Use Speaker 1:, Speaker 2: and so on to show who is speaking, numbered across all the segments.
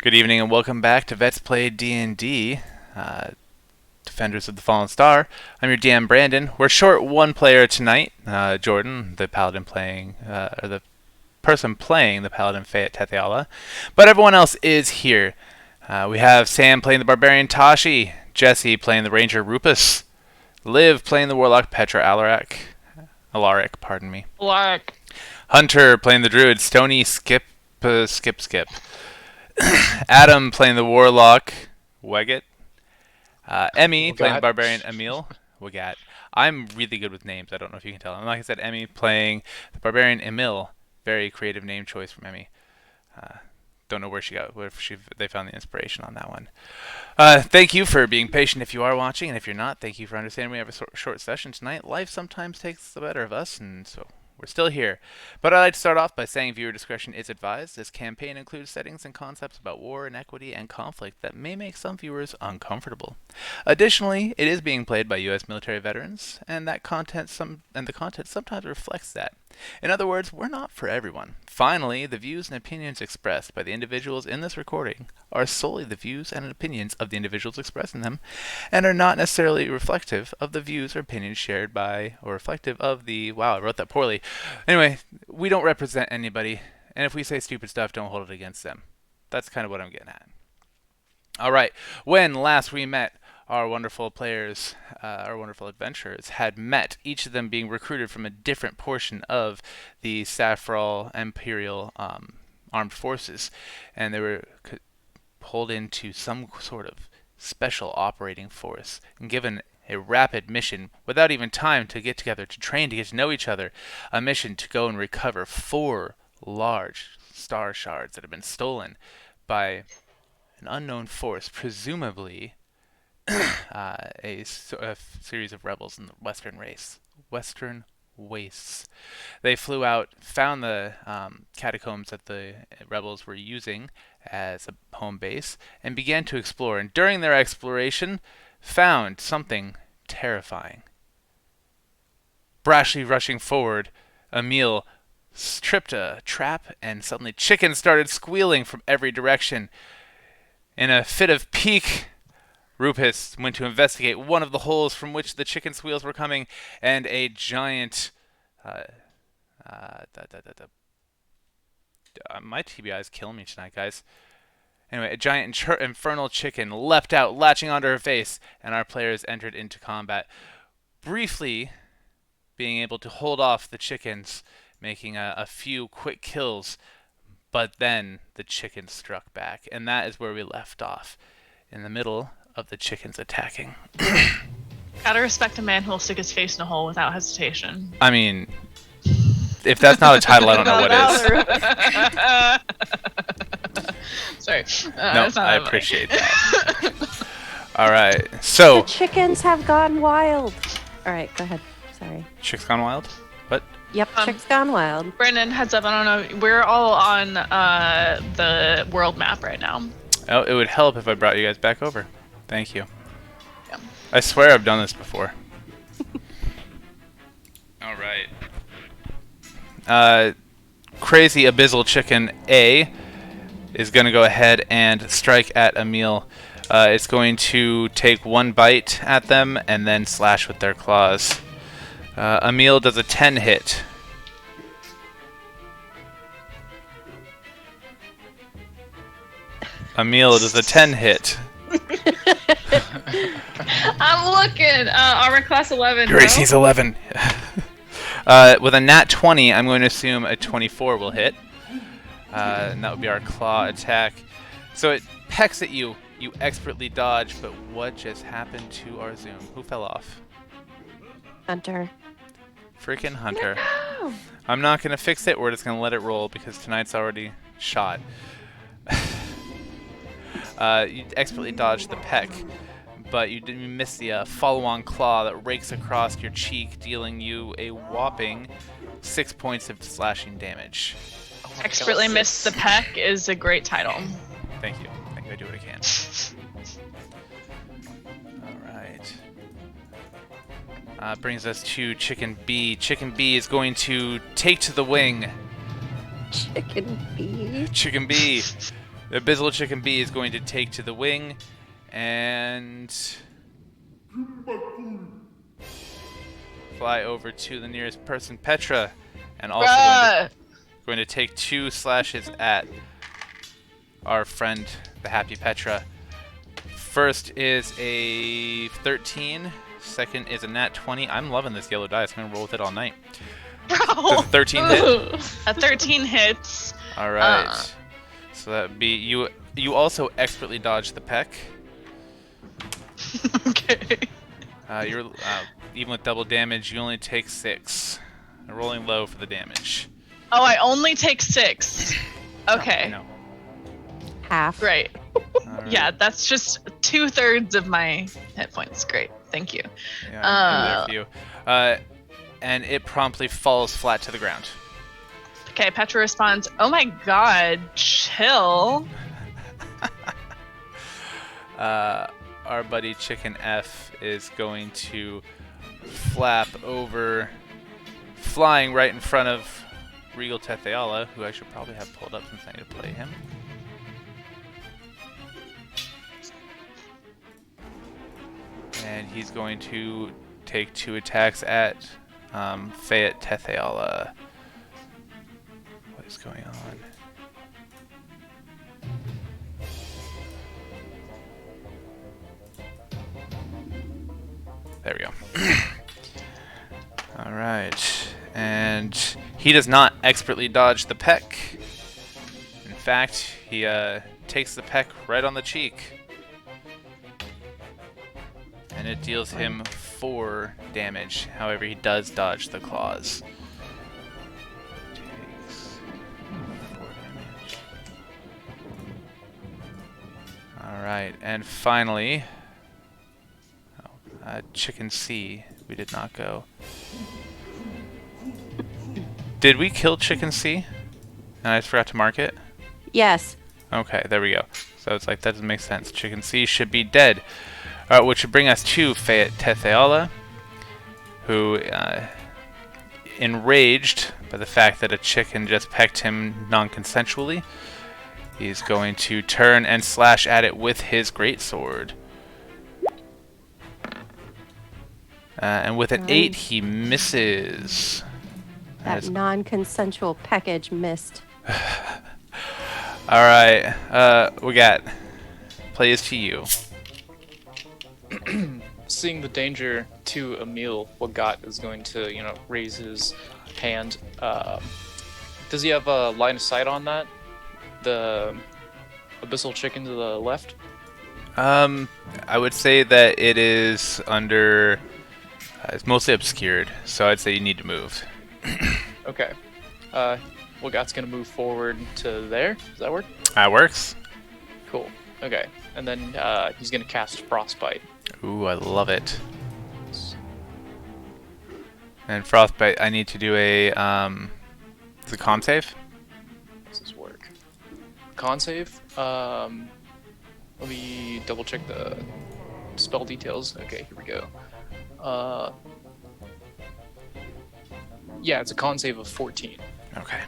Speaker 1: Good evening and welcome back to Vets Play D&D, Defenders of the Fallen Star. I'm your DM, Brandon. We're short one player tonight, Jordan, the paladin playing, or the person playing the paladin Faye at Tetheala. But everyone else is here. We have Sam playing the barbarian Tashi, Jesse playing the ranger Rupus, Liv playing the warlock Petra Alaric, pardon me.
Speaker 2: Alaric.
Speaker 1: Hunter playing the druid Stony Skip. Adam playing the warlock Wegat. Emmy playing the barbarian Emil Wegat. I'm really good with names. I don't know if you can tell. And like I said, Emmy playing the barbarian Emil. Very creative name choice from Emmy. Don't know where they found the inspiration on that one. Thank you for being patient if you are watching, and if you're not, thank you for understanding we have a short session tonight. Life sometimes takes the better of us, and so we're still here. But I'd like to start off by saying viewer discretion is advised. This campaign includes settings and concepts about war, inequity, and conflict that may make some viewers uncomfortable. Additionally, it is being played by U.S. military veterans, and the content sometimes reflects that. In other words, we're not for everyone. Finally, the views and opinions expressed by the individuals in this recording are solely the views and opinions of the individuals expressing them, and are not necessarily reflective of the views or opinions shared by, or reflective of the... Wow, I wrote that poorly. Anyway, we don't represent anybody, and if we say stupid stuff, don't hold it against them. That's kind of what I'm getting at. Alright, when last we met, our wonderful players, our wonderful adventurers, had met, each of them being recruited from a different portion of the Saffral Imperial armed forces, and they were pulled into some sort of special operating force and given a rapid mission without even time to get together, to train, to get to know each other, a mission to go and recover 4 large Star Shards that had been stolen by an unknown force, presumably a series of rebels in the Western Wastes. They flew out, found the catacombs that the rebels were using as a home base, and began to explore. And during their exploration, found something terrifying. Brashly rushing forward, Emil tripped a trap, and suddenly chickens started squealing from every direction. In a fit of pique, Rupus went to investigate one of the holes from which the chicken squeals were coming, and a giant... my TBI is killing me tonight, guys. Anyway, a giant infernal chicken leapt out, latching onto her face, and our players entered into combat, briefly being able to hold off the chickens, making a few quick kills, but then the chicken struck back, and that is where we left off, in the middle of the chickens attacking.
Speaker 2: Gotta respect a man who'll stick his face in a hole without hesitation.
Speaker 1: I mean, if that's not a title, I don't know what is.
Speaker 2: Sorry.
Speaker 1: No, I appreciate that. All right, so...
Speaker 3: The chickens have gone wild. All right, go ahead. Sorry.
Speaker 1: Chicks Gone Wild? What?
Speaker 3: Yep, chicks gone wild.
Speaker 2: Brandon, heads up, I don't know. We're all on the world map right now.
Speaker 1: Oh, it would help if I brought you guys back over. Thank you.
Speaker 2: Yeah.
Speaker 1: I swear I've done this before. All right. Crazy Abyssal Chicken A is going to go ahead and strike at Emil. It's going to take one bite at them and then slash with their claws. Emil does a 10 hit. Emil does a 10 hit.
Speaker 2: I'm looking. Armor class 11.
Speaker 1: Gracie's 11. With a nat 20, I'm going to assume a 24 will hit. And that would be our claw attack. So it pecks at you. You expertly dodge, but what just happened to our zoom? Who fell off?
Speaker 3: Hunter.
Speaker 1: Freaking Hunter.
Speaker 2: No.
Speaker 1: I'm not going to fix it. We're just going to let it roll because tonight's already shot. You expertly dodged the peck, but you didn't miss the follow-on claw that rakes across your cheek, dealing you a whopping 6 points of slashing damage.
Speaker 2: Expertly missed the peck is a great title.
Speaker 1: Thank you. Thank you. I do what I can. All right. Brings us to Chicken B. Chicken B is going to take to the wing.
Speaker 3: Chicken bee.
Speaker 1: Chicken B The Abyssal Chicken Bee is going to take to the wing and fly over to the nearest person, Petra, and also going to take 2 slashes at our friend, the Happy Petra. First is a 13. Second is a nat 20. I'm loving this yellow dice. I'm going to roll with it all night. Does a 13 hit?
Speaker 2: A 13 hits.
Speaker 1: All right. So that would be you. You also expertly dodged the peck.
Speaker 2: Okay.
Speaker 1: You're even with double damage, you only take 6. Rolling low for the damage.
Speaker 2: Oh, I only take 6. Okay.
Speaker 1: No.
Speaker 3: Half.
Speaker 2: Great.
Speaker 1: Right.
Speaker 2: Yeah, that's just 2/3 of my hit points. Great. Thank you.
Speaker 1: Yeah, I'm there for you. And it promptly falls flat to the ground.
Speaker 2: Okay, Petra responds, "Oh my god, chill."
Speaker 1: Our buddy Chicken F is going to flap over, flying right in front of Regal Tetheala, who I should probably have pulled up since I need to play him. And he's going to take 2 attacks at Fayette Tetheala. What is going on? There we go. Alright. And he does not expertly dodge the peck. In fact, he takes the peck right on the cheek. And it deals him 4 damage. However, he does dodge the claws. Takes 4 damage. Alright, and finally, Chicken C. We did not go. Did we kill Chicken C? And I just forgot to mark it?
Speaker 3: Yes.
Speaker 1: Okay, there we go. So it's like, that doesn't make sense. Chicken C should be dead. Which should bring us to Fayette Tetheala, who, enraged by the fact that a chicken just pecked him non-consensually, he's going to turn and slash at it with his greatsword. And with an 8, he misses.
Speaker 3: That non-consensual package missed.
Speaker 1: Alright, we got plays to you.
Speaker 4: Seeing the danger to Emil, Wagat is going to, raise his hand. Does he have a line of sight on that? The abyssal chicken to the left?
Speaker 1: I would say that it is under... it's mostly obscured, so I'd say you need to move.
Speaker 4: Okay. Wagat's going to move forward to there. Does that work?
Speaker 1: That works.
Speaker 4: Cool. Okay. And then he's going to cast Frostbite.
Speaker 1: Ooh, I love it. And Frostbite, I need to do a, is it con save?
Speaker 4: Does this work? Con save? Let me double check the spell details. Okay, here we go. Yeah, it's a con save of 14.
Speaker 1: Okay.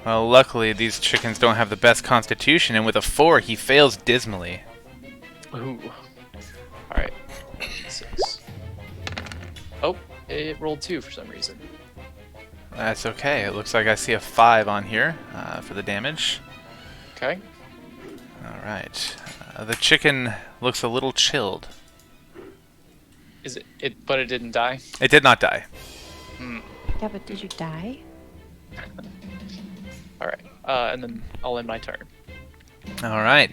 Speaker 1: Well, luckily these chickens don't have the best constitution, and with a 4, he fails dismally.
Speaker 4: Ooh. Alright. 6. Oh, it rolled 2 for some reason.
Speaker 1: That's okay. It looks like I see a 5 on here for the damage.
Speaker 4: Okay.
Speaker 1: Alright. The chicken looks a little chilled.
Speaker 4: Is it? But it didn't die?
Speaker 1: It did not die.
Speaker 3: Yeah, but did you die?
Speaker 4: Alright. And then I'll end my turn.
Speaker 1: Alright.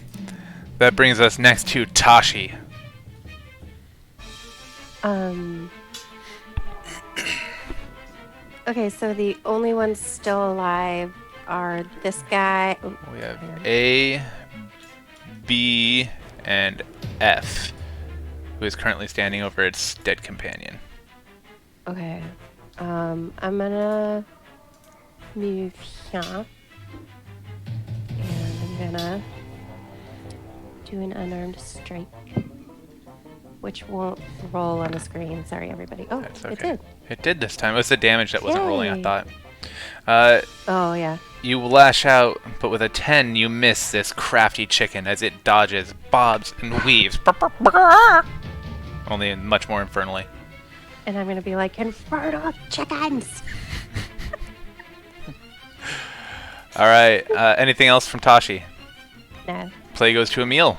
Speaker 1: That brings us next to Tashi.
Speaker 3: Okay, so the only ones still alive are this guy. Oh,
Speaker 1: We have A, B, and F, who is currently standing over its dead companion.
Speaker 3: okay. I'm gonna move here. And I'm gonna do an unarmed strike. Which won't roll on the screen. Sorry, everybody. Oh,
Speaker 1: That's okay.
Speaker 3: it did.
Speaker 1: It did this time. It was the damage that wasn't rolling, I
Speaker 3: Yay.
Speaker 1: thought.
Speaker 3: Oh, yeah.
Speaker 1: You lash out, but with a 10, you miss this crafty chicken as it dodges, bobs, and weaves. Only much more infernally.
Speaker 3: And I'm going to be like, infernal chickens!
Speaker 1: All right. Anything else from Tashi?
Speaker 3: No.
Speaker 1: Play goes to Emil.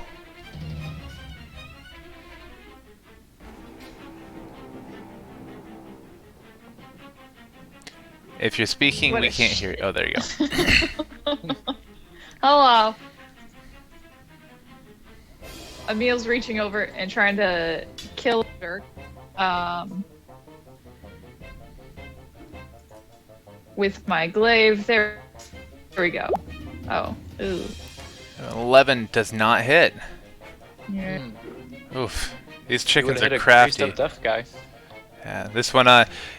Speaker 1: If you're speaking,
Speaker 2: What
Speaker 1: we
Speaker 2: a
Speaker 1: can't hear you. Oh, there you go.
Speaker 2: Hello. Emil's reaching over and trying to kill her. With my glaive. There we go. Oh. Ooh.
Speaker 1: 11 does not hit.
Speaker 2: Yeah.
Speaker 1: Oof. These
Speaker 4: You
Speaker 1: chickens
Speaker 4: would've
Speaker 1: are
Speaker 4: hit a
Speaker 1: crafty.
Speaker 4: greased up deaf guy.
Speaker 1: Yeah, this one,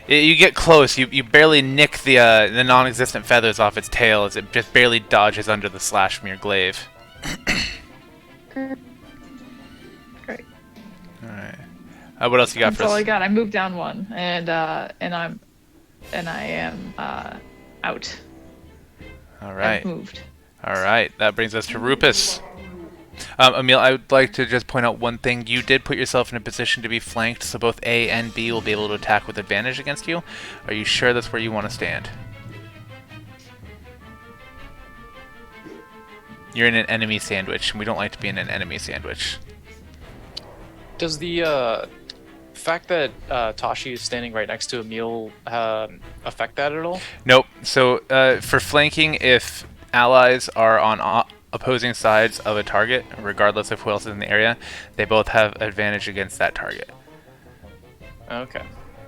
Speaker 1: you get close. You barely nick the non-existent feathers off its tail as it just barely dodges under the slash from your glaive.
Speaker 2: Great.
Speaker 1: All right. What else you got
Speaker 2: That's
Speaker 1: for
Speaker 2: all
Speaker 1: us?
Speaker 2: I got. I moved down one, and I am out.
Speaker 1: All
Speaker 2: I've
Speaker 1: right.
Speaker 2: moved.
Speaker 1: All right. That brings us to Rupus. Emil, I would like to just point out one thing. You did put yourself in a position to be flanked, so both A and B will be able to attack with advantage against you. Are you sure that's where you want to stand? You're in an enemy sandwich, and we don't like to be in an enemy sandwich.
Speaker 4: Does the fact that Tashi is standing right next to Emil affect that at all?
Speaker 1: Nope. So for flanking, if allies are on opposing sides of a target, regardless of who else is in the area, they both have advantage against that target.
Speaker 4: Okay.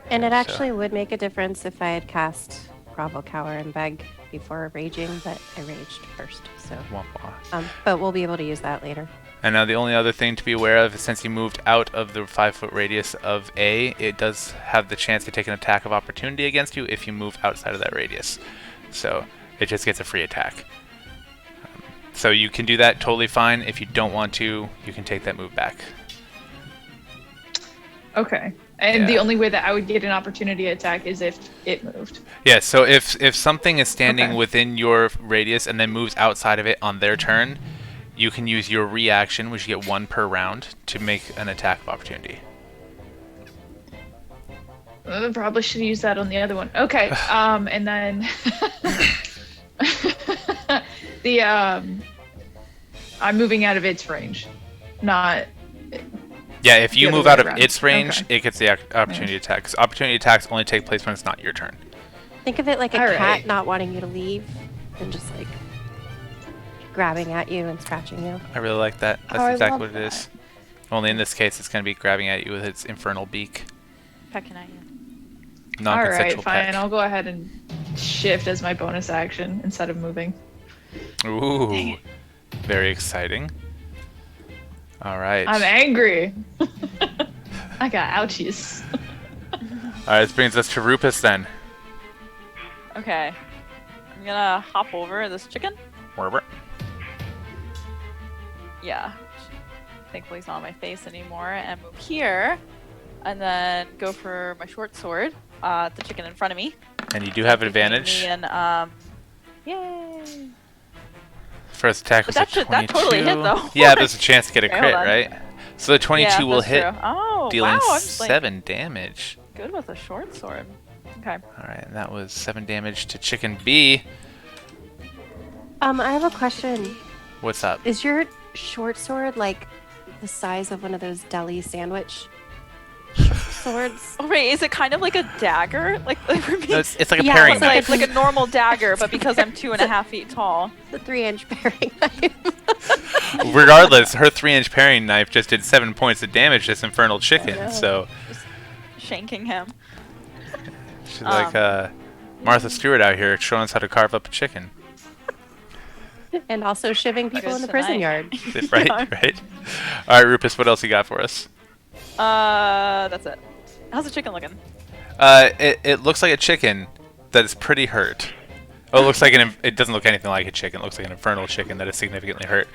Speaker 3: And it actually would make a difference if I had cast Grovel, Cower, and Beg before raging, but I raged first. So,
Speaker 1: Wah, wah.
Speaker 3: but we'll be able to use that later.
Speaker 1: And now the only other thing to be aware of is since you moved out of the 5-foot radius of A, it does have the chance to take an attack of opportunity against you if you move outside of that radius. So it just gets a free attack. So you can do that totally fine. If you don't want to, you can take that move back.
Speaker 2: Okay. And
Speaker 1: Yeah.
Speaker 2: the only way that I would get an opportunity attack is if it moved.
Speaker 1: Yeah, so if something is standing
Speaker 2: Okay.
Speaker 1: within your radius and then moves outside of it on their turn, you can use your reaction, which you get 1 per round, to make an attack of opportunity.
Speaker 2: Probably should use that on the other one. Okay. And then the I'm moving out of its range, not.
Speaker 1: Yeah, if you
Speaker 2: The other
Speaker 1: move
Speaker 2: way
Speaker 1: out of
Speaker 2: around.
Speaker 1: its range,
Speaker 2: Okay.
Speaker 1: it gets the opportunity attack. 'Cause opportunity attacks only take place when it's not your turn.
Speaker 3: Think of it like a
Speaker 2: All
Speaker 3: cat
Speaker 2: right.
Speaker 3: not wanting you to leave and just like grabbing at you and scratching you.
Speaker 1: I really like that. That's
Speaker 2: I
Speaker 1: exactly
Speaker 2: love
Speaker 1: what it is. Only in this case, it's going to be grabbing at you with its infernal beak.
Speaker 5: Pecking at you.
Speaker 2: All right,
Speaker 1: Non-consensual
Speaker 2: fine.
Speaker 1: peck.
Speaker 2: I'll go ahead and shift as my bonus action instead of moving.
Speaker 1: Ooh, very exciting. All right.
Speaker 2: I'm angry. I got ouchies.
Speaker 1: All right, this brings us to Rupus then.
Speaker 5: Okay. I'm gonna hop over this chicken.
Speaker 1: Werbert.
Speaker 5: Yeah. Thankfully he's not on my face anymore. And move here. And then go for my short sword. The chicken in front of me.
Speaker 1: And you do have
Speaker 5: Between
Speaker 1: advantage.
Speaker 5: me and, yay.
Speaker 1: First attack
Speaker 5: But
Speaker 1: was a 22.
Speaker 5: that totally hit, though.
Speaker 1: Yeah, there's a chance to get a
Speaker 5: Okay,
Speaker 1: crit,
Speaker 5: hold on.
Speaker 1: right? So the 22
Speaker 5: Yeah,
Speaker 1: will
Speaker 5: that's
Speaker 1: hit,
Speaker 5: true. Oh,
Speaker 1: dealing
Speaker 5: wow, I'm just, like,
Speaker 1: 7 damage.
Speaker 5: good with a short sword. Okay.
Speaker 1: All right, and that was 7 damage to Chicken B.
Speaker 3: I have a question.
Speaker 1: What's up?
Speaker 3: Is your short sword like the size of one of those deli sandwich swords?
Speaker 5: Oh, wait, is it kind of like a dagger? Like for me,
Speaker 1: No, it's like a
Speaker 3: Yeah,
Speaker 1: paring
Speaker 3: it's
Speaker 1: knife.
Speaker 5: like a normal dagger, but because I'm 2.5 feet tall.
Speaker 3: The 3-inch paring knife.
Speaker 1: Regardless, her 3-inch paring knife just did 7 points of damage to this infernal chicken.
Speaker 3: know.
Speaker 1: So
Speaker 5: Shanking him.
Speaker 1: she's like Martha Stewart out here showing us how to carve up a chicken.
Speaker 3: And also shivving people in the prison yard.
Speaker 1: Right, right. All right, Rupus, what else you got for us?
Speaker 5: That's it. How's the chicken looking?
Speaker 1: It looks like a chicken that is pretty hurt. Oh, it looks like it doesn't look anything like a chicken. It looks like an infernal chicken that is significantly hurt.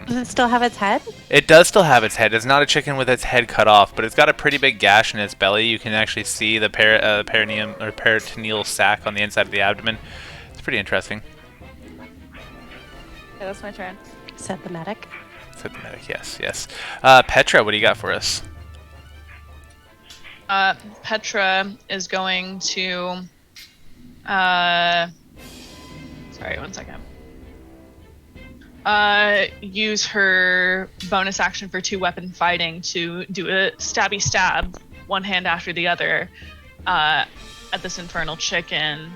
Speaker 3: Does it still have its head?
Speaker 1: It does still have its head. It's not a chicken with its head cut off, but it's got a pretty big gash in its belly. You can actually see the perineum or peritoneal sac on the inside of the abdomen. It's pretty interesting.
Speaker 5: that's my turn.
Speaker 3: Set the medic.
Speaker 1: Set the medic, yes. Petra, what do you got for us?
Speaker 2: Petra is going to. Sorry, 1 second. Use her bonus action for 2-weapon fighting to do a stabby stab, one hand after the other, at this infernal chicken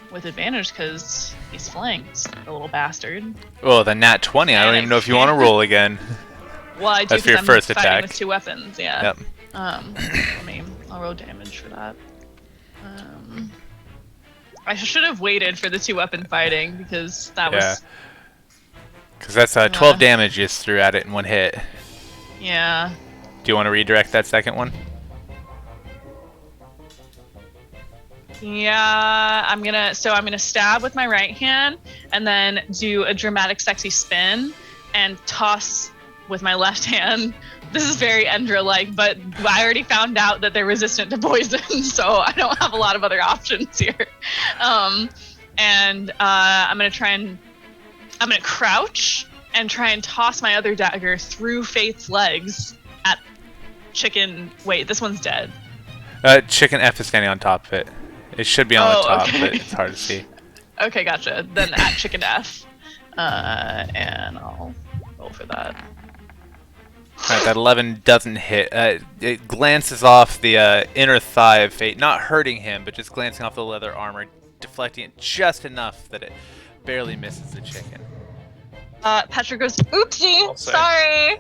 Speaker 2: with advantage because he's flanked, the little bastard.
Speaker 1: Oh, the nat 20. I don't even know if you want to roll again.
Speaker 2: Well, I do
Speaker 1: That's for your
Speaker 2: because I'm
Speaker 1: first
Speaker 2: fighting
Speaker 1: attack.
Speaker 2: with 2 weapons. Yeah.
Speaker 1: Yep.
Speaker 2: I'll roll damage for that. I should have waited for the 2-weapon fighting because that was.
Speaker 1: Because that's 12 damage you just threw at it in one hit.
Speaker 2: Yeah.
Speaker 1: Do you want to redirect that second one?
Speaker 2: Yeah, I'm gonna stab with my right hand and then do a dramatic sexy spin and toss with my left hand. This is very Endra-like, but I already found out that they're resistant to poison, so I don't have a lot of other options here. I'm gonna crouch and try and toss my other dagger through Faith's legs at Chicken. Wait, this one's dead.
Speaker 1: Chicken F is standing on top of it. It should be on the top,
Speaker 2: okay.
Speaker 1: but it's hard to see.
Speaker 2: Okay, gotcha. Then at Chicken F. And I'll roll for that.
Speaker 1: Alright, that 11 doesn't hit. It glances off the inner thigh of Fate, not hurting him, but just glancing off the leather armor, deflecting it just enough that it barely misses the chicken.
Speaker 2: Petra goes, oopsie, sorry!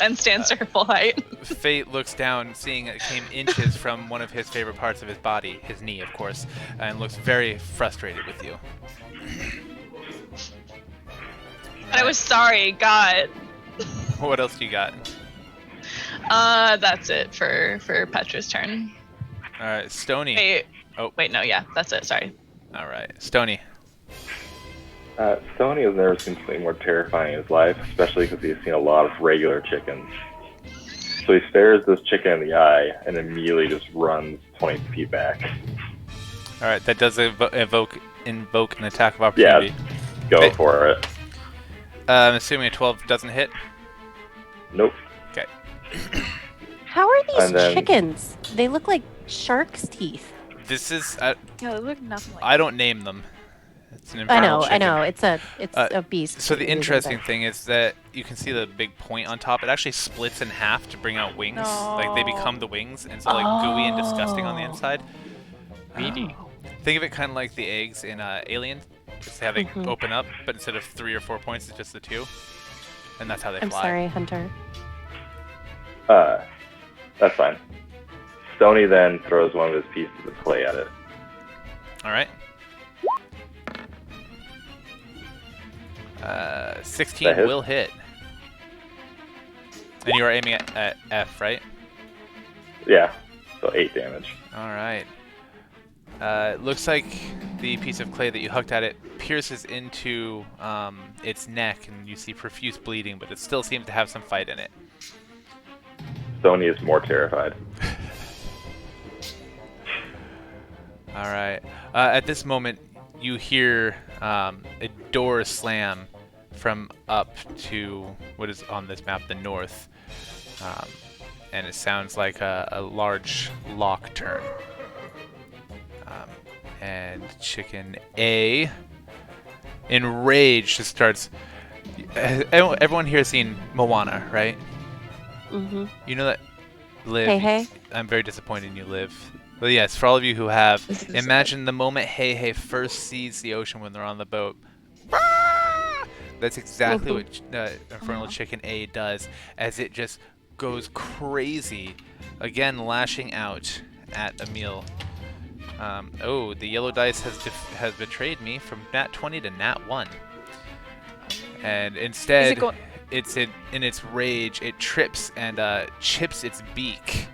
Speaker 2: And stands to her full height.
Speaker 1: Fate looks down, seeing it came inches from one of his favorite parts of his body, his knee, of course, and looks very frustrated with you.
Speaker 2: I was sorry, God.
Speaker 1: What else do you got?
Speaker 2: That's it for Petra's turn.
Speaker 1: Alright, Stony.
Speaker 2: Wait.
Speaker 1: Oh.
Speaker 2: Wait, no, yeah, that's it, sorry.
Speaker 1: Alright, Stony.
Speaker 6: Stony has never seen something more terrifying in his life, especially because he's seen a lot of regular chickens. So he stares this chicken in the eye and immediately just runs 20 feet back.
Speaker 1: Alright, that does invoke an attack of opportunity.
Speaker 6: Yeah, go for it.
Speaker 1: I'm assuming a 12 doesn't hit?
Speaker 6: Nope.
Speaker 1: Okay.
Speaker 3: How are these chickens? They look like shark's teeth.
Speaker 1: This is...
Speaker 5: Yeah, they look nothing like
Speaker 1: I don't name them. It's an infernal chicken.
Speaker 3: I know. It's a beast.
Speaker 1: So the interesting thing is that you can see the big point on top. It actually splits in half to bring out wings.
Speaker 5: No.
Speaker 1: Like they become the wings, and so like gooey and disgusting on the inside.
Speaker 4: Meaty.
Speaker 1: Think of it kind of like the eggs in Alien. Just how they open up, but instead of 3 or 4 points, it's just the 2. And that's how they fly.
Speaker 3: I'm sorry, Hunter.
Speaker 6: That's fine. Stony then throws one of his pieces of clay at it.
Speaker 1: Alright. 16 will hit. And you are aiming at F, right?
Speaker 6: Yeah, so 8 damage.
Speaker 1: Alright. It looks like the piece of clay that you hucked at it pierces into its neck, and you see profuse bleeding, but it still seems to have some fight in it.
Speaker 6: Stony is more terrified.
Speaker 1: Alright. At this moment, you hear a door slam from up to what is on this map, the north. And it sounds like a large lock turn. And Chicken A, enraged, just starts... Everyone here has seen Moana, right?
Speaker 3: Mm-hmm.
Speaker 1: You know that Liv...
Speaker 3: Hey.
Speaker 1: I'm very disappointed in you, Liv. But yes, for all of you who have, imagine the moment Hey first sees the ocean when they're on the boat. That's exactly what Infernal Chicken A does, as it just goes crazy, again lashing out at Emil. Oh, the yellow dice has betrayed me from nat 20 to nat 1. And instead, it's in its rage, it trips and chips its beak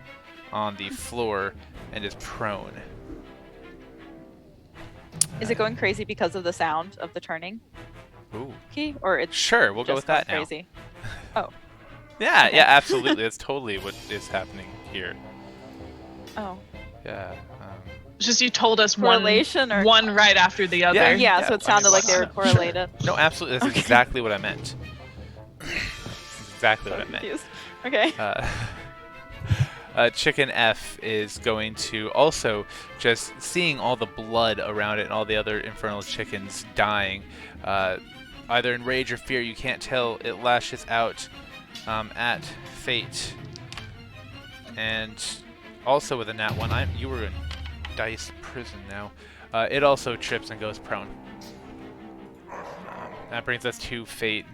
Speaker 1: on the floor and is prone.
Speaker 5: Is it going crazy because of the sound of the turning
Speaker 1: Ooh.
Speaker 5: key, or it's
Speaker 1: Sure, we'll go with that now.
Speaker 5: crazy? Oh.
Speaker 1: Yeah,
Speaker 5: Okay.
Speaker 1: yeah, absolutely. That's totally what is happening here.
Speaker 5: Oh.
Speaker 1: Yeah.
Speaker 2: It's just you told us
Speaker 5: Correlation or
Speaker 2: one right after the other.
Speaker 5: Yeah, so it sounded like they were correlated.
Speaker 1: No, absolutely. That's exactly what I meant. Exactly what I meant.
Speaker 5: Confused. Okay.
Speaker 1: Chicken F is going to also, just seeing all the blood around it and all the other infernal chickens dying, either in rage or fear, you can't tell, it lashes out at Fate. And also with a nat 1, you were in dice prison now. It also trips and goes prone. That brings us to Fate.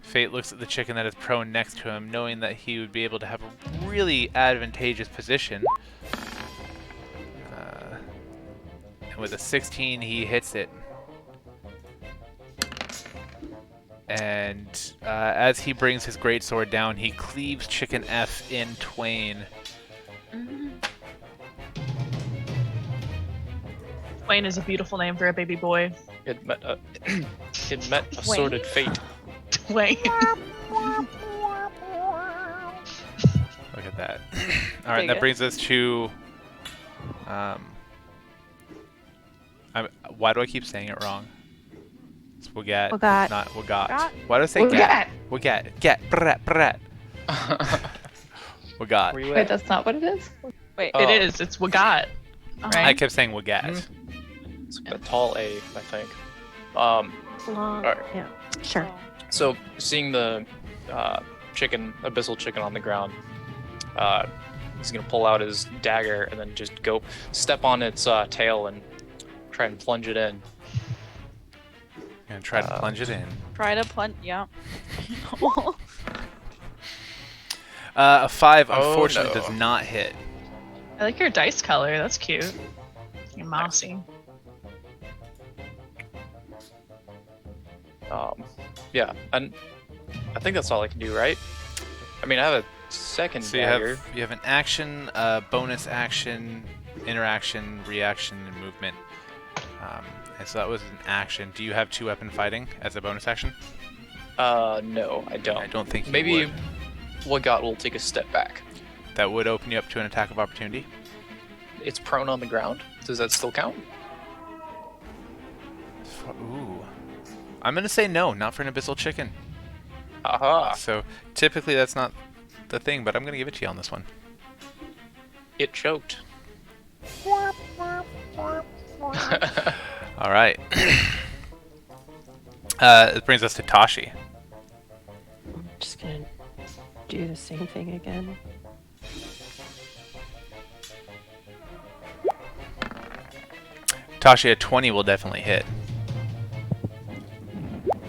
Speaker 1: Fate looks at the chicken that is prone next to him, knowing that he would be able to have a really advantageous position. And with a 16, he hits it. And as he brings his greatsword down, he cleaves Chicken F in twain.
Speaker 2: Twain is a beautiful name for a baby boy.
Speaker 4: It met a sordid fate.
Speaker 2: Twain.
Speaker 1: Look at that. Alright, that brings us to... why do I keep saying it wrong? It's Wagat,
Speaker 3: Wagat.
Speaker 1: not Wagat. Why do I say Wagat? Wagat. Get. Brat. Wagat.
Speaker 4: Where you
Speaker 7: Wait,
Speaker 4: at?
Speaker 7: that's not what it is?
Speaker 5: Wait.
Speaker 4: Oh.
Speaker 2: It is. It's Wagat. Right?
Speaker 1: I kept saying Wagat.
Speaker 4: It's a tall A, I think.
Speaker 3: Long.
Speaker 4: Alright.
Speaker 3: Yeah. Sure.
Speaker 4: So seeing the abyssal chicken on the ground, he's gonna pull out his dagger and then just go step on its tail and try and plunge it in.
Speaker 1: And try to plunge it in.
Speaker 5: Try to plunge. Yeah.
Speaker 1: A 5
Speaker 4: Oh,
Speaker 1: unfortunately
Speaker 4: no.
Speaker 1: does not hit.
Speaker 2: I like your dice color. That's cute. You're mousy.
Speaker 4: Yeah, and I think that's all I can do, right? I mean, I have a second
Speaker 1: So
Speaker 4: dagger.
Speaker 1: you have an action, bonus action, interaction, reaction, and movement. And so that was an action. Do you have 2-weapon fighting as a bonus action?
Speaker 4: No, I don't.
Speaker 1: I don't think you
Speaker 4: Maybe
Speaker 1: would.
Speaker 4: Wagat will take a step back.
Speaker 1: That would open you up to an attack of opportunity.
Speaker 4: It's prone on the ground. Does that still count?
Speaker 1: Ooh. I'm going to say no, not for an abyssal chicken.
Speaker 4: Aha!
Speaker 1: So typically that's not the thing, but I'm going to give it to you on this one.
Speaker 4: It choked.
Speaker 1: All right. It brings us to Tashi.
Speaker 3: I'm just gonna do the same thing again.
Speaker 1: Tashi, a 20 will definitely hit.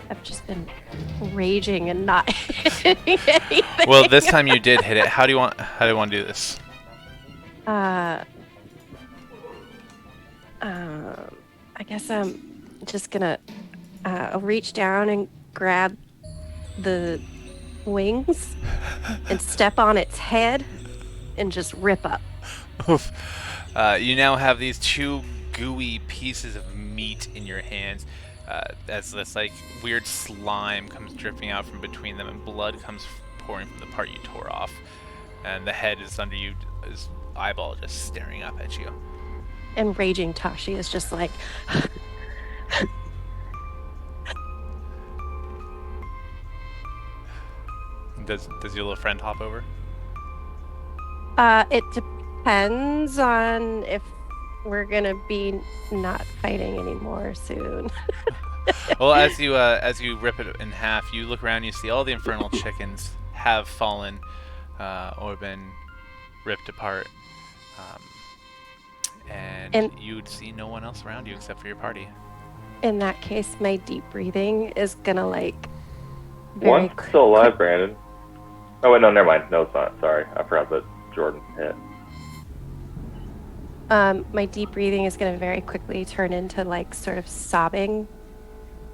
Speaker 3: I've just been raging and not hitting anything.
Speaker 1: Well, this time you did hit it. How do you want to do this?
Speaker 3: I guess I'm just gonna I'll reach down and grab the wings and step on its head and just rip up.
Speaker 1: Oof. You now have these 2 gooey pieces of meat in your hands. As this like weird slime comes drifting out from between them, and blood comes pouring from the part you tore off. And the head is under you, his eyeball just staring up at you.
Speaker 3: And raging Tashi is just like
Speaker 1: Does your little friend hop over?
Speaker 3: it depends on if we're gonna be not fighting anymore soon.
Speaker 1: Well, as you rip it in half, you look around. You see all the infernal chickens have fallen or been ripped apart, and you'd see no one else around you except for your party.
Speaker 3: In that case, my deep breathing is gonna like.
Speaker 6: One's still alive, Brandon. Oh wait, no, never mind. No, it's not. Sorry, I forgot that Jordan hit.
Speaker 3: My deep breathing is gonna very quickly turn into like sort of sobbing,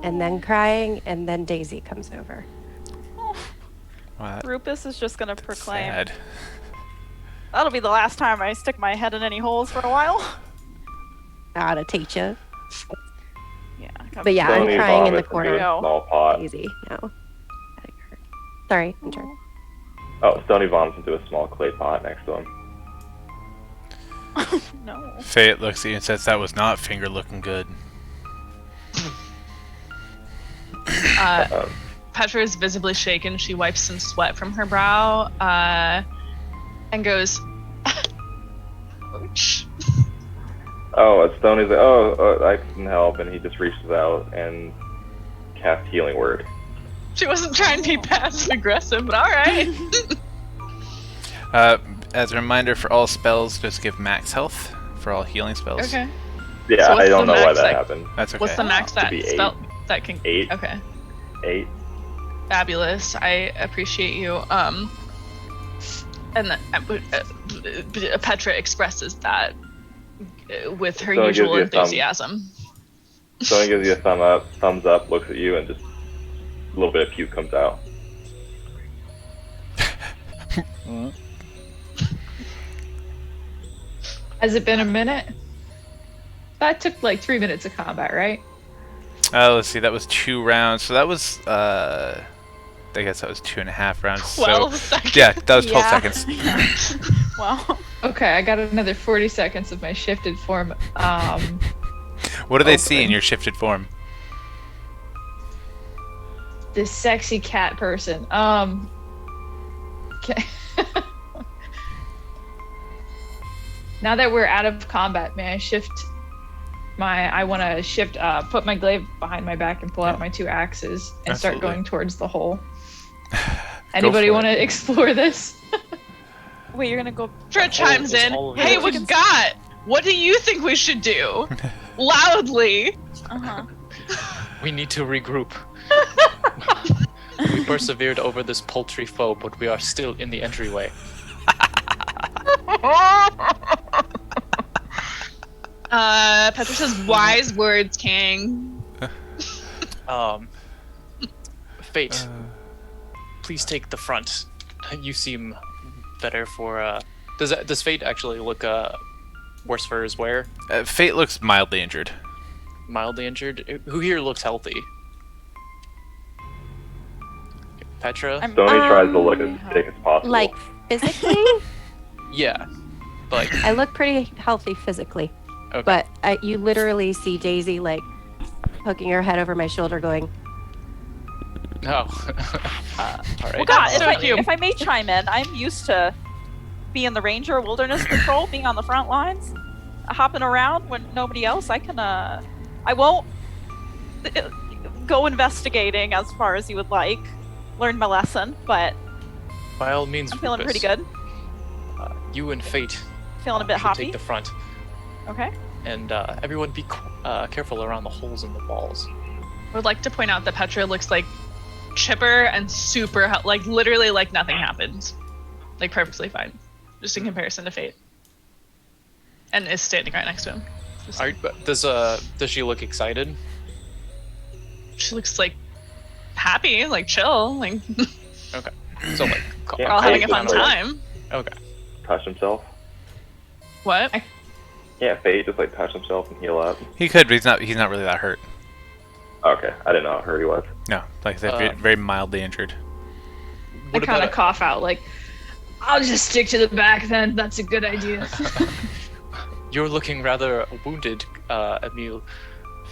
Speaker 3: and then crying, and then Daisy comes over.
Speaker 1: Wow,
Speaker 5: Rupus is just gonna
Speaker 1: that's
Speaker 5: proclaim,
Speaker 1: sad.
Speaker 5: "That'll be the last time I stick my head in any holes for a while."
Speaker 3: Gotta teach you.
Speaker 5: Yeah.
Speaker 3: But yeah, I'm
Speaker 6: Stony
Speaker 3: crying in the
Speaker 6: vomits into
Speaker 3: corner.
Speaker 6: a
Speaker 5: No.
Speaker 6: small pot.
Speaker 3: Daisy, no. Sorry, I'm sure.
Speaker 6: Oh, Stony vomits into a small clay pot next to him.
Speaker 5: No.
Speaker 1: Fate looks at you and says, "That was not finger looking good."
Speaker 2: Petra is visibly shaken. She wipes some sweat from her brow and goes, ouch.
Speaker 6: Oh, it's Stoney's like, oh, I can help, and he just reaches out and casts Healing Word.
Speaker 2: She wasn't trying to be passive aggressive, but alright.
Speaker 1: As a reminder, for all spells, just give max health for all healing spells.
Speaker 2: Okay.
Speaker 6: Yeah,
Speaker 2: So what's
Speaker 6: I don't
Speaker 2: the
Speaker 6: know why
Speaker 2: max
Speaker 6: that happened.
Speaker 1: That's okay.
Speaker 2: What's the max that
Speaker 6: Could be
Speaker 2: spell that can
Speaker 6: 8.
Speaker 2: Okay.
Speaker 6: 8.
Speaker 2: Fabulous. I appreciate you. And Petra expresses that with her
Speaker 6: So it
Speaker 2: usual
Speaker 6: gives you a
Speaker 2: enthusiasm.
Speaker 6: Stoney gives you a thumbs up, looks at you, and just a little bit of puke comes out.
Speaker 7: Has it been a minute? That took like 3 minutes of combat, right?
Speaker 1: Let's see. That was 2 rounds. So that was. I guess that was 2.5 rounds.
Speaker 2: 12
Speaker 1: so,
Speaker 2: seconds.
Speaker 1: Yeah, that was 12
Speaker 5: Yeah.
Speaker 1: seconds.
Speaker 5: Wow.
Speaker 7: Okay, I got another 40 seconds of my shifted form.
Speaker 1: What do they see in
Speaker 7: open.
Speaker 1: your shifted form?
Speaker 7: This sexy cat person. Okay. Now that we're out of combat, may I shift I want to shift, put my glaive behind my back and pull out my 2 axes and start
Speaker 1: Absolutely.
Speaker 7: going towards the hole. Anybody
Speaker 1: for
Speaker 7: want
Speaker 1: it.
Speaker 7: to explore this?
Speaker 5: Wait, you're gonna go.
Speaker 2: Petra chimes in.
Speaker 4: all of
Speaker 2: Hey,
Speaker 4: yours.
Speaker 2: we got. What do you think we should do? Loudly.
Speaker 5: Uh-huh.
Speaker 4: We need to regroup. We persevered over this paltry foe, but we are still in the entryway.
Speaker 2: Petra says, "Wise words, King."
Speaker 4: Fate, please take the front. You seem better for. Does Fate actually look worse for his wear?
Speaker 1: Fate looks mildly injured.
Speaker 4: Mildly injured. Who here looks healthy? Petra.
Speaker 6: Stoney tries to look as thick as possible.
Speaker 3: Like physically,
Speaker 4: Yeah, like
Speaker 3: I look pretty healthy physically,
Speaker 4: okay.
Speaker 3: but you literally see Daisy like poking her head over my shoulder, going,
Speaker 4: No. All right.
Speaker 5: Well, God,
Speaker 2: so cute.
Speaker 5: if I may chime in, I'm used to being the Ranger Wilderness Patrol, being on the front lines, hopping around when nobody else. I can, I won't go investigating as far as you would like. Learned my lesson, but
Speaker 4: By all means,
Speaker 5: I'm feeling
Speaker 4: Rufus,
Speaker 5: pretty good.
Speaker 4: You and Fate
Speaker 5: Feeling a bit
Speaker 4: should
Speaker 5: hoppy.
Speaker 4: take the front,
Speaker 5: Okay.
Speaker 4: and everyone be careful around the holes in the walls.
Speaker 2: I would like to point out that Petra looks like chipper and super, like literally like nothing happened. Like perfectly fine. Just in comparison to Fate. And is standing right next to him.
Speaker 4: Does she look excited?
Speaker 2: She looks like happy, like chill, like
Speaker 4: Okay. So like,
Speaker 6: Yeah.
Speaker 2: we're all having a
Speaker 6: Fate
Speaker 2: fun
Speaker 6: just, like,
Speaker 2: time.
Speaker 4: okay.
Speaker 6: touch himself.
Speaker 2: What?
Speaker 6: Yeah, Fate just like touch himself and heal up.
Speaker 1: He could, but he's not really that hurt.
Speaker 6: Okay, I didn't know how hurt he was.
Speaker 1: No, like I said, very, very mildly injured.
Speaker 7: I
Speaker 4: What
Speaker 7: kind of
Speaker 4: about
Speaker 7: cough out, like, I'll just stick to the back then. That's a good idea.
Speaker 4: You're looking rather wounded, Emil.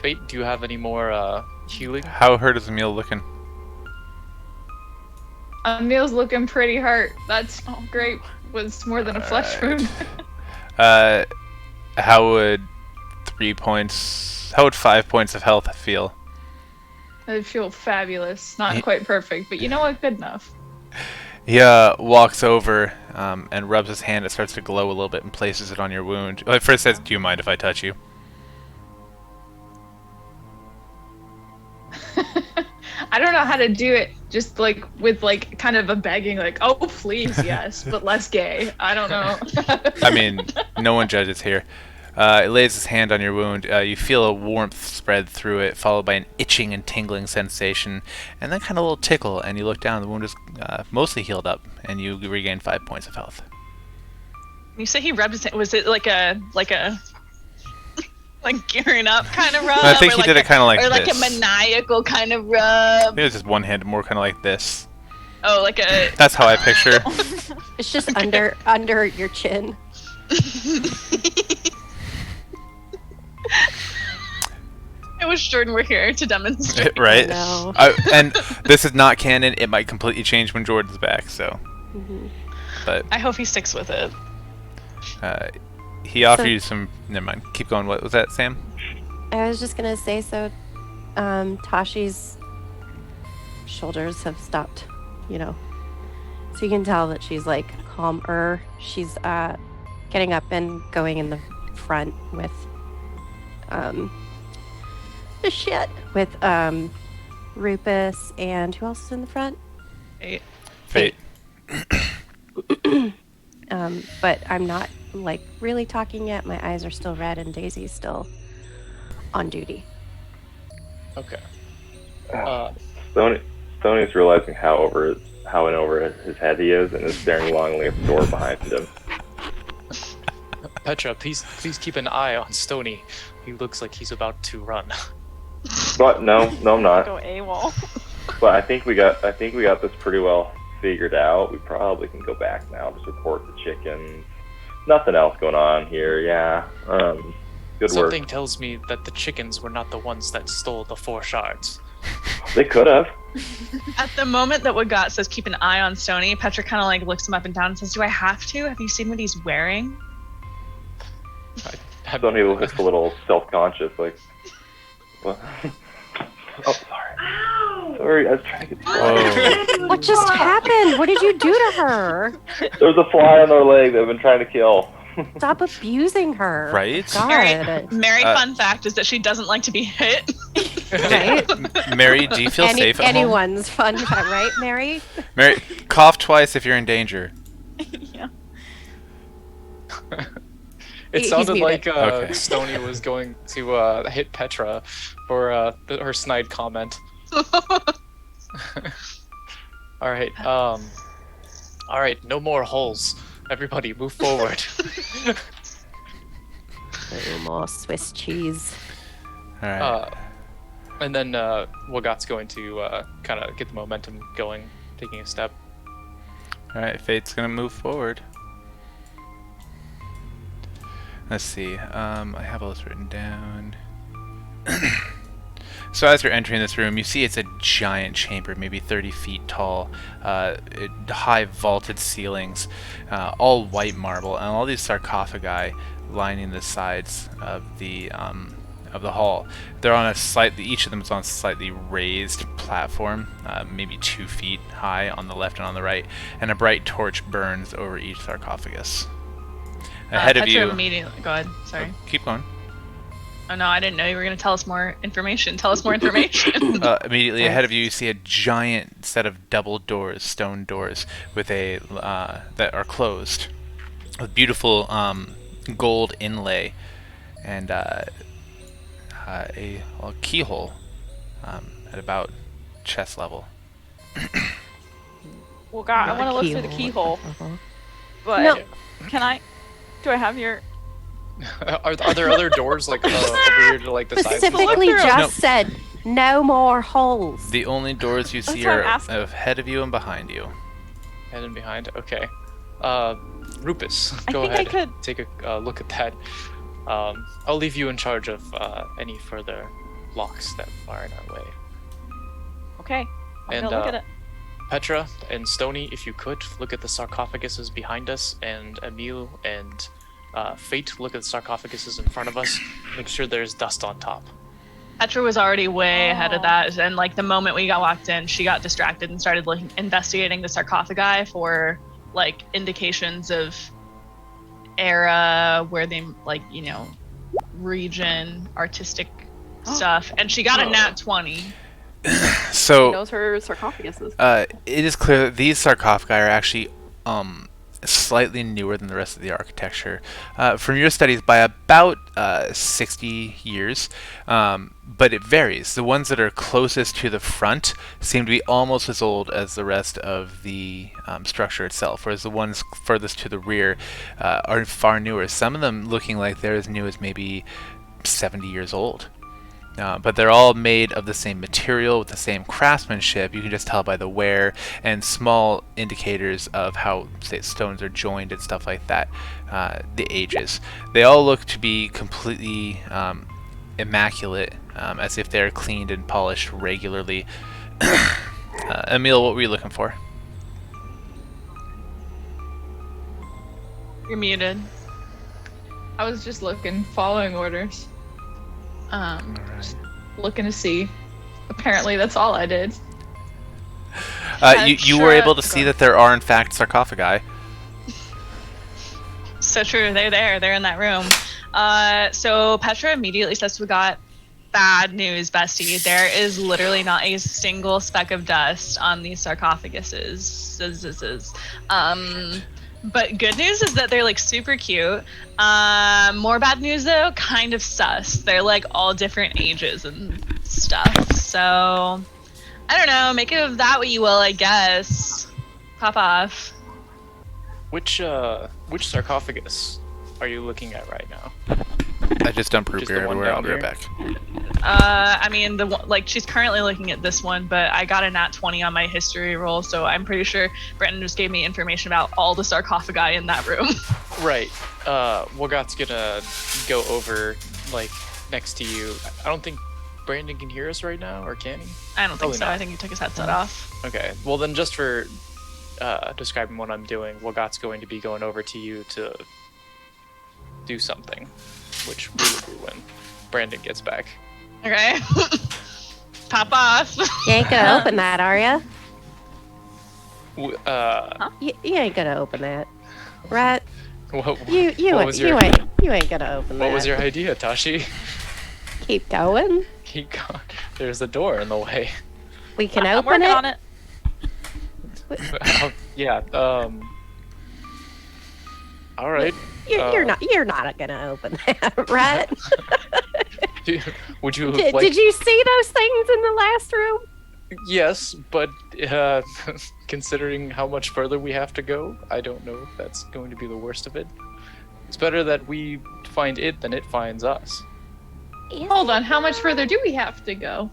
Speaker 4: Fate, do you have any more healing?
Speaker 1: How hurt is Emil looking?
Speaker 7: Emil's looking pretty hurt. That's great. Was more than a flesh wound.
Speaker 1: How would 3 points? How would 5 points of health feel?
Speaker 7: I feel fabulous. Not quite perfect, but you know what? Good enough.
Speaker 1: He walks over and rubs his hand. It starts to glow a little bit and places it on your wound. Well, first says, "Do you mind if I touch you?"
Speaker 7: I don't know how to do it. Just like with like kind of a begging, like, oh please, yes, but less gay. I don't know.
Speaker 1: I mean, no one judges here. It lays his hand on your wound. You feel a warmth spread through it, followed by an itching and tingling sensation, and then kind of a little tickle. And you look down. The wound is mostly healed up, and you regain 5 points of health.
Speaker 2: You say he rubbed his hand. Was it like a like gearing up kind of rub?
Speaker 1: I think
Speaker 2: Or
Speaker 1: he
Speaker 2: like
Speaker 1: did it kind of like
Speaker 2: or like
Speaker 1: this.
Speaker 2: a maniacal kind of
Speaker 1: I
Speaker 2: rub.
Speaker 1: think it was just one hand, more kind of like this.
Speaker 2: Oh, like a
Speaker 1: That's how I picture.
Speaker 3: it's just under your chin.
Speaker 2: I wish Jordan were here to demonstrate.
Speaker 1: Right?
Speaker 3: No.
Speaker 1: And this is not canon. It might completely change when Jordan's back. So, but
Speaker 2: I hope he sticks with it.
Speaker 1: he offered you some. Never mind. Keep going. What was that, Sam?
Speaker 3: I was just gonna say, so Tashi's shoulders have stopped, so you can tell that she's like calmer. She's getting up and going in the front with with Rupus, and who else is in the front?
Speaker 1: Fate.
Speaker 3: But I'm not like really talking yet. My eyes are still red, and Daisy's still on duty.
Speaker 4: Okay.
Speaker 6: Stoney's realizing how in over his head he is, and is staring longingly at the door behind him.
Speaker 4: Petra, please keep an eye on Stony. He looks like he's about to run.
Speaker 6: But no, I'm not.
Speaker 5: Go AWOL.
Speaker 6: But I think we got this pretty well figured out. We probably can go back now. Just report the chickens. Nothing else going on here. Yeah. Good work.
Speaker 4: Something tells me that the chickens were not the ones that stole the 4 shards.
Speaker 6: They could have.
Speaker 2: At the moment that Wagat says keep an eye on Stony, Petra kind of like looks him up and down and says, "Do I have to? Have you seen what he's wearing?"
Speaker 6: Stoney looks a little self-conscious, like. What? Oh, sorry.
Speaker 7: Ow!
Speaker 6: Sorry, I was trying to get.
Speaker 1: Whoa.
Speaker 3: What just happened? What did you do to her?
Speaker 6: There's a fly on their leg that I've been trying to kill.
Speaker 3: Stop abusing her.
Speaker 1: Right?
Speaker 3: God.
Speaker 2: Mary, fun fact is that she doesn't like to be hit.
Speaker 3: Right?
Speaker 1: Mary, do you feel safe at home?
Speaker 3: Anyone's fun fact, right, Mary?
Speaker 1: Mary, cough twice if you're in danger.
Speaker 5: Yeah.
Speaker 4: It
Speaker 3: He's
Speaker 4: sounded
Speaker 3: muted.
Speaker 4: like
Speaker 1: Okay.
Speaker 4: Stony was going to hit Petra for her snide comment. All right. All right. No more holes. Everybody, move forward.
Speaker 3: A little more Swiss cheese.
Speaker 1: All right.
Speaker 4: And then Wagat's going to kind of get the momentum going, taking a step.
Speaker 1: All right. Fate's gonna move forward. Let's see. I have all this written down. So as you're entering this room, you see it's a giant chamber, maybe 30 feet tall, high vaulted ceilings, all white marble, and all these sarcophagi lining the sides of the hall. They're on each of them is on a slightly raised platform, maybe 2 feet high on the left and on the right, and a bright torch burns over each sarcophagus. Ahead of
Speaker 2: Petra
Speaker 1: you.
Speaker 2: immediately. Go ahead. Sorry.
Speaker 1: Keep going.
Speaker 2: Oh no, I didn't know you were going to tell us more information. Tell us more information.
Speaker 1: Immediately ahead of you, you see a giant set of double doors, stone doors, with that are closed, with beautiful gold inlay, and a keyhole at about chest level.
Speaker 5: Well, God, I want to look through the keyhole. But
Speaker 3: No.
Speaker 5: Do I have your...
Speaker 4: Are there other doors like over here to like the sides?
Speaker 3: Specifically
Speaker 5: Look through.
Speaker 3: just
Speaker 1: No.
Speaker 3: said no more holes.
Speaker 1: The only doors you see
Speaker 5: what I'm
Speaker 1: are
Speaker 5: asking.
Speaker 1: ahead of you and behind you.
Speaker 4: Head and behind. Okay. Rupus,
Speaker 5: I
Speaker 4: go
Speaker 5: think
Speaker 4: ahead.
Speaker 5: I could...
Speaker 4: Take a look at that. I'll leave you in charge of any further locks that are in our way.
Speaker 5: Okay. I'm
Speaker 4: And,
Speaker 5: gonna look at it.
Speaker 4: Petra and Stony, if you could, look at the sarcophaguses behind us, and Emil and Fate, look at the sarcophaguses in front of us. Make sure there's dust on top.
Speaker 2: Petra was already way ahead of that, and like the moment we got walked in, she got distracted and started investigating the sarcophagi for like indications of era, where they region, artistic stuff, and she got a nat 20.
Speaker 5: She
Speaker 1: So
Speaker 5: knows her sarcophaguses.
Speaker 1: it is clear that these sarcophagi are actually slightly newer than the rest of the architecture. From your studies, by about 60 years, but it varies. The ones that are closest to the front seem to be almost as old as the rest of the structure itself, whereas the ones furthest to the rear are far newer. Some of them looking like they're as new as maybe 70 years old. but they're all made of the same material with the same craftsmanship. You can just tell by the wear and small indicators of how, say, stones are joined and stuff like that, the ages. They all look to be completely immaculate, as if they're cleaned and polished regularly. Emil, what were you looking for?
Speaker 2: You're muted.
Speaker 7: I was just looking, following orders. Just looking to see. Apparently, that's all I did.
Speaker 1: You were able to see that there are, in fact, sarcophagi.
Speaker 2: So true. They're there. They're in that room. So Petra immediately says, "We got bad news, bestie. There is literally not a single speck of dust on these sarcophaguses. But good news is that they're like super cute. More bad news though, kind of sus. They're like all different ages and stuff. So I don't know. Make of that what you will, I guess. Pop off.
Speaker 4: Which sarcophagus are you looking at right now?
Speaker 1: I just dump root
Speaker 4: Just
Speaker 1: beer
Speaker 4: the one
Speaker 1: everywhere. I'll
Speaker 4: down
Speaker 1: be right
Speaker 4: here?
Speaker 1: back.
Speaker 2: I mean, the one, like she's currently looking at this one, but I got a nat 20 on my history roll, so I'm pretty sure Brandon just gave me information about all the sarcophagi in that room.
Speaker 4: Right. Wogot's gonna go over, like, next to you. I don't think Brandon can hear us right now, or can he?
Speaker 2: I don't think
Speaker 4: Probably
Speaker 2: so.
Speaker 4: not.
Speaker 2: I think he took his headset off.
Speaker 4: Okay. Well, then just for describing what I'm doing, Wogot's going to be going over to you to do something, which we will do when Brandon gets back.
Speaker 2: Okay. Pop off.
Speaker 3: You ain't gonna open that, are ya?
Speaker 4: Huh?
Speaker 3: You ain't gonna open that, right?
Speaker 4: What
Speaker 3: You
Speaker 4: was your
Speaker 3: ain't gonna open that.
Speaker 4: What was your idea, Tashi?
Speaker 3: Keep going.
Speaker 4: Keep going. There's a door in the way.
Speaker 3: We can
Speaker 5: I'm
Speaker 3: open
Speaker 5: working
Speaker 3: it.
Speaker 5: on it.
Speaker 4: Yeah. All right.
Speaker 3: You're not gonna open that, right?
Speaker 4: Would you?
Speaker 3: Did you see those things in the last room?
Speaker 4: Yes, but considering how much further we have to go, I don't know if that's going to be the worst of it. It's better that we find it than it finds us.
Speaker 7: Hold on, how much further do we have to go?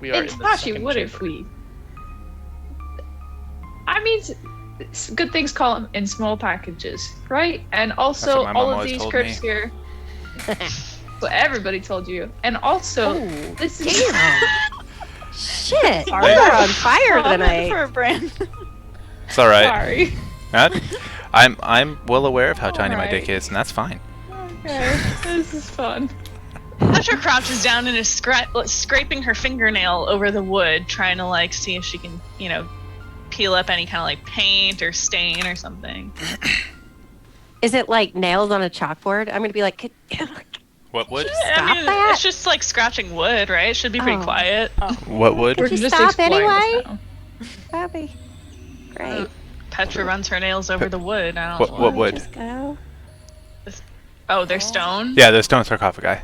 Speaker 4: We are
Speaker 7: And
Speaker 4: in the
Speaker 7: Tashi,
Speaker 4: second
Speaker 7: what if
Speaker 4: chamber.
Speaker 7: we... I mean, good things come in small packages, right? And also,
Speaker 1: what my mom
Speaker 7: all of
Speaker 1: always
Speaker 7: these
Speaker 1: told
Speaker 7: crypts
Speaker 1: me.
Speaker 7: here... What everybody told you. And also,
Speaker 3: Ooh,
Speaker 7: this is...
Speaker 3: Shit,
Speaker 7: Sorry.
Speaker 3: you're on fire
Speaker 5: Comment
Speaker 3: tonight.
Speaker 5: for Brandon.
Speaker 1: It's all right.
Speaker 7: Sorry.
Speaker 1: I'm well aware of how tiny my
Speaker 7: Alright.
Speaker 1: dick is, and that's fine.
Speaker 7: Okay, this is fun.
Speaker 2: Petra crouches down and is scraping her fingernail over the wood, trying to like see if she can, peel up any kind of like paint or stain or something.
Speaker 3: Is it like nails on a chalkboard? I'm gonna be like,
Speaker 1: What would?
Speaker 3: Stop that?
Speaker 2: It's just like scratching wood, right? It should be pretty
Speaker 3: Oh.
Speaker 2: quiet.
Speaker 1: What would?
Speaker 3: Could you
Speaker 7: just
Speaker 3: stop
Speaker 7: explain
Speaker 3: anyway?
Speaker 7: this now.
Speaker 3: Bobby. Great.
Speaker 2: Petra runs her nails over the wood. I don't
Speaker 1: What-
Speaker 2: know.
Speaker 1: what would?
Speaker 3: Just go.
Speaker 2: Oh, they're stone?
Speaker 1: Yeah, the stone sarcophagi.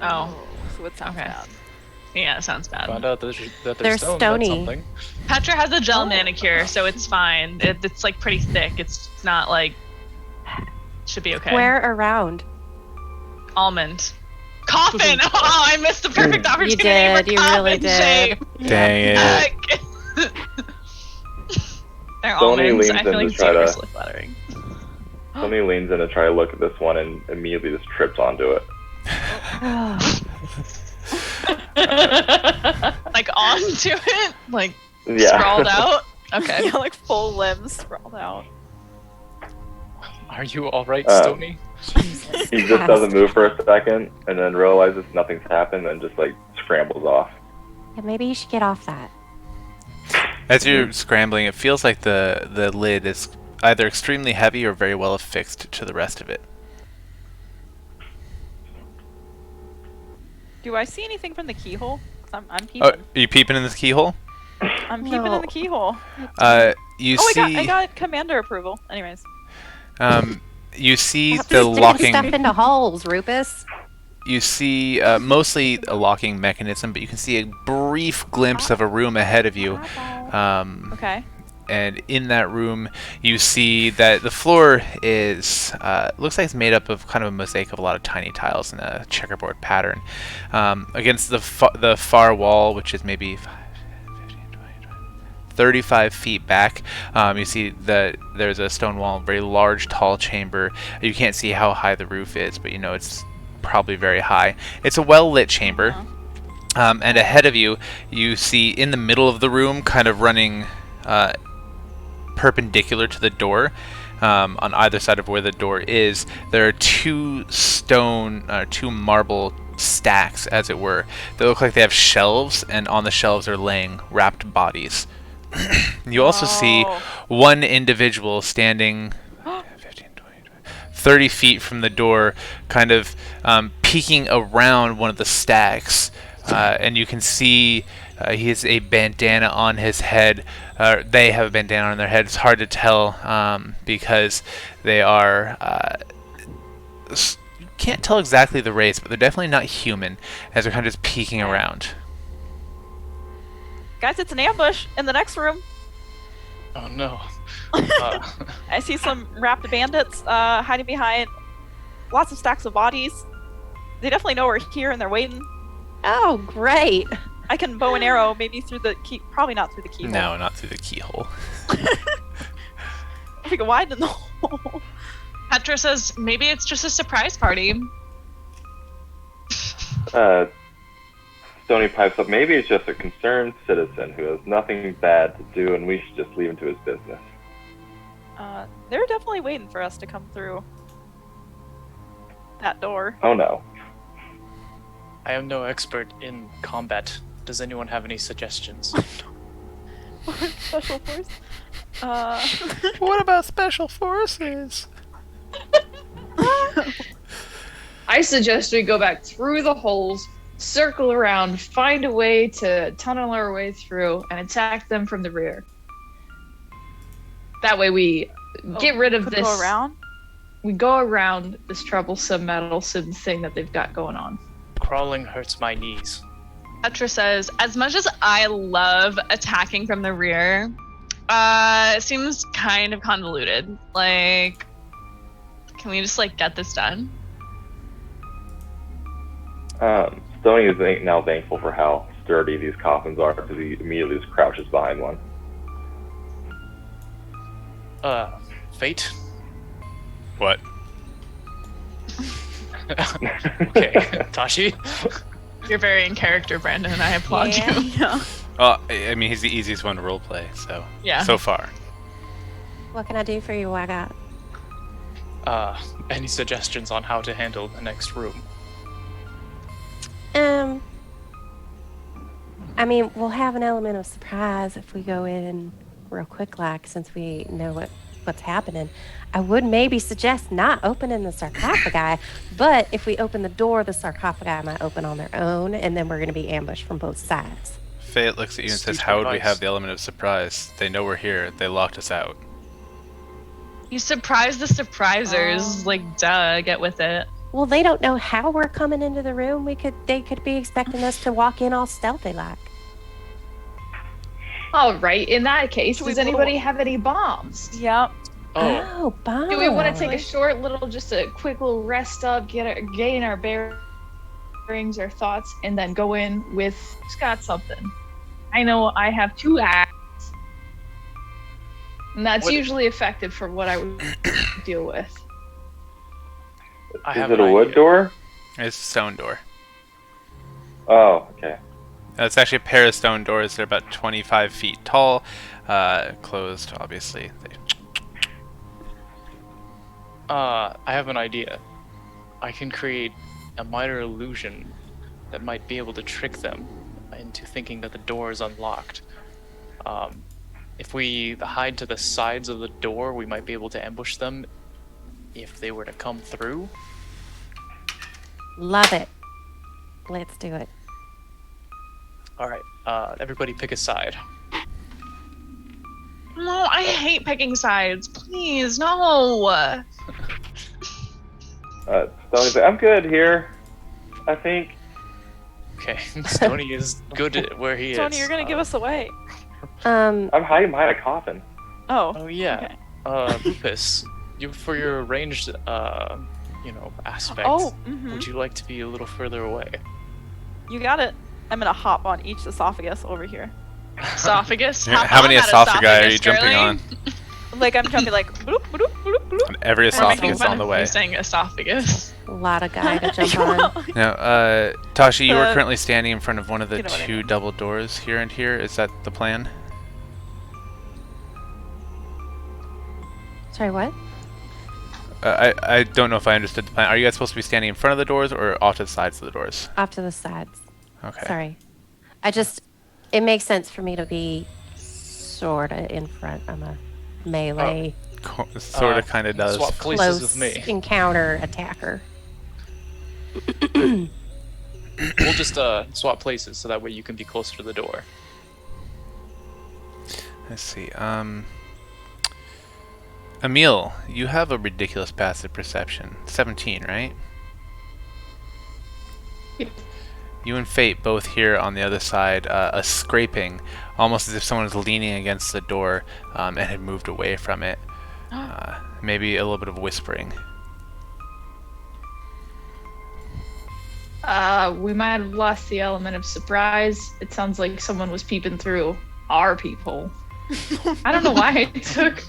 Speaker 2: Oh,
Speaker 5: So it sounds
Speaker 2: Okay.
Speaker 5: bad.
Speaker 2: yeah, sounds bad.
Speaker 4: Found out that
Speaker 3: They're
Speaker 4: there's stone,
Speaker 3: stony.
Speaker 4: That's something.
Speaker 2: Petra has a gel manicure, so it's fine. It's like pretty thick. It's not like... Should be okay.
Speaker 3: Where around?
Speaker 2: Almond. Coffin! Oh, I missed the perfect opportunity
Speaker 3: did,
Speaker 2: for
Speaker 3: you
Speaker 2: coffin
Speaker 3: really did.
Speaker 2: shape.
Speaker 1: Dang it.
Speaker 2: Heck. They're
Speaker 6: Stoney
Speaker 2: almonds.
Speaker 6: leans
Speaker 2: I feel
Speaker 6: in
Speaker 2: like
Speaker 6: to try to-
Speaker 2: seriously flattering.
Speaker 6: Somebody leans in to try to look at this one and immediately just trips onto it.
Speaker 2: Like onto it? Like
Speaker 6: Yeah.
Speaker 2: sprawled out? Okay.
Speaker 5: Yeah, like full limbs sprawled out.
Speaker 4: Are you all right,
Speaker 6: Oh.
Speaker 4: Stony?
Speaker 6: He just doesn't move for a second and then realizes nothing's happened and just like scrambles off.
Speaker 3: Yeah, maybe you should get off that.
Speaker 1: As you're scrambling, it feels like the lid is either extremely heavy or very well affixed to the rest of it.
Speaker 5: Do I see anything from the keyhole? 'Cause I'm
Speaker 1: Oh,
Speaker 5: peeping.
Speaker 1: are you peeping in this keyhole?
Speaker 5: I'm peeping
Speaker 3: No.
Speaker 5: in the keyhole.
Speaker 1: You
Speaker 5: Oh,
Speaker 1: see.
Speaker 5: I got commander approval. Anyways.
Speaker 1: You see
Speaker 3: Stop
Speaker 1: the
Speaker 3: sticking
Speaker 1: locking.
Speaker 3: stuff into holes, Rupus.
Speaker 1: You see mostly a locking mechanism, but you can see a brief glimpse of a room ahead of you.
Speaker 5: Okay.
Speaker 1: and in that room you see that the floor is looks like it's made up of kind of a mosaic of a lot of tiny tiles in a checkerboard pattern. Against the far wall, which is maybe 35 feet back, you see that there's a stone wall, very large, tall chamber. You can't see how high the roof is, but you know it's probably very high. It's a well-lit chamber. And ahead of you, you see in the middle of the room, kind of running perpendicular to the door, on either side of where the door is, there are two marble stacks, as it were. They look like they have shelves, and on the shelves are laying wrapped bodies. You also see one individual standing 15, 20, 30 feet from the door, kind of peeking around one of the stacks. And you can see he has a bandana on his head. They have a bandana on their head. It's hard to tell because they are... you can't tell exactly the race, but they're definitely not human, as they're kind of just peeking around.
Speaker 5: Guys, it's an ambush in the next room.
Speaker 4: Oh no.
Speaker 5: I see some wrapped bandits hiding behind lots of stacks of bodies. They definitely know we're here and they're waiting.
Speaker 3: Oh, great.
Speaker 5: I can bow and arrow maybe through the key. Probably not through the keyhole.
Speaker 1: No, not through the keyhole.
Speaker 5: We can widen the hole.
Speaker 2: Petra says maybe it's just a surprise party.
Speaker 6: Stony pipes up. Maybe it's just a concerned citizen who has nothing bad to do, and we should just leave him to his business.
Speaker 5: They're definitely waiting for us to come through that door.
Speaker 6: Oh no.
Speaker 4: I am no expert in combat. Does anyone have any suggestions?
Speaker 5: Special force.
Speaker 1: What about special forces?
Speaker 7: I suggest we go back through the holes, circle around, find a way to tunnel our way through, and attack them from the rear. That way we get rid of this.
Speaker 5: Go around?
Speaker 7: We go around this troublesome, meddlesome thing that they've got going on.
Speaker 4: Crawling hurts my knees.
Speaker 2: Petra says, as much as I love attacking from the rear, it seems kind of convoluted. Like, can we just get this done?
Speaker 6: Stony is now thankful for how sturdy these coffins are, because he immediately just crouches behind one.
Speaker 4: Fate?
Speaker 1: What?
Speaker 4: Okay, Tashi?
Speaker 2: You're very in character, Brandon, and I applaud you.
Speaker 5: Yeah.
Speaker 1: Well, I mean, he's the easiest one to roleplay, so
Speaker 2: Yeah.
Speaker 1: so far.
Speaker 3: What can I do for you, Wagat?
Speaker 4: Any suggestions on how to handle the next room?
Speaker 3: I mean, we'll have an element of surprise if we go in real quick, since we know what's happening. I would maybe suggest not opening the sarcophagi, but if we open the door, the sarcophagi might open on their own, and then we're going to be ambushed from both sides.
Speaker 1: Fate looks at you and says,
Speaker 4: Astute
Speaker 1: how would we
Speaker 4: advice.
Speaker 1: have the element of surprise? They know we're here. They locked us out.
Speaker 2: You surprise the surprisers. Duh, get with it.
Speaker 3: Well, they don't know how we're coming into the room. They could be expecting us to walk in all stealthy like.
Speaker 7: All right, in that case,
Speaker 5: Should we
Speaker 7: does anybody
Speaker 5: blow-
Speaker 7: have any bombs?
Speaker 5: Yep.
Speaker 4: Oh,
Speaker 3: Bombs.
Speaker 7: Do we want to take a short little, just a quick little rest up, gain our bearings, our thoughts, and then go in with, just got something. I know I have 2 acts. And that's
Speaker 4: What-
Speaker 7: usually effective for what I would deal with.
Speaker 4: I
Speaker 6: Is
Speaker 4: have
Speaker 6: it
Speaker 4: an
Speaker 6: a wood
Speaker 4: idea.
Speaker 6: door?
Speaker 1: It's a stone door.
Speaker 6: Oh, okay.
Speaker 1: It's actually a pair of stone doors. They're about 25 feet tall, closed, obviously.
Speaker 4: I have an idea. I can create a minor illusion that might be able to trick them into thinking that the door is unlocked. If we hide to the sides of the door, we might be able to ambush them if they were to come through.
Speaker 3: Love it. Let's do it.
Speaker 4: All right, everybody pick a side.
Speaker 2: No, I hate picking sides. Please, no.
Speaker 6: Stony's like, I'm good here, I think.
Speaker 4: Okay, Stony is good at where he is.
Speaker 5: Tony, you're gonna give us away.
Speaker 6: I'm hiding behind a coffin.
Speaker 5: Oh
Speaker 4: yeah.
Speaker 5: okay.
Speaker 4: Lupus, for your ranged, aspect, would you like to be a little further away?
Speaker 5: You got it. I'm gonna hop on each esophagus over here.
Speaker 2: Esophagus.
Speaker 1: How many esophagus are you jumping on?
Speaker 5: Like I'm jumping like bloop bloop bloop bloop.
Speaker 1: And every esophagus on the way.
Speaker 2: You're saying esophagus.
Speaker 3: A lot of guy to jump on.
Speaker 1: Now, Tasha, you are currently standing in front of one of the
Speaker 5: You know what I
Speaker 1: two
Speaker 5: mean.
Speaker 1: double doors here and here. Is that the plan?
Speaker 3: Sorry, what?
Speaker 1: I don't know if I understood the plan. Are you guys supposed to be standing in front of the doors or off to the sides of the doors?
Speaker 3: Off to the sides.
Speaker 1: Okay.
Speaker 3: Sorry. It makes sense for me to be sort of in front. I'm a melee,
Speaker 1: Sort of, kind of does.
Speaker 4: Swap places
Speaker 3: close
Speaker 4: with me.
Speaker 3: encounter attacker.
Speaker 4: We'll just swap places so that way you can be closer to the door.
Speaker 1: Let's see. Emil, you have a ridiculous passive perception. 17, right?
Speaker 7: Yep.
Speaker 1: You and Fate both hear on the other side a scraping, almost as if someone was leaning against the door and had moved away from it. Maybe a little bit of whispering.
Speaker 7: We might have lost the element of surprise. It sounds like someone was peeping through our peephole. I don't know why it took.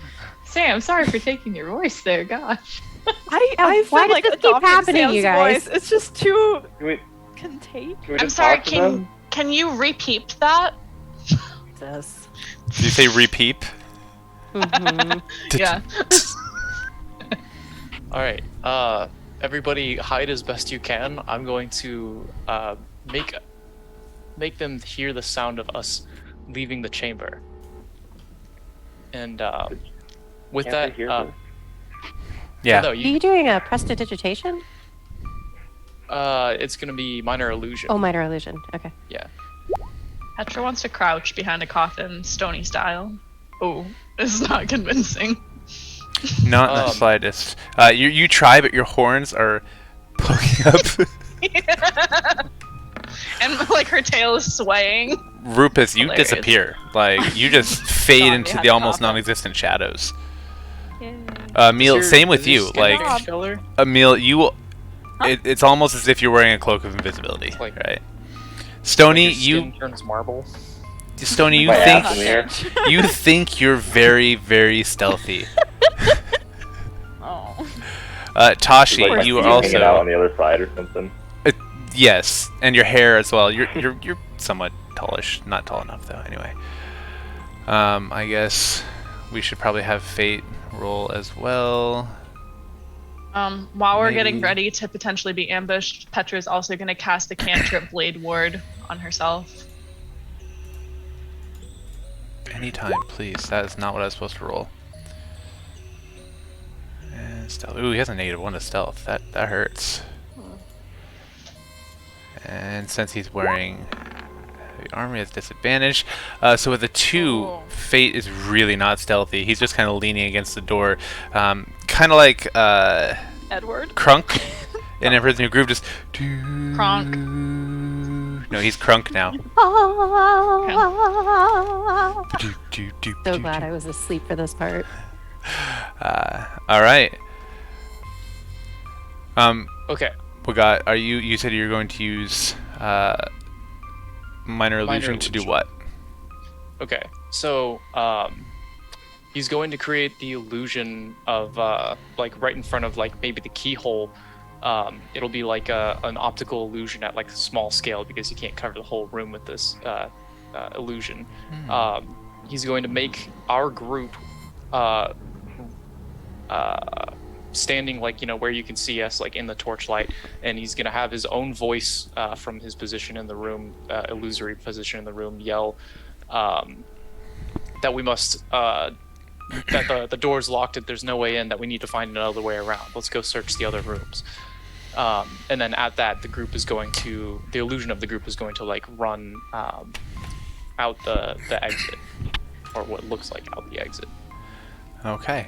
Speaker 7: Sam, sorry for taking your voice there. Gosh.
Speaker 5: I've
Speaker 3: why
Speaker 5: been
Speaker 3: does
Speaker 5: like
Speaker 3: this keep
Speaker 5: adopting
Speaker 3: happening,
Speaker 5: Sam's
Speaker 3: you guys?
Speaker 5: voice. It's just too
Speaker 6: Can we,
Speaker 5: contained.
Speaker 6: can we
Speaker 2: I'm
Speaker 6: just
Speaker 2: sorry.
Speaker 6: talk to them?
Speaker 2: Can you repeat that?
Speaker 3: Jesus.
Speaker 1: Did you say repeat?
Speaker 3: Mhm.
Speaker 2: Yeah.
Speaker 4: All right. Everybody hide as best you can. I'm going to make them hear the sound of us leaving the chamber. And with
Speaker 6: Can't
Speaker 4: that,
Speaker 6: they hear this?
Speaker 1: Yeah.
Speaker 4: no,
Speaker 3: Are you doing a prestidigitation?
Speaker 4: it's gonna be minor illusion.
Speaker 3: Oh, minor illusion. Okay.
Speaker 4: Yeah.
Speaker 2: Petra wants to crouch behind a coffin, Stony style. Oh, this is not convincing.
Speaker 1: Not in the slightest. You try, but your horns are poking up.
Speaker 2: And like her tail is swaying.
Speaker 1: Rupus, you
Speaker 2: Hilarious.
Speaker 1: disappear. Like, you just fade
Speaker 5: Gone
Speaker 1: into
Speaker 5: behind
Speaker 1: the
Speaker 5: the
Speaker 1: almost
Speaker 5: coffin.
Speaker 1: non-existent shadows.
Speaker 5: Yay.
Speaker 1: Emil, same with you. Like,
Speaker 4: Color?
Speaker 1: Emil, you will.
Speaker 5: Huh?
Speaker 1: It's almost as if you're wearing a cloak of invisibility,
Speaker 4: Like-
Speaker 1: right? Stony,
Speaker 4: Like your
Speaker 1: you,
Speaker 4: skin turns marble.
Speaker 1: Stony, you
Speaker 6: My
Speaker 1: think
Speaker 6: ass in the air.
Speaker 1: you think you're very, very stealthy.
Speaker 5: Oh.
Speaker 1: Tashi,
Speaker 6: Like my
Speaker 1: you
Speaker 6: feet
Speaker 1: are
Speaker 6: hanging out on
Speaker 1: also
Speaker 6: the other side or something.
Speaker 1: yes, and your hair as well. You're somewhat tallish, not tall enough though. Anyway, I guess we should probably have Fate roll as well.
Speaker 2: While we're getting
Speaker 1: Maybe-
Speaker 2: ready to potentially be ambushed, Petra is also going to cast a cantrip Blade Ward on herself.
Speaker 1: Anytime, please. That is not what I was supposed to roll. And stealth. Ooh, he has a -1 to stealth. That hurts. And since he's wearing heavy armor, he has disadvantage. So with a 2,
Speaker 5: Oh.
Speaker 1: Fate is really not stealthy. He's just kind of leaning against the door, kind of like
Speaker 5: Edward.
Speaker 1: Crunk in Emperor's New Groove. Just
Speaker 2: Kronk.
Speaker 1: No, he's Crunk now.
Speaker 3: So glad I was asleep for this part.
Speaker 1: All right.
Speaker 4: Okay.
Speaker 1: We got. Are you? You said you're going to use minor illusion to do
Speaker 4: illusion.
Speaker 1: what?
Speaker 4: Okay. So he's going to create the illusion of like right in front of like maybe the keyhole. It'll be like an optical illusion at like a small scale because you can't cover the whole room with this illusion. He's going to make our group standing like where you can see us like in the torchlight, and he's going to have his own voice from his position in the room, illusory position in the room, yell that we must that the door's locked, that there's no way in, that we need to find another way around. Let's go search the other rooms. And then at that, the illusion of the group is going to like run out the exit, or what looks like out the exit.
Speaker 1: Okay.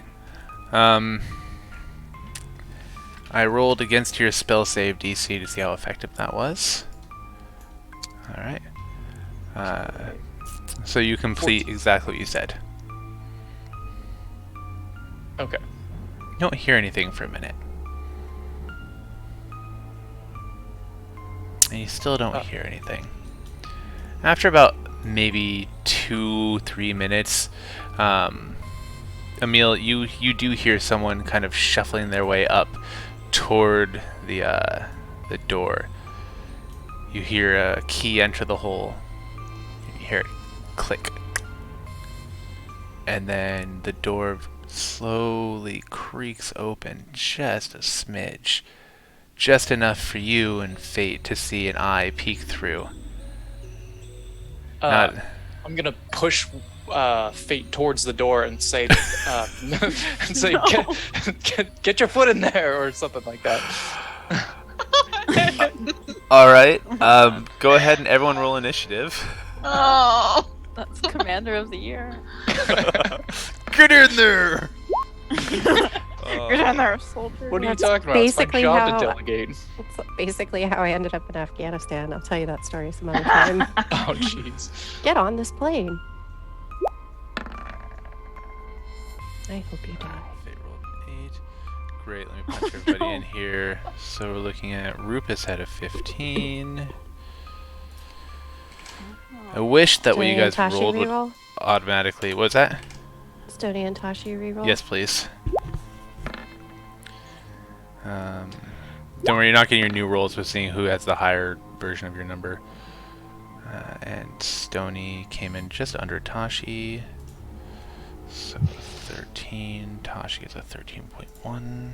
Speaker 1: I rolled against your spell save DC to see how effective that was. All right. So you complete exactly what you said.
Speaker 4: Okay.
Speaker 1: You don't hear anything for a minute. And you still don't hear anything. After about maybe 2-3 minutes, Emil, you do hear someone kind of shuffling their way up toward the door. You hear a key enter the hole. You hear it click. And then the door slowly creaks open just a smidge. Just enough for you and Fate to see an eye peek through.
Speaker 4: I'm gonna push Fate towards the door and say, and say, get your foot in there, or something like that.
Speaker 1: All right. Go ahead and everyone roll initiative.
Speaker 2: Oh.
Speaker 5: That's Commander of the Year.
Speaker 1: Get in there.
Speaker 5: Get in there, soldier.
Speaker 4: What are you
Speaker 3: That's
Speaker 4: talking about? It's my
Speaker 3: basically
Speaker 4: job
Speaker 3: how-
Speaker 4: to delegate.
Speaker 3: That's basically how I ended up in Afghanistan. I'll tell you that story some other time.
Speaker 4: Oh, jeez.
Speaker 3: Get on this plane. I hope you die.
Speaker 1: Fate rolled an 8. Great. Let me punch everybody in here. So we're looking at Rupus had a 15. I wish that what you
Speaker 3: Stony and
Speaker 1: guys
Speaker 3: Tashi
Speaker 1: rolled would
Speaker 3: reroll?
Speaker 1: automatically. What was that?
Speaker 3: Stony and Tashi reroll?
Speaker 1: Yes, please. Don't worry, you're not getting your new rolls. We're seeing who has the higher version of your number. And Stony came in just under Tashi. So 13. Tashi is a 13.1.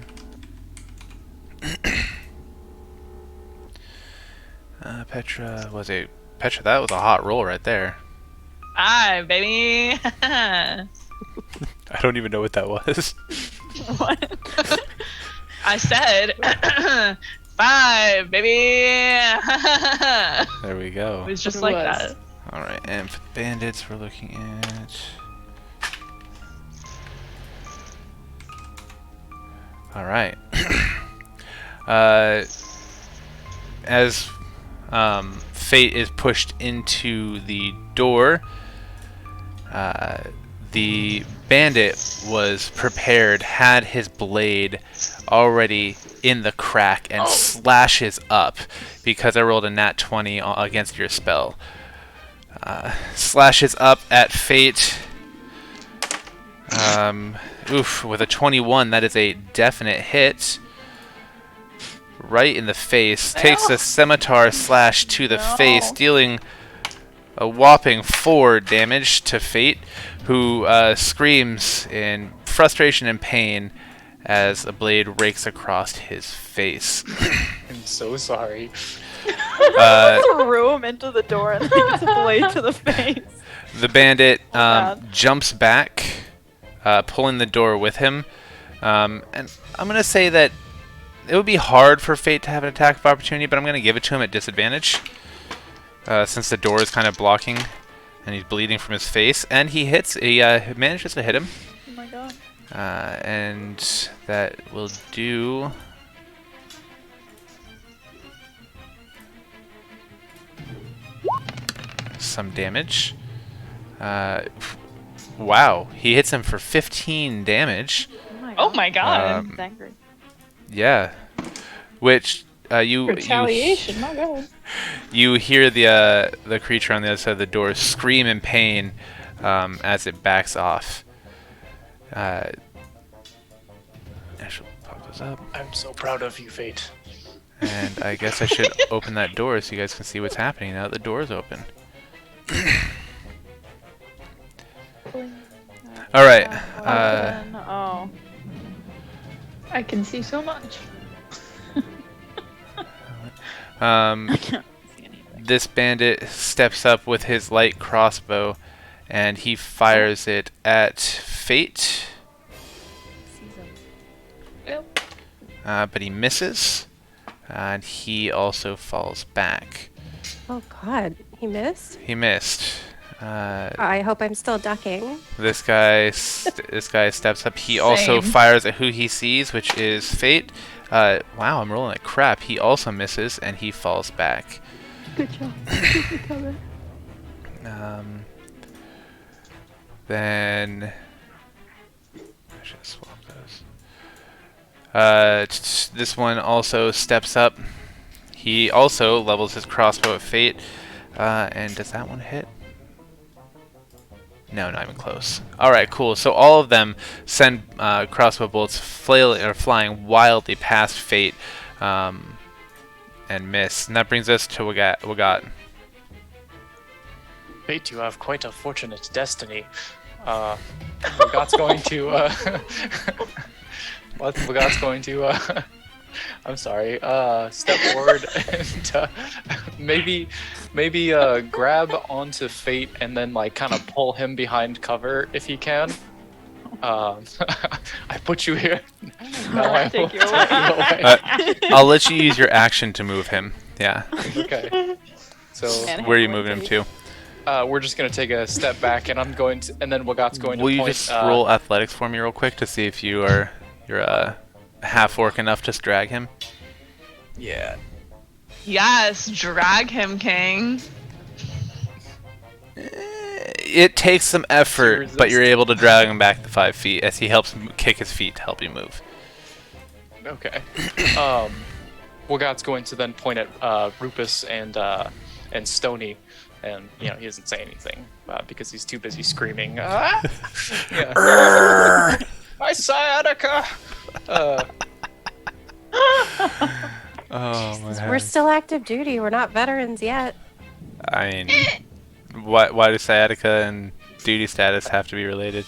Speaker 1: Petra was a... Petra, that was a hot roll right there.
Speaker 2: Hi, baby.
Speaker 1: I don't even know what that was.
Speaker 5: What?
Speaker 2: I said 5, baby.
Speaker 1: There we go.
Speaker 2: It was just
Speaker 7: It
Speaker 2: like
Speaker 7: was.
Speaker 2: that.
Speaker 1: Alright, and for the bandits, we're looking at... Alright. As Fate is pushed into the door, the bandit was prepared, had his blade already in the crack, and slashes up because I rolled a nat 20 against your spell. Slashes up at Fate. With a 21, that is a definite hit. Right in the face. Takes a scimitar slash to the face, dealing a whopping 4 damage to Fate, who screams in frustration and pain as a blade rakes across his face.
Speaker 4: I'm so sorry.
Speaker 5: Threw him into the door and takes a blade to the face.
Speaker 1: The bandit
Speaker 5: God.
Speaker 1: jumps back, pulling the door with him. And I'm going to say that it would be hard for Fate to have an attack of opportunity, but I'm going to give it to him at disadvantage. Since the door is kind of blocking and he's bleeding from his face. And he hits, he manages to hit him.
Speaker 5: Oh my god.
Speaker 1: And that will do... some damage. Wow, he hits him for 15 damage.
Speaker 2: Oh my god.
Speaker 5: He's angry.
Speaker 1: Yeah, which
Speaker 7: Retaliation, my god.
Speaker 1: you hear the creature on the other side of the door scream in pain as it backs off. I should pop this up,
Speaker 4: I'm so proud of you, Fate.
Speaker 1: and I guess I should open that door so you guys can see what's happening now that the door is open. All right.
Speaker 5: Oh.
Speaker 7: I can see so much.
Speaker 5: I can't see anything.
Speaker 1: This bandit steps up with his light crossbow, and he fires it at Fate,
Speaker 7: Yep.
Speaker 1: but he misses, and he also falls back.
Speaker 3: Oh god, he missed?
Speaker 1: He missed.
Speaker 3: I hope I'm still ducking.
Speaker 1: This guy steps up. He also
Speaker 2: Same.
Speaker 1: fires at who he sees, which is Fate. Wow, I'm rolling like crap. He also misses, and he falls back.
Speaker 3: Good job. Recover.
Speaker 1: Then I should swap This one also steps up. He also levels his crossbow at Fate. And does that one hit? No, not even close. Alright, cool. So all of them send crossbow bolts flying wildly past Fate and miss. And that brings us to Wagat.
Speaker 4: Fate, you have quite a fortunate destiny. Wagat's going to... Wagat's going to... I'm sorry. Step forward and maybe grab onto Fate and then like kind of pull him behind cover if he can. I put you here. Now I
Speaker 5: Take
Speaker 4: will
Speaker 5: you away.
Speaker 4: take you away.
Speaker 1: I'll let you use your action to move him. Yeah.
Speaker 4: Okay. So
Speaker 1: Where are you moving him to?
Speaker 4: we're just gonna take a step back, and I'm going to, and then Wagat's going
Speaker 1: Will
Speaker 4: to
Speaker 1: you
Speaker 4: point.
Speaker 1: just roll athletics for me real quick to see if you're half orc enough to drag him?
Speaker 4: Yeah.
Speaker 2: Yes, drag him, King.
Speaker 1: It takes some effort, but you're able to drag him back the 5 feet as he helps kick his feet to help you move.
Speaker 4: Okay. Wagat's going to then point at Rupus and Stony, and you know he doesn't say anything because he's too busy screaming. Ah! Yeah. My sciatica.
Speaker 1: Oh my
Speaker 3: We're still active duty. We're not veterans yet.
Speaker 1: I mean, why do sciatica and duty status have to be related?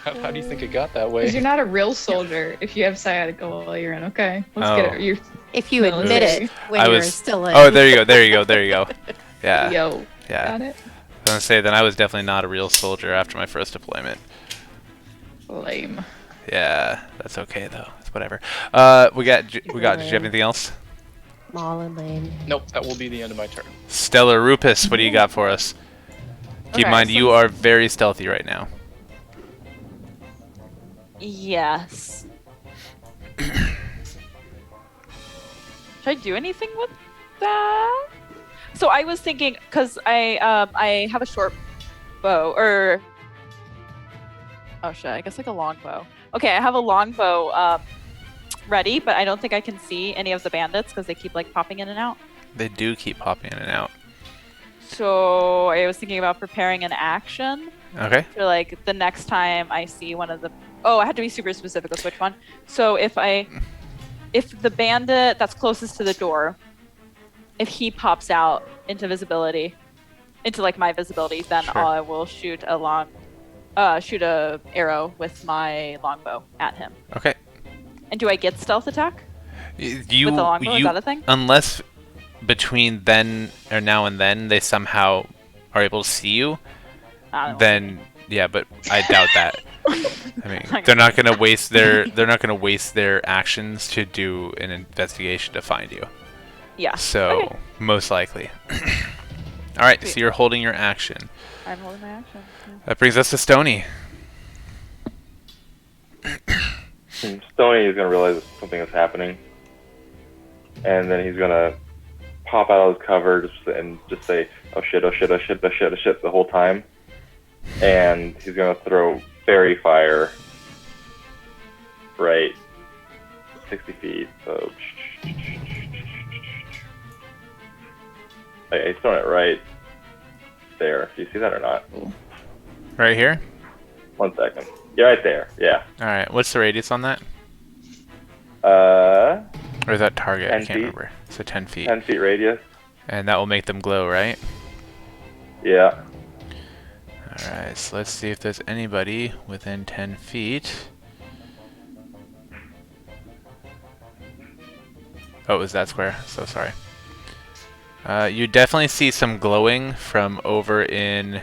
Speaker 4: How do you think it got that
Speaker 7: Because
Speaker 4: way?
Speaker 7: you're not a real soldier if you have sciatica while you're in. Okay, let's
Speaker 1: Oh.
Speaker 7: get it. You're
Speaker 3: If you admit it when
Speaker 1: I
Speaker 3: you're
Speaker 1: was-
Speaker 3: still in.
Speaker 1: Oh, there you go. Yeah,
Speaker 7: yo.
Speaker 1: yeah.
Speaker 7: Got it.
Speaker 1: I was gonna say, then I was definitely not a real soldier after my first deployment.
Speaker 7: Lame.
Speaker 1: Yeah, that's okay though. It's whatever. We got. Did you have anything else?
Speaker 3: Small and lame.
Speaker 4: Nope, that will be the end of my turn.
Speaker 1: Stellar Rupus, what do you got for us? Keep in
Speaker 5: Okay,
Speaker 1: mind,
Speaker 5: so-
Speaker 1: you are very stealthy right now.
Speaker 5: Yes. Should I do anything with that? So I was thinking, because I have a short bow, or oh shit, I guess like a long bow. Okay, I have a long bow ready, but I don't think I can see any of the bandits because they keep like popping in and out.
Speaker 1: They do keep popping in and out.
Speaker 5: So I was thinking about preparing an action
Speaker 1: Okay.
Speaker 5: for like the next time I see one of the. Oh, I had to be super specific with which one. So if the bandit that's closest to the door, if he pops out into visibility, into like my visibility, then
Speaker 1: Sure.
Speaker 5: I will shoot a arrow with my longbow at him.
Speaker 1: Okay.
Speaker 5: And do I get stealth attack
Speaker 1: You
Speaker 5: with the longbow? Is that a thing?
Speaker 1: unless between then or now and then they somehow are able to see you,
Speaker 5: I don't know.
Speaker 1: then yeah, but I doubt that. I mean,
Speaker 5: Okay.
Speaker 1: they're not gonna waste their actions to do an investigation to find you.
Speaker 5: Yeah.
Speaker 1: So
Speaker 5: Okay.
Speaker 1: most likely. All right, so
Speaker 5: Sweet.
Speaker 1: you're holding your action.
Speaker 5: I'm holding my action. Yeah.
Speaker 1: That brings us to Stony.
Speaker 6: Stoney is going to realize something is happening, and then he's going to pop out of his cover and just say, "Oh shit! Oh shit! Oh shit! Oh shit! Oh shit!" the whole time, and he's going to throw fairy fire right 60 feet. So he's throwing it right there. Do you see that or not?
Speaker 1: Right here.
Speaker 6: 1 second. Yeah, right there. Yeah.
Speaker 1: All right. What's the radius on that?
Speaker 6: Uh,
Speaker 1: Or is that target? I
Speaker 6: 10
Speaker 1: can't
Speaker 6: feet.
Speaker 1: remember. So 10 feet.
Speaker 6: 10 feet radius.
Speaker 1: And that will make them glow, right?
Speaker 6: Yeah.
Speaker 1: Alright, so let's see if there's anybody within 10 feet. Oh, it was that square? So sorry. You definitely see some glowing from over in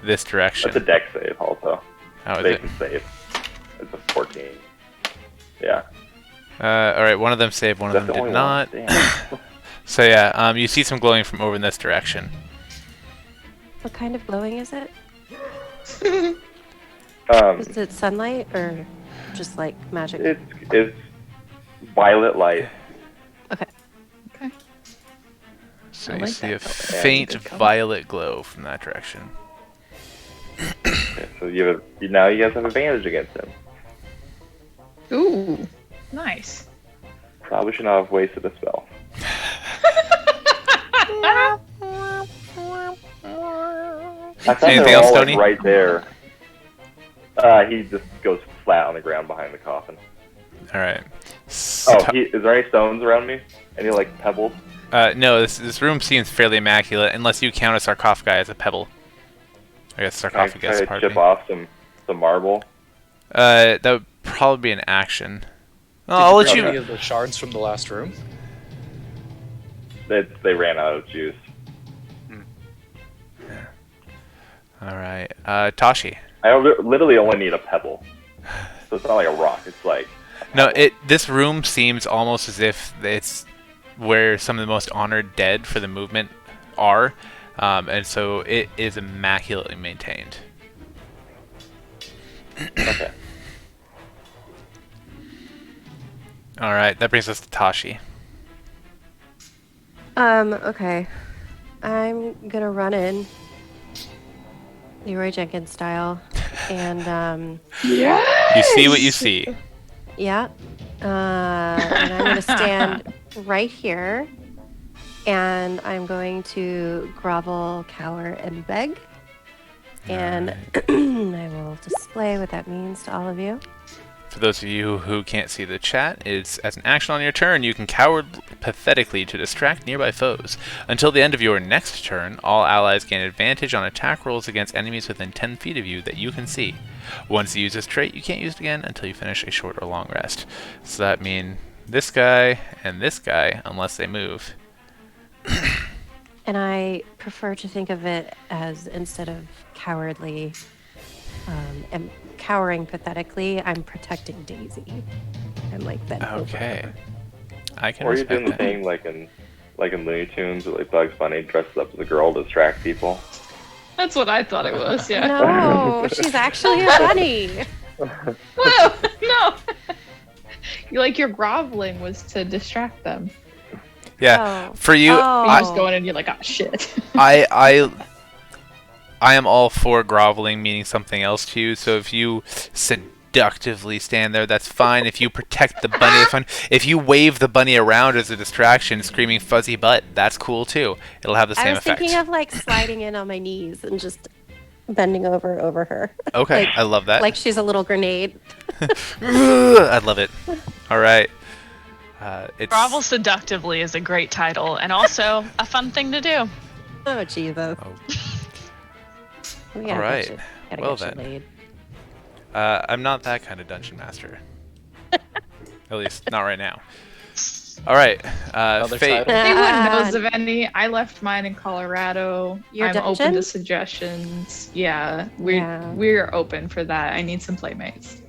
Speaker 1: this direction.
Speaker 6: That's a deck save also.
Speaker 1: Oh, is
Speaker 6: They
Speaker 1: it?
Speaker 6: can save. It's a 14. Yeah.
Speaker 1: Alright, one of them saved, one of
Speaker 6: That's
Speaker 1: them
Speaker 6: the
Speaker 1: did
Speaker 6: only
Speaker 1: not.
Speaker 6: one. Damn.
Speaker 1: So yeah, you see some glowing from over in this direction.
Speaker 3: What kind of glowing is it? Is it sunlight or just like magic?
Speaker 6: It's violet light.
Speaker 3: Okay.
Speaker 1: So
Speaker 7: I
Speaker 1: you
Speaker 7: like
Speaker 1: see
Speaker 7: that
Speaker 1: a
Speaker 7: color.
Speaker 1: faint
Speaker 7: Good color.
Speaker 1: violet glow from that direction.
Speaker 6: Okay, so now you guys have advantage against him.
Speaker 7: Ooh. Nice.
Speaker 6: Probably should not have wasted a spell. I thought
Speaker 1: Anything
Speaker 6: they were
Speaker 1: else,
Speaker 6: all like,
Speaker 1: Tony?
Speaker 6: right there. He just goes flat on the ground behind the coffin.
Speaker 1: All right.
Speaker 6: Oh, is there any stones around me? Any like pebbles?
Speaker 1: No, this room seems fairly immaculate, unless you count a sarcophagi as a pebble. I guess sarcophagus.
Speaker 6: Can I chip off some marble?
Speaker 1: That would probably be an action.
Speaker 4: Did
Speaker 1: I'll let
Speaker 4: grab
Speaker 1: you.
Speaker 4: any of the shards from the last room?
Speaker 6: They ran out of juice.
Speaker 1: All right, Tashi.
Speaker 6: I literally only need a pebble, so it's not like a rock. It's like
Speaker 1: No, this room seems almost as if it's where some of the most honored dead for the movement are, and so it is immaculately maintained.
Speaker 6: okay.
Speaker 1: All right, that brings us to Tashi.
Speaker 3: Okay. I'm gonna run in Leroy Jenkins style, and
Speaker 7: Yeah.
Speaker 1: You see what you see.
Speaker 3: yeah, and I'm gonna stand right here, and I'm going to grovel, cower, and beg, and I will display what that means to all of you.
Speaker 1: For those of you who can't see the chat, it's as an action on your turn, you can cower pathetically to distract nearby foes. Until the end of your next turn, all allies gain advantage on attack rolls against enemies within 10 feet of you that you can see. Once you use this trait, you can't use it again until you finish a short or long rest. So that means this guy and this guy, unless they move.
Speaker 3: And I prefer to think of it as, instead of cowardly and cowering pathetically, I'm protecting Daisy. I'm like that.
Speaker 1: Okay. I can
Speaker 6: Or you're
Speaker 1: respect
Speaker 6: doing the
Speaker 1: that.
Speaker 6: thing like in Looney Tunes, where like Bugs Bunny dresses up as a girl to distract people.
Speaker 7: That's what I thought it was. Yeah.
Speaker 3: No, she's actually a bunny.
Speaker 7: Whoa, no. You like your groveling was to distract them.
Speaker 1: Yeah,
Speaker 3: Oh.
Speaker 1: for you,
Speaker 3: Oh.
Speaker 7: You just go in and you're like, oh shit.
Speaker 1: I am all for groveling meaning something else to you. So if you seductively stand there, that's fine. If you protect the bunny, that's fine. If you wave the bunny around as a distraction, screaming fuzzy butt, that's cool too. It'll have the same
Speaker 3: I was
Speaker 1: effect.
Speaker 3: thinking of like sliding in on my knees and just bending over her.
Speaker 1: Okay,
Speaker 3: like-
Speaker 1: I love that.
Speaker 3: Like she's a little grenade.
Speaker 1: I love it. All right. It's
Speaker 2: Grovel Seductively is a great title and also a fun thing to do.
Speaker 3: Oh Jesus.
Speaker 1: Oh.
Speaker 3: We gotta
Speaker 1: All right.
Speaker 3: get you- gotta
Speaker 1: Well
Speaker 3: get you
Speaker 1: then.
Speaker 3: laid.
Speaker 1: I'm not that kind of dungeon master. At least not right now. All right.
Speaker 4: Another
Speaker 1: Fate.
Speaker 4: title.
Speaker 7: Anyone knows of any? I left mine in Colorado.
Speaker 3: Your
Speaker 7: I'm open
Speaker 3: dungeon?
Speaker 7: to suggestions. Yeah,
Speaker 3: Yeah.
Speaker 7: we're open for that. I need some playmates.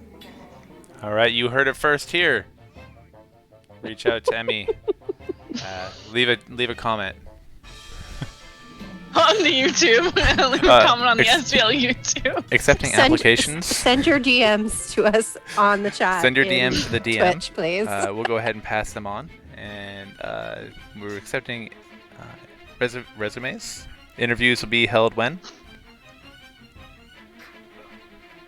Speaker 1: All right, you heard it first here. Reach out to Emmy. Leave a comment.
Speaker 2: On the YouTube. Leave a comment on the SVL YouTube.
Speaker 1: Accepting applications.
Speaker 3: Send your DMs to us on the chat.
Speaker 1: Send your
Speaker 3: in
Speaker 1: DMs to the DM.
Speaker 3: Twitch, please.
Speaker 1: We'll go ahead and pass them on. And we're accepting resumes. Interviews will be held when?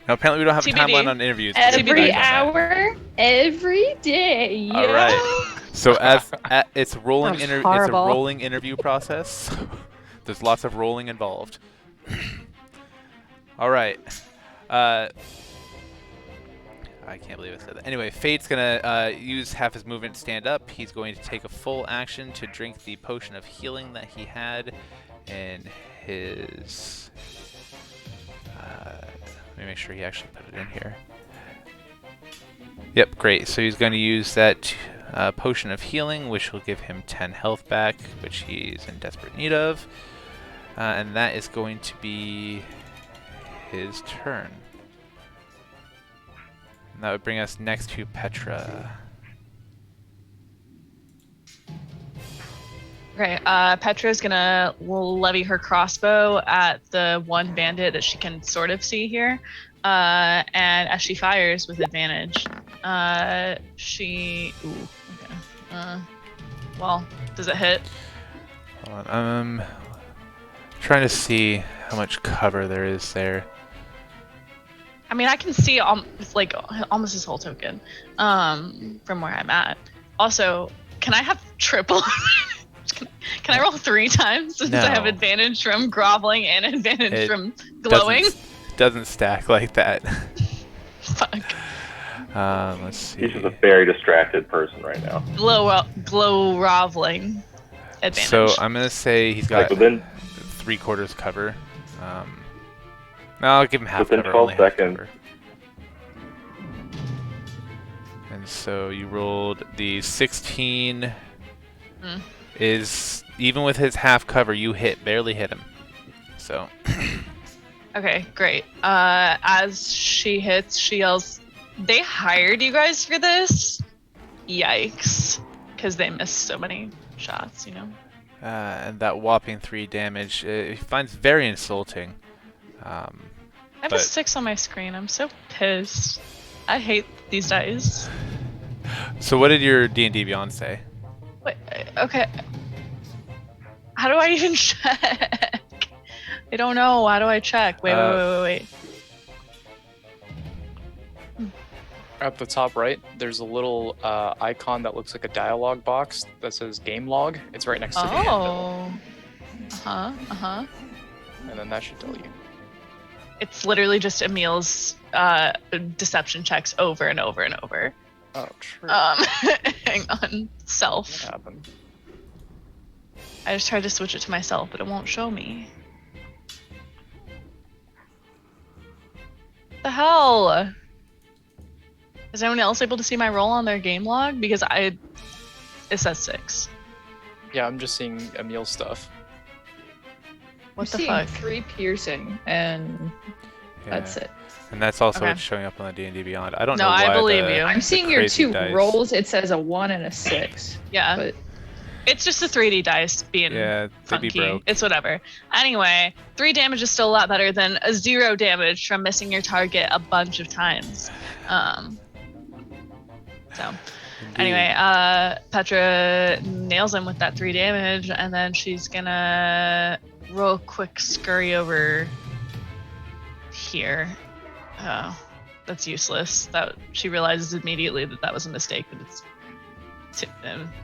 Speaker 1: No, apparently we don't have a
Speaker 2: TBD.
Speaker 1: timeline on interviews.
Speaker 2: TBD.
Speaker 7: Every hour, every day. Yeah.
Speaker 1: All right. So it's rolling.
Speaker 3: Sounds
Speaker 1: It's a
Speaker 3: horrible.
Speaker 1: rolling interview process. There's lots of rolling involved. All right. I can't believe I said that. Anyway, Fate's gonna use half his movement to stand up. He's going to take a full action to drink the potion of healing that he had in his. Let me make sure he actually put it in here. Yep, great. So he's going to use that potion of healing, which will give him 10 health back, which he's in desperate need of. And that is going to be his turn. And that would bring us next to Petra.
Speaker 2: Okay, Petra's gonna levy her crossbow at the one bandit that she can sort of see here. And as she fires with advantage, she... Ooh, okay. Well, does it hit?
Speaker 1: Hold on, trying to see how much cover there is there.
Speaker 2: I mean, I can see like almost his whole token from where I'm at. Also, can I have triple? Can I roll 3 times since I have
Speaker 1: No.
Speaker 2: advantage from groveling and advantage
Speaker 1: It
Speaker 2: from glowing?
Speaker 1: Doesn't stack like that.
Speaker 2: Fuck.
Speaker 1: Let's see.
Speaker 6: He's just a very distracted person right now.
Speaker 2: Glow groveling advantage.
Speaker 1: So I'm gonna say he's got
Speaker 6: Like within
Speaker 1: 3/4 cover. No, I'll give him half
Speaker 6: Within
Speaker 1: cover.
Speaker 6: 12
Speaker 1: only half
Speaker 6: seconds.
Speaker 1: cover. And so you rolled the 16. Is even with his half cover, you barely hit him. So.
Speaker 2: Okay, great. As she hits, she yells, "They hired you guys for this? Yikes!" Because they missed so many shots, you know.
Speaker 1: And that whopping 3 damage, he finds very insulting.
Speaker 2: I have a 6 on my screen. I'm so pissed. I hate these dice.
Speaker 1: So what did your D&D Beyond say?
Speaker 2: Wait, okay. How do I even check? I don't know. How do I check? Wait.
Speaker 4: At the top right, there's a little icon that looks like a dialogue box that says game log. It's right next to the anvil.
Speaker 2: Uh-huh.
Speaker 4: And then that should tell you.
Speaker 2: It's literally just Emil's deception checks over and over and over.
Speaker 4: Oh, true.
Speaker 2: Hang on. Self.
Speaker 4: What happened?
Speaker 2: I just tried to switch it to myself, but it won't show me. The hell? Is anyone else able to see my roll on their game log? Because it says 6.
Speaker 4: Yeah, I'm just seeing Emil's stuff.
Speaker 2: What
Speaker 7: I'm
Speaker 2: the
Speaker 7: seeing
Speaker 2: fuck?
Speaker 7: 3 piercing, and that's it.
Speaker 1: And that's also
Speaker 2: Okay.
Speaker 1: what's showing up on the D&D Beyond. I don't
Speaker 2: No,
Speaker 1: know why
Speaker 2: I believe you.
Speaker 7: I'm seeing your
Speaker 1: crazy
Speaker 7: 2
Speaker 1: dice.
Speaker 7: rolls. It says a 1 and a 6.
Speaker 2: Yeah.
Speaker 7: But
Speaker 2: It's just the 3D dice being
Speaker 1: Yeah, they'd be
Speaker 2: funky.
Speaker 1: broke.
Speaker 2: It's whatever. Anyway, 3 damage is still a lot better than a 0 damage from missing your target a bunch of times. So, anyway, Petra nails him with that 3 damage, and then she's gonna real quick scurry over here. Oh, that's useless. That she realizes immediately that was a mistake, but it's.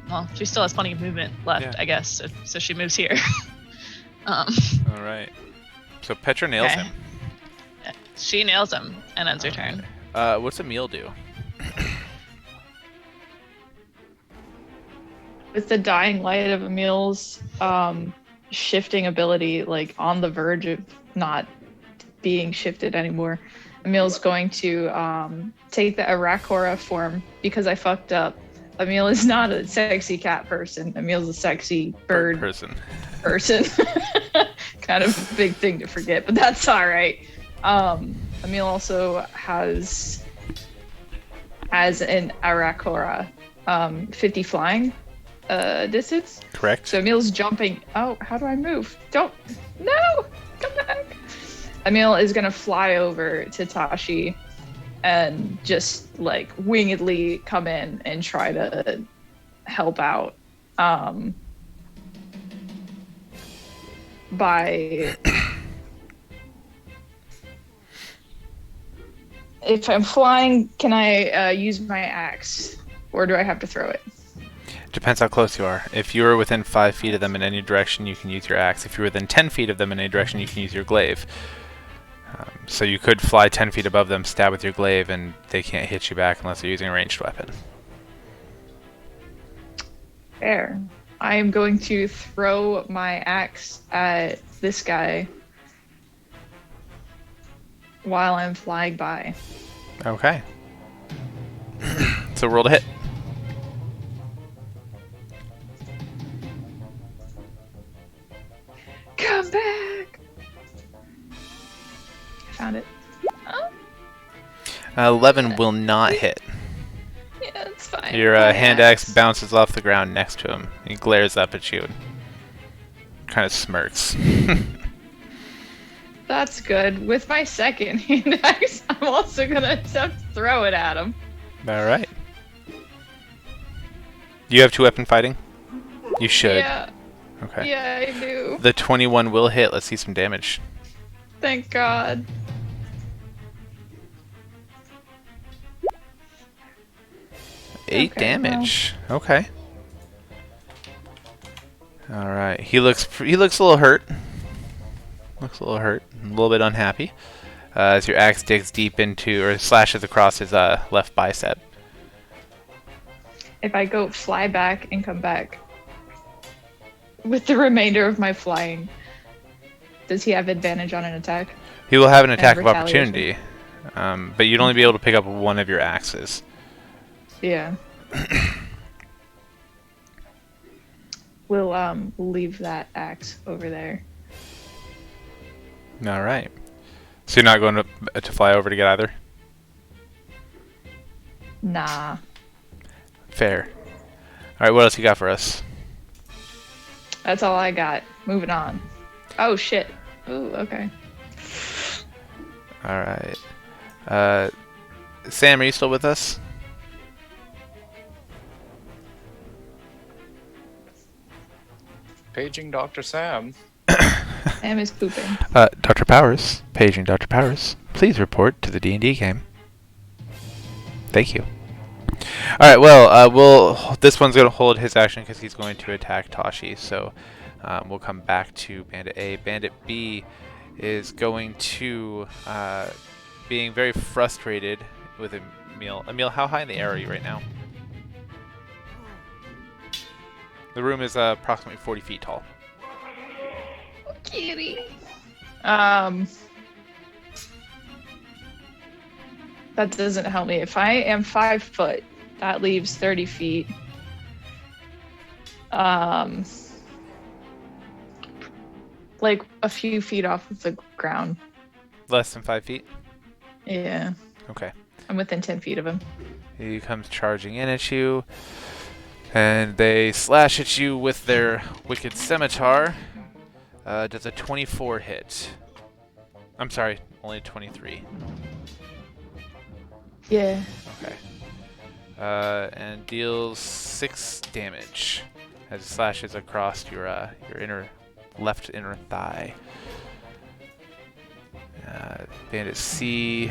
Speaker 2: Well, she still has plenty of movement left,
Speaker 1: Yeah.
Speaker 2: I guess. So she moves here.
Speaker 1: All right. So Petra nails
Speaker 2: Okay.
Speaker 1: him.
Speaker 2: She nails him, and ends her turn.
Speaker 1: What's Emil do?
Speaker 7: with the dying light of Emil's shifting ability, like on the verge of not being shifted anymore, Emil's going to take the Arakora form because I fucked up. Emil is not a sexy cat person. Emil's a sexy bird
Speaker 1: person.
Speaker 7: Kind of a big thing to forget, but that's all right. Emil also has, as an Arakora, 50 flying distance.
Speaker 1: Correct.
Speaker 7: So Emil's jumping. Oh, how do I move? No! Come back! Emil is gonna fly over to Tashi and just like wingedly come in and try to help out by if I'm flying, can I use my axe or do I have to throw it?
Speaker 1: Depends how close you are. If you are within 5 feet of them in any direction, you can use your axe. If you're within 10 feet of them in any direction, you can use your glaive. So you could fly 10 feet above them, stab with your glaive, and they can't hit you back unless they're using a ranged weapon.
Speaker 7: Fair. I am going to throw my axe at this guy while I'm flying by.
Speaker 1: Okay. So roll to hit.
Speaker 7: Come back! I found it.
Speaker 1: 11 will not hit.
Speaker 7: Yeah, it's fine.
Speaker 1: Your
Speaker 7: My
Speaker 1: hand axe bounces off the ground next to him. He glares up at you and kind of smirks.
Speaker 7: That's good. With my second hand axe, I'm also gonna attempt to throw it at him.
Speaker 1: All right. You have 2-weapon fighting? You should.
Speaker 7: Yeah.
Speaker 1: Okay.
Speaker 7: Yeah, I do.
Speaker 1: The 21 will hit. Let's see some damage.
Speaker 7: Thank God.
Speaker 1: 8 damage. Okay. All right. He looks a little hurt. Looks a little hurt. A little bit unhappy. As your axe digs deep into, or slashes across his left bicep.
Speaker 7: If I go fly back and come back with the remainder of my flying, does he have advantage on an attack?
Speaker 1: He will have an attack of
Speaker 7: retaliation.
Speaker 1: opportunity, but you'd only be able to pick up one of your axes.
Speaker 7: Yeah. We'll leave that axe over there.
Speaker 1: All right. So you're not going to fly over to get either?
Speaker 7: Nah.
Speaker 1: Fair. All right. What else you got for us?
Speaker 7: That's all I got. Moving on. Oh shit. Ooh, okay.
Speaker 1: All right. Sam, are you still with us?
Speaker 4: Paging Dr. Sam.
Speaker 7: Sam is pooping.
Speaker 1: Dr. Powers, paging Dr. Powers. Please report to the D&D game. Thank you. All right. Well, this one's going to hold his action because he's going to attack Tashi. So we'll come back to Bandit A. Bandit B is going to, being very frustrated with Emil. Emil, how high in the air are you right now? The room is approximately 40 feet tall.
Speaker 7: Kitty. That doesn't help me. If I am 5 foot, that leaves 30 feet. Like a few feet off of the ground.
Speaker 1: Less than 5 feet?
Speaker 7: Yeah.
Speaker 1: Okay.
Speaker 7: I'm within 10 feet of him.
Speaker 1: He comes charging in at you, and they slash at you with their wicked scimitar. Does a 24 hit? I'm sorry, only 23.
Speaker 7: Yeah.
Speaker 1: Okay. And deals 6 damage as it slashes across your left inner thigh. Bandit C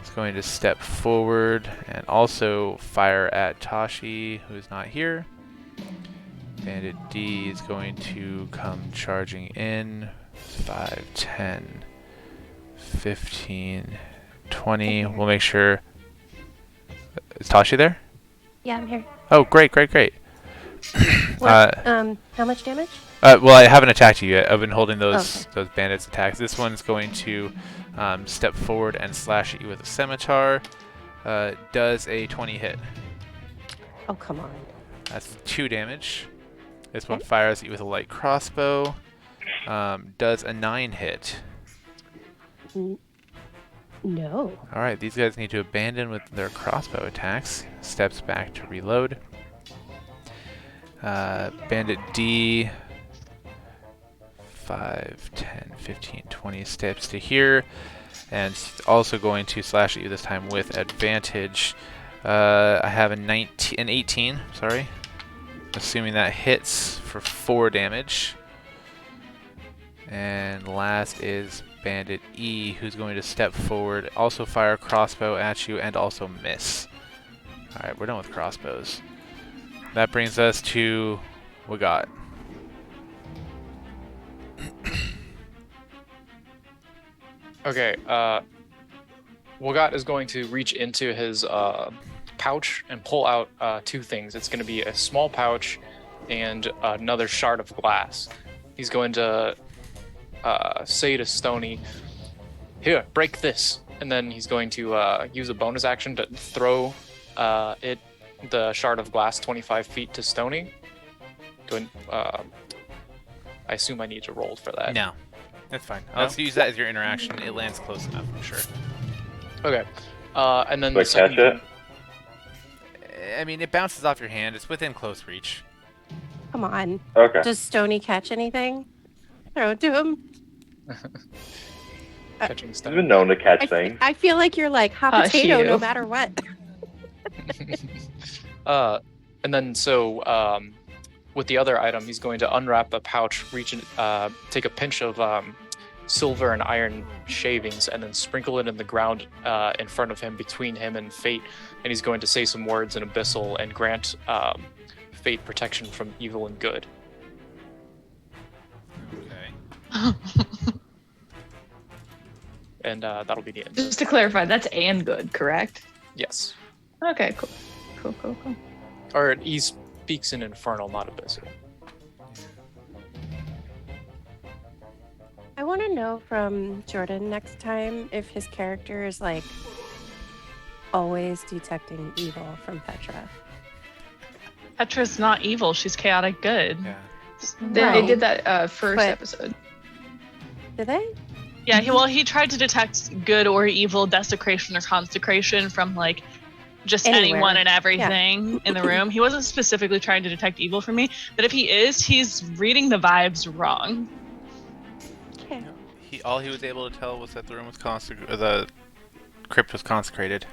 Speaker 1: is going to step forward and also fire at Tashi, who's not here. Bandit D is going to come charging in. 5, 10, 15, 20. We'll make sure. Is Tashi there?
Speaker 3: Yeah, I'm here.
Speaker 1: Oh, great, great, great.
Speaker 3: What, how much damage?
Speaker 1: Well, I haven't attacked you yet. I've been holding those
Speaker 3: Okay.
Speaker 1: those bandits' attacks. This one's going to step forward and slash at you with a scimitar. Does a 20 hit?
Speaker 3: Oh, come on.
Speaker 1: That's 2 damage. This one fires at you with a light crossbow. Does a 9 hit?
Speaker 3: No.
Speaker 1: All right, these guys need to abandon with their crossbow attacks. Steps back to reload. Bandit D, 5, 10, 15, 20 steps to here. And also going to slash at you this time with advantage. I have an 18, sorry. Assuming that hits for 4 damage. And last is Bandit E, who's going to step forward, also fire a crossbow at you, and also miss. Alright, we're done with crossbows. That brings us to Wagat.
Speaker 4: Okay, Wagat is going to reach into his pouch and pull out 2 things. It's going to be a small pouch and another shard of glass. He's going to say to Stony, "Here, break this." And then he's going to use a bonus action to throw the shard of glass 25 feet to Stony. I assume I need to roll for that.
Speaker 1: No, that's fine.
Speaker 4: No?
Speaker 1: I'll use that as your interaction. It lands close enough, I'm sure.
Speaker 4: Okay. And then
Speaker 6: Do I
Speaker 4: the second
Speaker 6: catch it?
Speaker 1: I mean, it bounces off your hand. It's within close reach.
Speaker 3: Come on.
Speaker 6: Okay.
Speaker 3: Does Stony catch anything? Throw it to him.
Speaker 4: catching
Speaker 6: He's
Speaker 4: Stony.
Speaker 6: been known to catch things.
Speaker 3: I feel like you're like hot potato
Speaker 7: you.
Speaker 3: no matter what.
Speaker 4: And then with the other item, he's going to unwrap the pouch, reach in, take a pinch of silver and iron shavings and then sprinkle it in the ground in front of him, between him and Fate. And he's going to say some words in Abyssal and grant Fate protection from evil and good.
Speaker 1: Okay.
Speaker 4: And that'll be the end.
Speaker 7: Just to clarify, that's and good, correct?
Speaker 4: Yes.
Speaker 7: Okay, cool. Cool.
Speaker 4: Or he speaks in infernal, not Abyssal.
Speaker 3: I want to know from Jordan next time if his character is like always detecting evil from Petra.
Speaker 2: Petra's not evil. She's chaotic good.
Speaker 1: Yeah.
Speaker 7: They did that first
Speaker 3: But-
Speaker 7: episode.
Speaker 3: Did they?
Speaker 2: Yeah, he tried to detect good or evil, desecration or consecration from like just
Speaker 3: Anywhere.
Speaker 2: anyone and everything in the room. He wasn't specifically trying to detect evil from me, but if he is, he's reading the vibes wrong.
Speaker 3: Okay.
Speaker 1: All he was able to tell was that the room was the crypt was consecrated.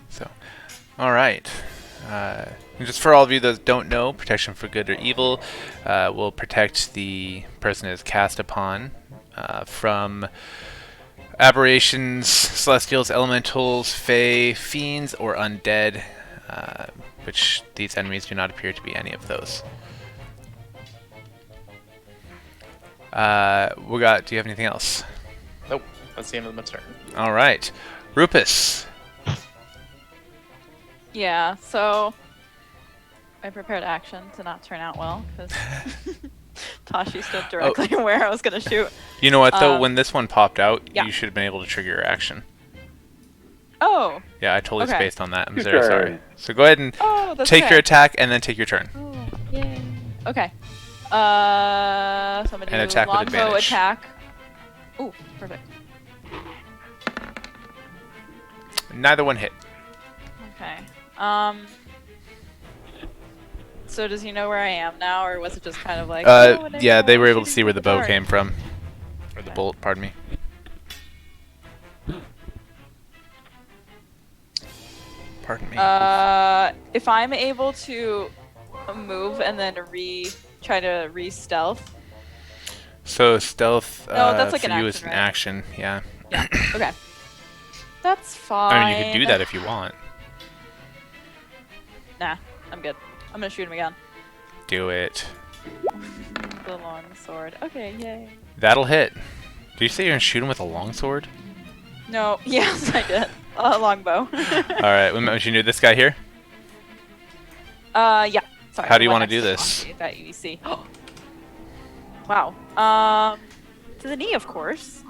Speaker 1: So, all right. And just for all of you that don't know, protection for good or evil will protect the person it is cast upon from aberrations, celestials, elementals, fae, fiends, or undead, which these enemies do not appear to be any of those. Do you have anything else?
Speaker 4: Nope. That's the end of my turn.
Speaker 1: All right. Rupus.
Speaker 5: Yeah, so I prepared action to not turn out well because Tashi stood directly where I was going to shoot.
Speaker 1: You know what, though? When this one popped out,
Speaker 5: yeah.
Speaker 1: you should have been able to trigger your action.
Speaker 5: Oh.
Speaker 1: Yeah, I totally
Speaker 5: Okay.
Speaker 1: spaced on that. I'm
Speaker 6: Your
Speaker 1: very
Speaker 6: turn.
Speaker 1: sorry. So go ahead and
Speaker 5: That's
Speaker 1: take
Speaker 5: okay.
Speaker 1: your attack and then take your turn.
Speaker 5: Oh, yay. Okay. So I'm going to
Speaker 1: And
Speaker 5: do
Speaker 1: attack with
Speaker 5: longbow
Speaker 1: advantage.
Speaker 5: attack. Ooh, perfect.
Speaker 1: Neither one hit.
Speaker 5: Okay. So does he know where I am now, or was it just kind of like? "Oh, and
Speaker 1: Yeah, they were able to
Speaker 5: shooting
Speaker 1: see where
Speaker 5: through
Speaker 1: the bow
Speaker 5: dark"?
Speaker 1: came from. Or the bolt, pardon me. Pardon me.
Speaker 5: If I'm able to move and then try to re-stealth.
Speaker 1: So stealth
Speaker 5: No, that's like
Speaker 1: for
Speaker 5: an
Speaker 1: you
Speaker 5: action,
Speaker 1: is an
Speaker 5: right?
Speaker 1: action, yeah.
Speaker 5: Yeah. Okay. That's fine.
Speaker 1: I mean, you could do that if you want.
Speaker 5: Nah, I'm good. I'm gonna shoot him again.
Speaker 1: Do it.
Speaker 5: The long sword. Okay, yay.
Speaker 1: That'll hit. Did you say you're gonna shoot him with a longsword?
Speaker 5: No, yes, I did. Longbow.
Speaker 1: Alright, would you do this guy here?
Speaker 5: Yeah. Sorry.
Speaker 1: How do you
Speaker 5: the one
Speaker 1: wanna do
Speaker 5: next to
Speaker 1: this?
Speaker 5: That UEC. Wow. To the knee, of course.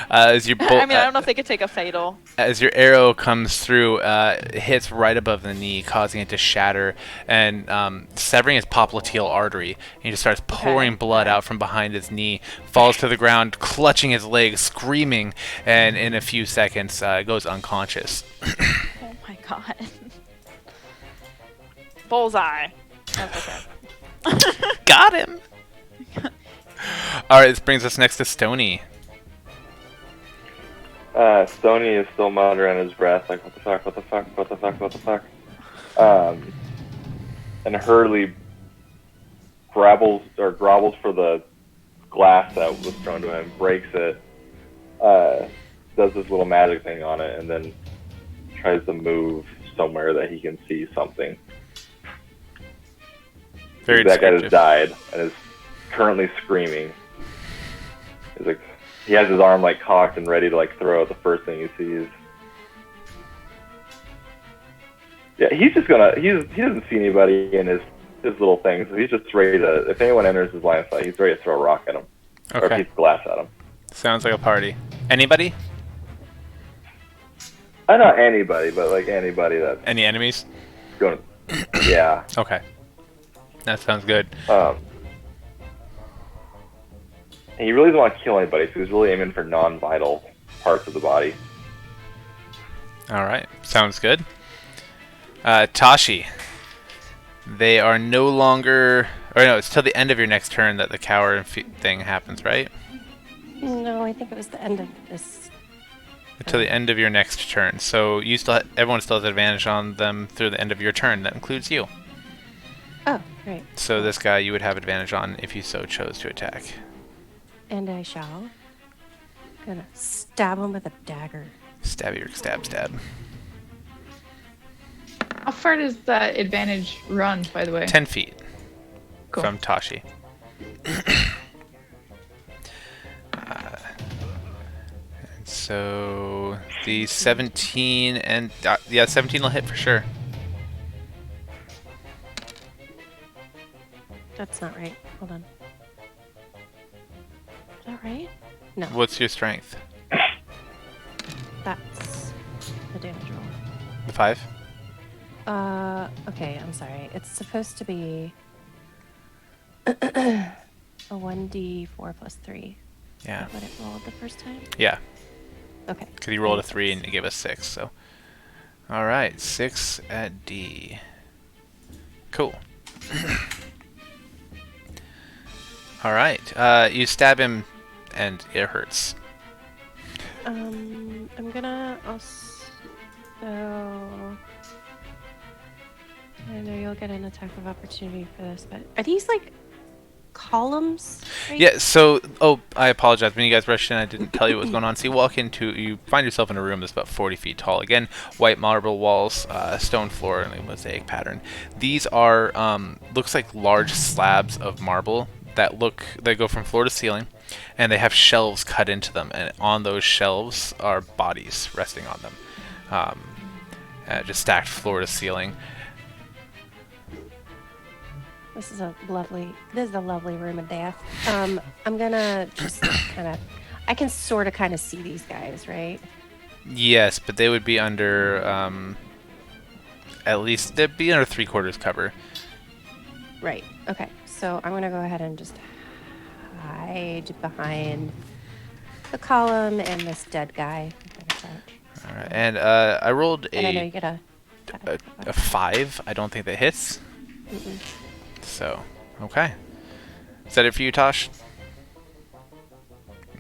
Speaker 1: As your bolt,
Speaker 5: I mean, I don't know if they could take a fatal.
Speaker 1: as your arrow comes through, it hits right above the knee, causing it to shatter and severing his popliteal artery. And he just starts pouring blood out from behind his knee, falls to the ground, clutching his legs, screaming, and in a few seconds goes unconscious.
Speaker 5: Oh my god. Bullseye. That's okay.
Speaker 1: Got him! Alright, this brings us next to Stony.
Speaker 6: Stony is still muttering under his breath, like, what the fuck, what the fuck, what the fuck, what the fuck. And Hurley grovels for the glass that was thrown to him, breaks it, does this little magic thing on it, and then tries to move somewhere that he can see something.
Speaker 1: Very
Speaker 6: that guy
Speaker 1: descriptive.
Speaker 6: just died and is currently screaming. He's like, he has his arm like cocked and ready to like throw it the first thing he sees. Yeah, he's just gonna. He doesn't see anybody in his little thing, so he's just ready to. If anyone enters his line of sight, he's ready to throw a rock at him or a
Speaker 1: Okay.
Speaker 6: piece of glass at him.
Speaker 1: Sounds like a party. Anybody?
Speaker 6: Not anybody, but like anybody that's
Speaker 1: Any enemies?
Speaker 6: going. Yeah.
Speaker 1: Okay. That sounds good.
Speaker 6: And he really doesn't want to kill anybody, so he's really aiming for non-vital parts of the body.
Speaker 1: Alright, sounds good. Tashi. They are no longer... Or no, it's till the end of your next turn that the cower thing happens, right?
Speaker 3: No, I think it was the end of this.
Speaker 1: Until the end of your next turn. So you still everyone still has advantage on them through the end of your turn. That includes you.
Speaker 3: Oh, right.
Speaker 1: So this guy you would have advantage on if you so chose to attack.
Speaker 3: And I shall. Gonna stab him with a dagger.
Speaker 1: Stab your stab.
Speaker 7: How far does that advantage run, by the way?
Speaker 1: 10 feet
Speaker 7: Cool.
Speaker 1: from Tashi. So the 17 and yeah, 17 will hit for sure.
Speaker 3: That's not right. Hold on. Is that right? No,
Speaker 1: What's your strength?
Speaker 3: that's the damage roll.
Speaker 1: The 5?
Speaker 3: Okay, I'm sorry. It's supposed to be a 1d4 plus 3.
Speaker 1: Yeah.
Speaker 3: Is that what it rolled the first time?
Speaker 1: Yeah.
Speaker 3: Okay.
Speaker 1: Because he rolled a 3 and it gave us 6. So, all right, 6 at D. Cool. All right. You stab him, and it hurts.
Speaker 3: I'm gonna also. I know you'll get an attack of opportunity for this, but are these like columns? Right?
Speaker 1: Yeah. So, I apologize. When you guys rushed in, I didn't tell you what was going on. So you find yourself in a room that's about 40 feet tall. Again, white marble walls, stone floor, and a mosaic pattern. These are looks like large slabs of marble that go from floor to ceiling, and they have shelves cut into them, and on those shelves are bodies resting on them, just stacked floor to ceiling.
Speaker 3: This is a lovely room of death. I'm gonna just I can sort of kind of see these guys, right?
Speaker 1: Yes, but they would be under at least they'd be under 3/4 cover.
Speaker 3: Right. Okay. So I'm gonna go ahead and just hide behind the column and this dead guy.
Speaker 1: All right, and I rolled
Speaker 3: And I know you get a
Speaker 1: 5. I don't think that hits.
Speaker 3: Mm-mm.
Speaker 1: So, okay. Is that it for you, Tosh?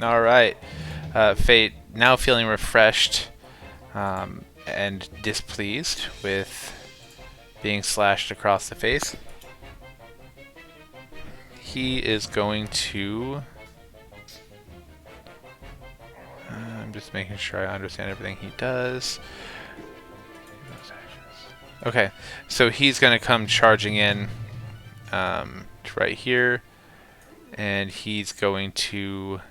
Speaker 1: All right. Fate, now feeling refreshed and displeased with being slashed across the face, he is going to... I'm just making sure I understand everything he does. Okay, so he's going to come charging in right here, and he's going to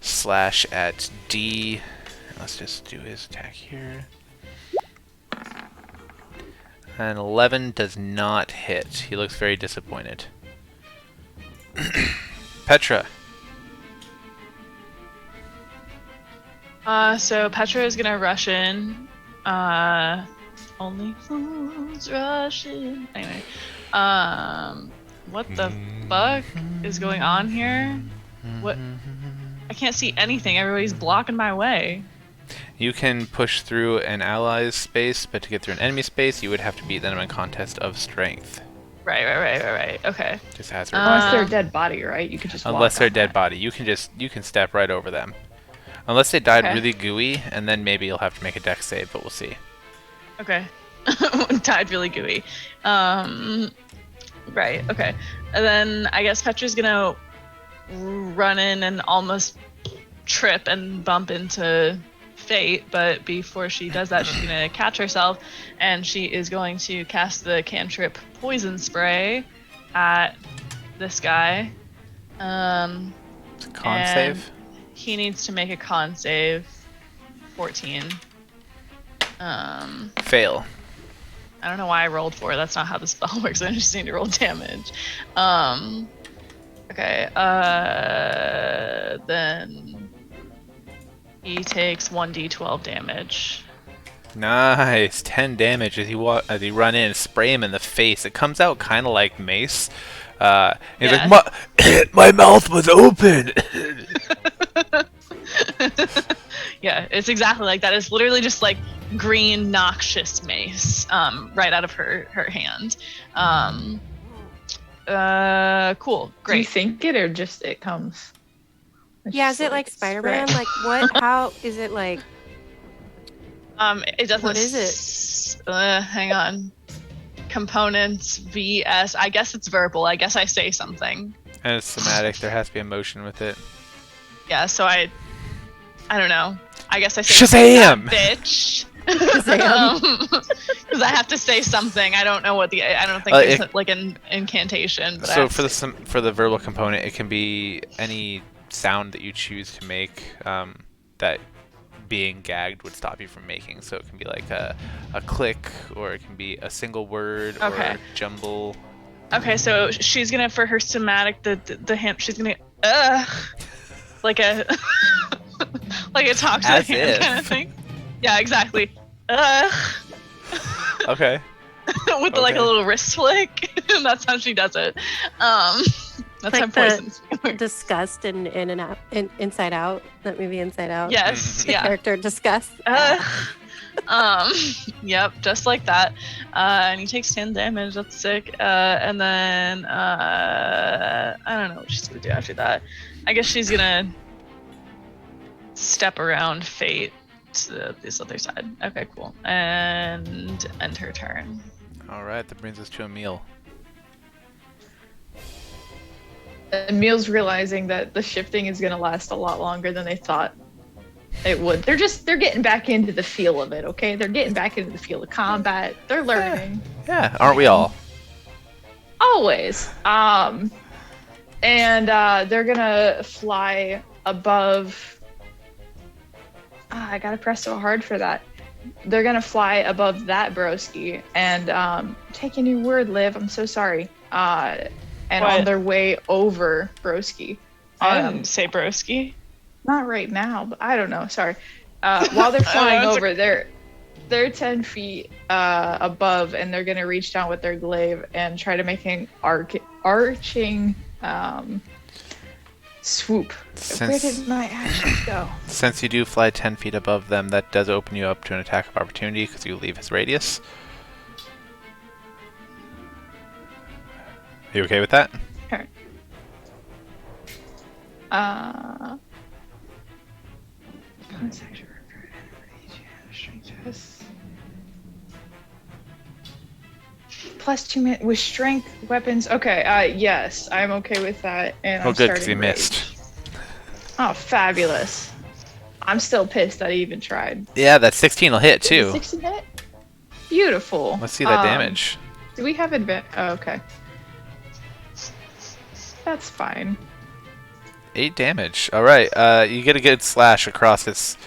Speaker 1: slash at D. Let's just do his attack here. And 11 does not hit. He looks very disappointed. Petra.
Speaker 2: So Petra is gonna rush in. Only fools rush in. Anyway, what the fuck is going on here? What? I can't see anything. Everybody's blocking my way.
Speaker 1: You can push through an ally's space, but to get through an enemy space, you would have to beat them in a contest of strength.
Speaker 2: Right. Okay.
Speaker 1: Just has
Speaker 7: Unless they're a dead body, right? You could just
Speaker 1: unless
Speaker 7: walk
Speaker 1: they're
Speaker 7: on
Speaker 1: dead
Speaker 7: that.
Speaker 1: body, you can step right over them. Unless they died
Speaker 2: Okay.
Speaker 1: really gooey, and then maybe you'll have to make a dex save, but we'll see.
Speaker 2: Okay. Died really gooey. Right. Okay. And then I guess Petra's gonna run in and almost trip and bump into Fate, but before she does that, she's gonna catch herself, and she is going to cast the cantrip Poison Spray at this guy.
Speaker 1: It's a con
Speaker 2: And
Speaker 1: save.
Speaker 2: he needs to make a con save. 14.
Speaker 1: Fail.
Speaker 2: I don't know why I rolled 4. That's not how the spell works. I just need to roll damage. Okay. Then he takes 1d12 damage.
Speaker 1: Nice, 10 damage as you run in and spray him in the face. It comes out kind of like mace. He's
Speaker 2: Yeah.
Speaker 1: like, my mouth was open.
Speaker 2: Yeah, it's exactly like that. It's literally just like green noxious mace, right out of her hand. Cool,
Speaker 7: Do you
Speaker 2: great.
Speaker 7: think it or just it comes? It's
Speaker 3: Yeah,
Speaker 7: just
Speaker 3: is it like Spider-Man?
Speaker 7: spray.
Speaker 3: Like what? How is it like?
Speaker 2: It doesn't.
Speaker 3: What is it?
Speaker 2: Hang on. components vs. I guess it's verbal. I guess I say something.
Speaker 1: And it's somatic. There has to be emotion with it.
Speaker 2: Yeah, so I don't know. I guess I say
Speaker 1: Shazam!
Speaker 2: Bitch.
Speaker 3: Shazam.
Speaker 2: Because I have to say something. I don't know what I don't think there's like an incantation. But
Speaker 1: so for the verbal component, it can be any sound that you choose to make that being gagged would stop you from making. So it can be like a click, or it can be a single word, or jumble.
Speaker 2: Okay, so she's gonna, for her somatic, the hint, she's gonna like a like a talk to the hand kind of thing. Yeah, exactly.
Speaker 1: Okay.
Speaker 2: With like a little wrist flick. That's how she does it. That's
Speaker 3: like
Speaker 2: how poison's
Speaker 3: disgust in and out, in Inside Out. That movie Inside Out.
Speaker 2: Yes.
Speaker 3: The character disgust.
Speaker 2: Yep, just like that. And he takes 10 damage. That's sick. And then I don't know what she's gonna do after that. I guess she's gonna step around Fate to this other side. Okay, cool. And end her turn.
Speaker 1: All right, that brings us to Emil.
Speaker 7: Emil's realizing that the shifting is going to last a lot longer than they thought it would. They're getting back into the feel of it, okay? They're getting back into the feel of combat. They're learning.
Speaker 1: Yeah, aren't we all?
Speaker 7: Always. And they're going to fly above... I gotta press so hard for that. They're going to fly above that broski and taking your word, Liv. I'm so sorry. And
Speaker 2: what?
Speaker 7: On their way over broski.
Speaker 2: I didn't say broski.
Speaker 7: Not right now, but I don't know. Sorry. While they're flying over, they're 10 feet above, and they're gonna reach down with their glaive and try to make an arching swoop. Where did my action go?
Speaker 1: Since you do fly 10 feet above them, that does open you up to an attack of opportunity because you leave his radius. Are you okay with that?
Speaker 7: Sure. Plus 2 minutes with strength weapons. Okay, yes, I'm okay with that. And
Speaker 1: Oh,
Speaker 7: I'm
Speaker 1: good, because
Speaker 7: starting
Speaker 1: you
Speaker 7: rage.
Speaker 1: missed.
Speaker 7: Oh, fabulous. I'm still pissed that I even tried.
Speaker 1: Yeah, that 16 will hit too.
Speaker 7: 16 hit? Beautiful.
Speaker 1: Let's see that damage.
Speaker 7: Do we have advantage? Oh, okay. That's fine.
Speaker 1: 8 damage. All right. You get a good slash across his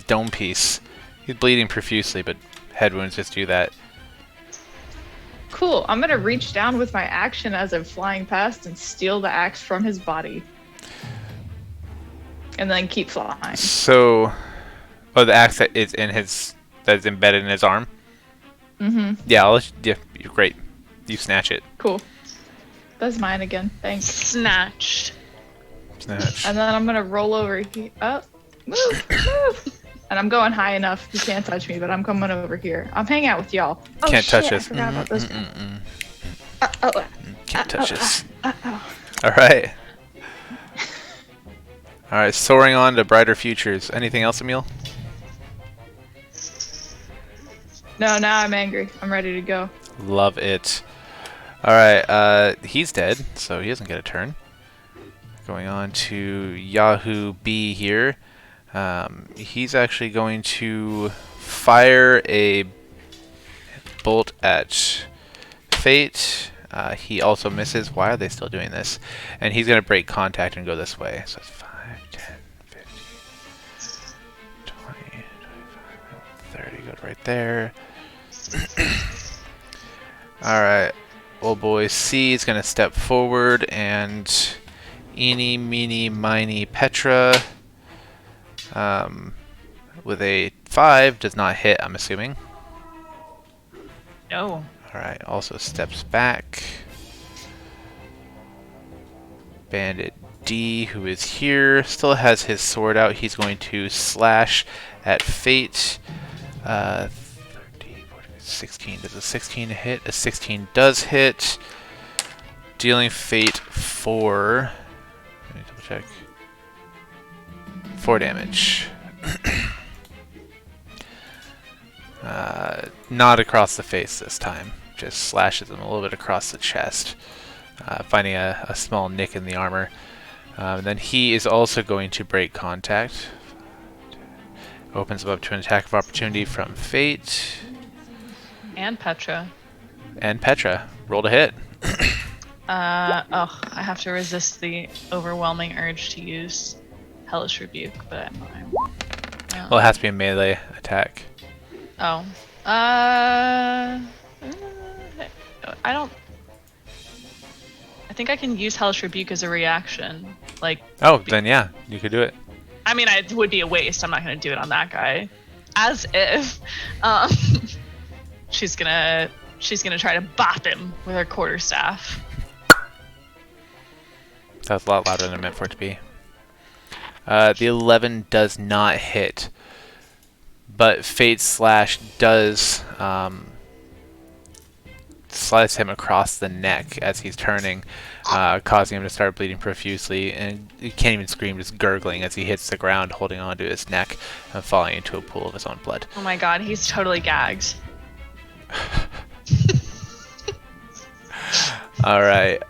Speaker 1: dome piece. He's bleeding profusely, but head wounds just do that.
Speaker 7: Cool. I'm gonna reach down with my action as I'm flying past and steal the axe from his body, and then keep flying.
Speaker 1: So, the axe that is that's embedded in his arm.
Speaker 7: Mm-hmm.
Speaker 1: Yeah, you're great. You snatch it.
Speaker 7: Cool. That's mine again. Thanks.
Speaker 2: Snatched.
Speaker 1: Snatch.
Speaker 7: And then I'm gonna roll over here. Oh, move. And I'm going high enough. You can't touch me, but I'm coming over here. I'm hanging out with y'all. Oh,
Speaker 1: Can't
Speaker 7: shit,
Speaker 1: touch
Speaker 7: I
Speaker 1: us.
Speaker 7: forgot about this.
Speaker 1: Can't touch us. All right. All right. Soaring on to brighter futures. Anything else, Emil?
Speaker 7: No, now I'm angry. I'm ready to go.
Speaker 1: Love it. All right. He's dead, so he doesn't get a turn. Going on to Yahoo B here. He's actually going to fire a bolt at Fate. He also misses. Why are they still doing this? And he's going to break contact and go this way. So it's 5, 10, 15, 20, 25, 30. Go right there. Alright. Old boy C is going to step forward and eeny, meeny, miny, Petra. With a 5 does not hit, I'm assuming.
Speaker 2: No.
Speaker 1: Alright, also steps back. Bandit D, who is here, still has his sword out. He's going to slash at Fate. 30, 40, 16. Does a 16 hit? A 16 does hit. Dealing Fate 4. Let me double check. 4 damage. Not across the face this time. just slashes him a little bit across the chest, finding a small nick in the armor. Then he is also going to break contact. Opens him up to an attack of opportunity from Fate.
Speaker 2: And Petra.
Speaker 1: And Petra. Roll to hit.
Speaker 2: I have to resist the overwhelming urge to use Hellish Rebuke, but
Speaker 1: Well, it has to be a melee attack.
Speaker 2: Oh. I don't... I think I can use Hellish Rebuke as a reaction. Like.
Speaker 1: Oh, then yeah, you could do it.
Speaker 2: I mean, it would be a waste. I'm not going to do it on that guy. As if. She's gonna try to bop him with her quarterstaff.
Speaker 1: That was a lot louder than I meant for it to be. The 11 does not hit, but Fate's Slash does slice him across the neck as he's turning, causing him to start bleeding profusely, and he can't even scream, just gurgling as he hits the ground, holding onto his neck and falling into a pool of his own blood.
Speaker 2: Oh my god, he's totally gagged.
Speaker 1: Alright,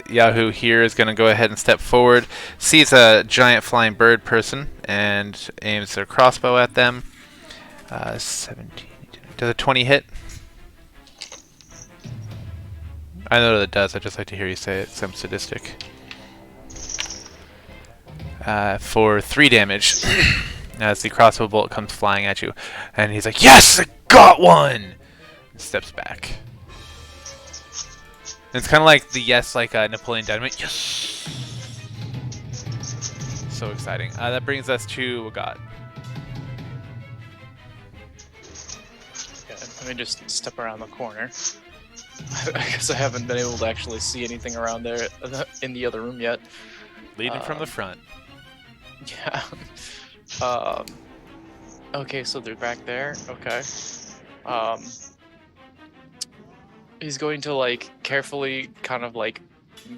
Speaker 1: Yahoo here is going to go ahead and step forward, sees a giant flying bird person, and aims their crossbow at them. 17. Does a 20 hit? I know that it does, I just like to hear you say it, so I'm sadistic. For 3 damage, as the crossbow bolt comes flying at you, and he's like, "Yes, I got one!" And steps back. It's kind of like the yes, like Napoleon Dynamite. Yes! So exciting. That brings us to Wagat.
Speaker 4: Yeah, let me just step around the corner. I guess I haven't been able to actually see anything around there in the other room yet.
Speaker 1: Leading from the front.
Speaker 4: Yeah. Okay, so they're back there. Okay. He's going to like carefully kind of like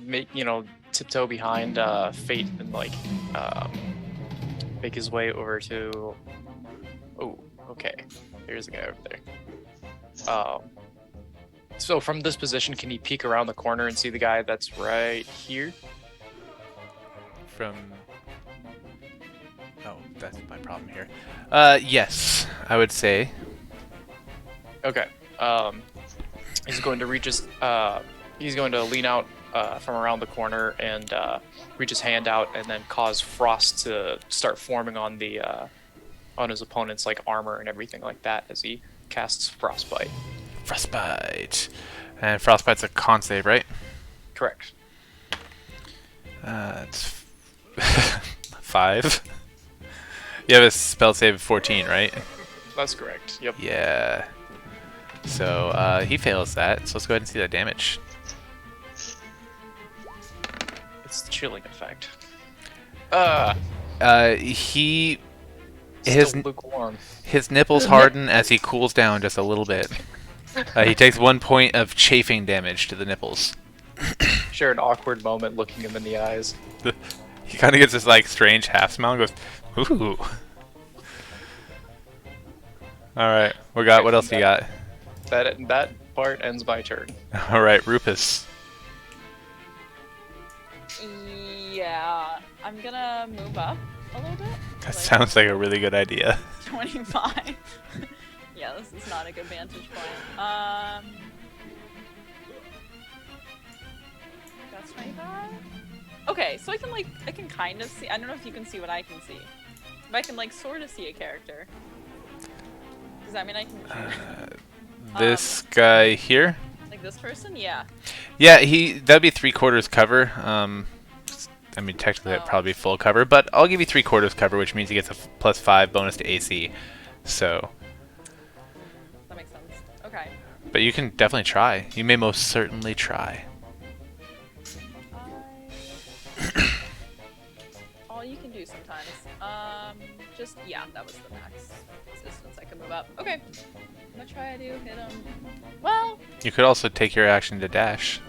Speaker 4: make, tiptoe behind Fate and like make his way over to. Oh, okay. There's a guy over there. So from this position, can he peek around the corner and see the guy that's right here?
Speaker 1: Oh, that's my problem here. Yes, I would say.
Speaker 4: Okay. He's going to reach his. He's going to lean out from around the corner and reach his hand out, and then cause frost to start forming on the on his opponent's like armor and everything like that as he casts frostbite.
Speaker 1: Frostbite, and frostbite's a con save, right?
Speaker 4: Correct.
Speaker 1: It's 5. You have a spell save of 14, right?
Speaker 4: That's correct. Yep.
Speaker 1: Yeah. So he fails that. So let's go ahead and see that damage.
Speaker 4: It's the chilling effect.
Speaker 1: His
Speaker 4: lukewarm.
Speaker 1: His nipples harden as he cools down just a little bit. He takes 1 point of chafing damage to the nipples.
Speaker 4: Share an awkward moment looking him in the eyes.
Speaker 1: He kind of gets this like strange half smile and goes, "Ooh." All right, what else you got?
Speaker 4: That part ends my turn.
Speaker 1: All right, Rupus.
Speaker 5: Yeah, I'm gonna move up a little bit.
Speaker 1: That sounds like a really good idea.
Speaker 5: 25. Yeah, this is not a good vantage point. That's 25. Okay, so I can kind of see. I don't know if you can see what I can see, but I can like sort of see a character. Does that mean I can?
Speaker 1: This guy here.
Speaker 5: Like this person? Yeah.
Speaker 1: Yeah, that'd be 3/4 cover. I mean, technically that'd probably be full cover, but I'll give you 3/4 cover, which means he gets a +5 bonus to AC. So.
Speaker 5: That makes sense. Okay.
Speaker 1: But you can definitely try. You may most certainly try.
Speaker 5: All you can do sometimes. Yeah, that was the max distance I could move up. Okay. I'm gonna try to hit him. Well.
Speaker 1: You could also take your action to dash.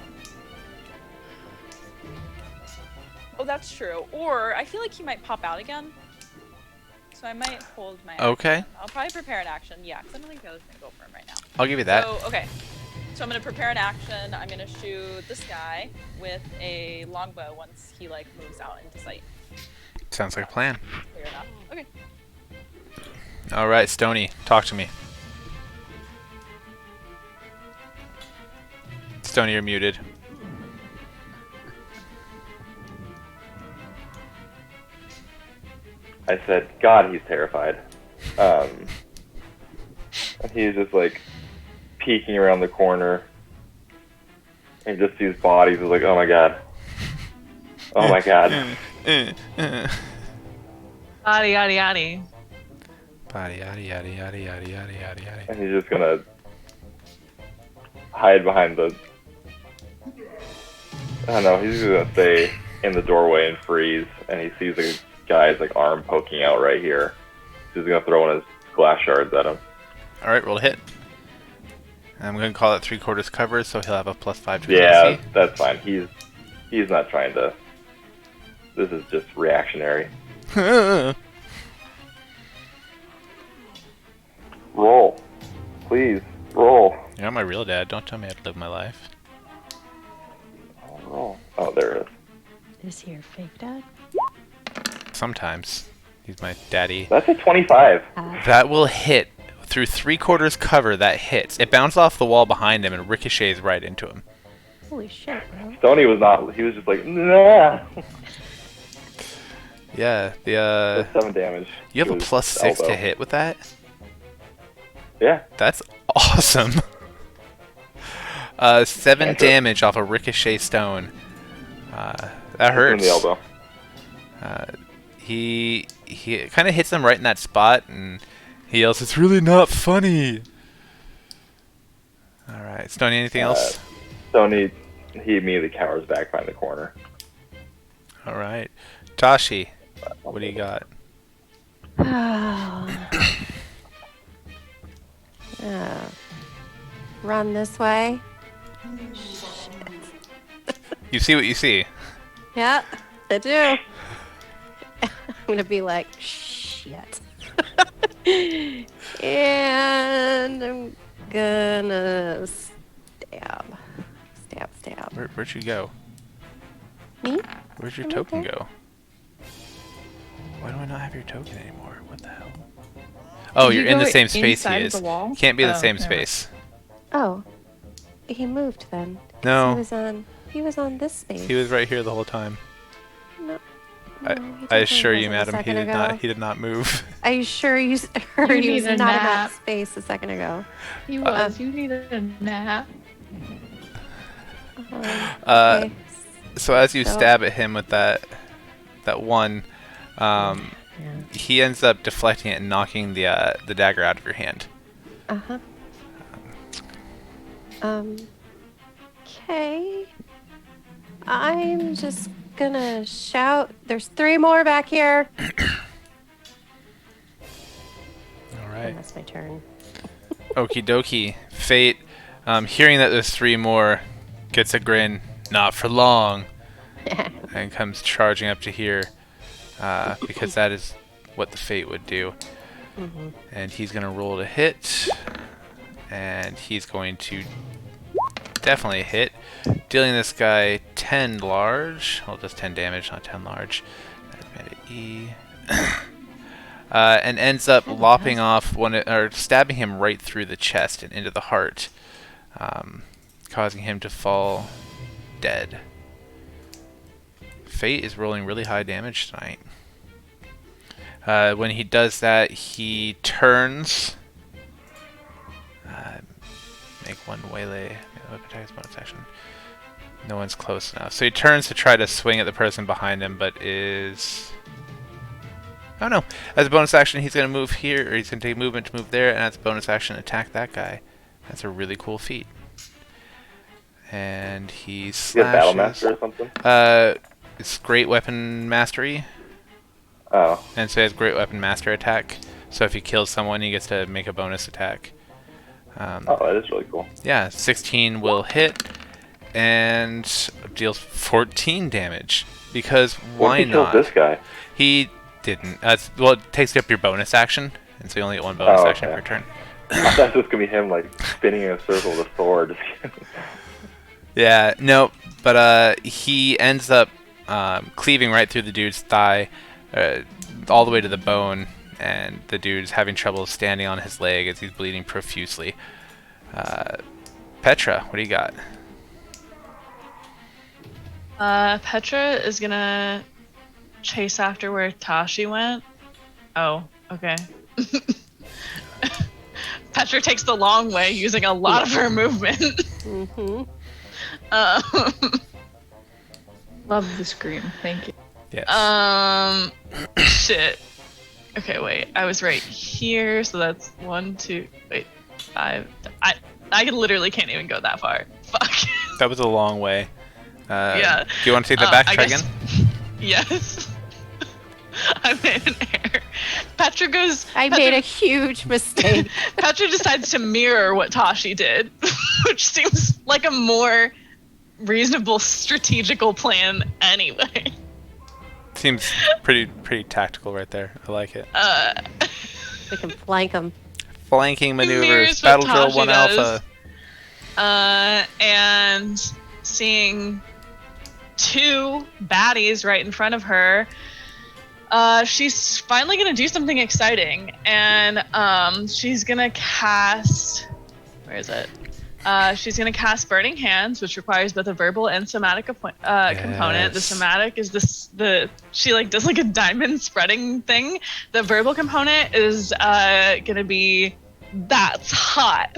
Speaker 5: Oh, that's true. Or I feel like he might pop out again. So I might hold my
Speaker 1: Okay.
Speaker 5: action. I'll probably prepare an action. Yeah, because I don't think the other's gonna go for him right now.
Speaker 1: I'll give you that.
Speaker 5: So, okay. So I'm gonna prepare an action. I'm gonna shoot this guy with a longbow once he like moves out into sight.
Speaker 1: Sounds like a plan.
Speaker 5: Clear enough. Okay.
Speaker 1: All right, Stony, talk to me. Stony, you're muted.
Speaker 6: I said, God, he's terrified. And he's just like peeking around the corner. And he just sees bodies. He's like, oh my God. Oh my God.
Speaker 2: Yaddy, yaddy, yaddy.
Speaker 1: Body, yaddy, yaddy, yaddy, yaddy, yaddy, yaddy, yaddy.
Speaker 6: And he's just gonna hide behind the... I don't know, he's just gonna stay in the doorway and freeze. And he sees a guy's like arm poking out right here. He's gonna throw one of his glass shards at him.
Speaker 1: All right, roll a hit. I'm gonna call it 3/4 cover, so he'll have a +5 to
Speaker 6: Yeah,
Speaker 1: AC.
Speaker 6: that's fine. He's not trying to... This is just reactionary. Roll. Please, roll.
Speaker 1: You're not my real dad. Don't tell me how to live my life.
Speaker 6: Roll. Oh, there it is.
Speaker 3: Is he your fake dad?
Speaker 1: Sometimes. He's my daddy.
Speaker 6: That's a 25.
Speaker 1: That will hit. Through 3/4 cover, that hits. It bounces off the wall behind him and ricochets right into him.
Speaker 3: Holy shit, bro.
Speaker 6: Stoney was not... He was just like, nah.
Speaker 1: Yeah,
Speaker 6: That's 7 damage.
Speaker 1: you have
Speaker 6: to
Speaker 1: a
Speaker 6: his
Speaker 1: +6 to
Speaker 6: elbow.
Speaker 1: hit with that?
Speaker 6: Yeah.
Speaker 1: That's awesome. 7 damage off a ricochet stone. That hurts.
Speaker 6: In the elbow.
Speaker 1: He kind of hits him right in that spot, and he yells, "It's really not funny." All right, Stoney, anything else?
Speaker 6: Stoney, he immediately cowers back behind the corner.
Speaker 1: All right, Tashi, what do you got?
Speaker 3: Run this way.
Speaker 1: You see what you see.
Speaker 3: Yeah, I do. I'm gonna be like, shit. And I'm gonna stab.
Speaker 1: Where'd you go?
Speaker 3: Me?
Speaker 1: Where'd your
Speaker 3: I'm right
Speaker 1: token
Speaker 3: there.
Speaker 1: go? Why do I not have your token anymore? What the hell? Oh,
Speaker 7: Did
Speaker 1: you're
Speaker 7: you
Speaker 1: in the
Speaker 7: go
Speaker 1: same space he
Speaker 7: inside of
Speaker 1: is.
Speaker 7: the wall?
Speaker 1: Can't be in the
Speaker 7: Oh,
Speaker 1: same
Speaker 7: never mind.
Speaker 1: space.
Speaker 3: Oh, he moved then. 'Cause
Speaker 1: No,
Speaker 3: He was on this space.
Speaker 1: he was right here the whole time.
Speaker 3: No,
Speaker 1: I
Speaker 3: definitely
Speaker 1: assure you,
Speaker 3: wasn't a
Speaker 1: madam, he
Speaker 3: second
Speaker 1: did
Speaker 3: ago.
Speaker 1: not. He did not move.
Speaker 3: Are you sure you heard he was
Speaker 7: need a
Speaker 3: not in that
Speaker 7: nap.
Speaker 3: space a second ago?
Speaker 7: He was. You need a nap.
Speaker 3: Okay.
Speaker 1: So as you
Speaker 3: So-
Speaker 1: stab at him with that one, he ends up deflecting it and knocking the dagger out of your hand.
Speaker 3: Uh-huh. Okay. I'm just gonna shout. There's 3 more back here.
Speaker 1: All right.
Speaker 3: That's my turn.
Speaker 1: Okie dokie. Fate, hearing that there's 3 more, gets a grin. Not for long. And comes charging up to here, because that is what the Fate would do. And he's gonna roll to hit, and he's going to definitely hit, dealing this guy 10 large. Well, just 10 damage, not 10 large. That's made it E. And ends up lopping off or stabbing him right through the chest and into the heart, causing him to fall dead. Fate is rolling really high damage tonight. When he does that, he turns. Make 1 waylay. Whip attack is bonus action. No one's close enough. So he turns to try to swing at the person behind him, but is... Oh no. As a bonus action, he's going to move here, or he's going to take movement to move there, and as a bonus action, attack that guy. That's a really cool feat. And he
Speaker 6: You
Speaker 1: slashes...
Speaker 6: get Battle Master or something?
Speaker 1: It's Great Weapon Mastery,
Speaker 6: Oh.
Speaker 1: and so he has Great Weapon Master attack. So if he kills someone, he gets to make a bonus attack.
Speaker 6: Oh, that is really cool.
Speaker 1: Yeah, 16 will hit, and deals 14 damage. Because
Speaker 6: What
Speaker 1: why
Speaker 6: if he kills
Speaker 1: not?
Speaker 6: this guy?
Speaker 1: He didn't. Well, it takes up your bonus action, and so you only get 1 bonus
Speaker 6: Oh,
Speaker 1: action
Speaker 6: okay.
Speaker 1: per turn.
Speaker 6: I thought this was gonna be him like spinning in a circle with a sword.
Speaker 1: Yeah, no, but he ends up cleaving right through the dude's thigh, all the way to the bone, and the dude's having trouble standing on his leg as he's bleeding profusely. Petra, what do you got?
Speaker 2: Petra is gonna chase after where Tashi went. Oh, okay. Petra takes the long way, using a lot of her movement.
Speaker 3: Mm-hmm.
Speaker 7: Love the scream. Thank you.
Speaker 1: Yes.
Speaker 2: Shit. Okay, wait. I was right here, so that's 1, 2, wait, 5. I literally can't even go that far. Fuck.
Speaker 1: That was a long way.
Speaker 2: Yeah.
Speaker 1: Do you want to take that back? Try again?
Speaker 2: Yes. I made an error. Petra goes.
Speaker 3: I made a huge mistake.
Speaker 2: Petra decides to mirror what Tashi did, which seems like a more reasonable strategical plan anyway.
Speaker 1: Seems pretty tactical right there. I like it.
Speaker 3: We can flank them.
Speaker 1: Flanking maneuvers.
Speaker 2: Mirrors
Speaker 1: Battle
Speaker 2: what
Speaker 1: drill
Speaker 2: Tashi
Speaker 1: 1
Speaker 2: does.
Speaker 1: alpha.
Speaker 2: And seeing 2 baddies right in front of her, she's finally gonna do something exciting, and she's gonna cast. Where is it? She's gonna cast Burning Hands, which requires both a verbal and somatic component. The somatic is she like does like a diamond spreading thing. The verbal component is gonna be that's hot.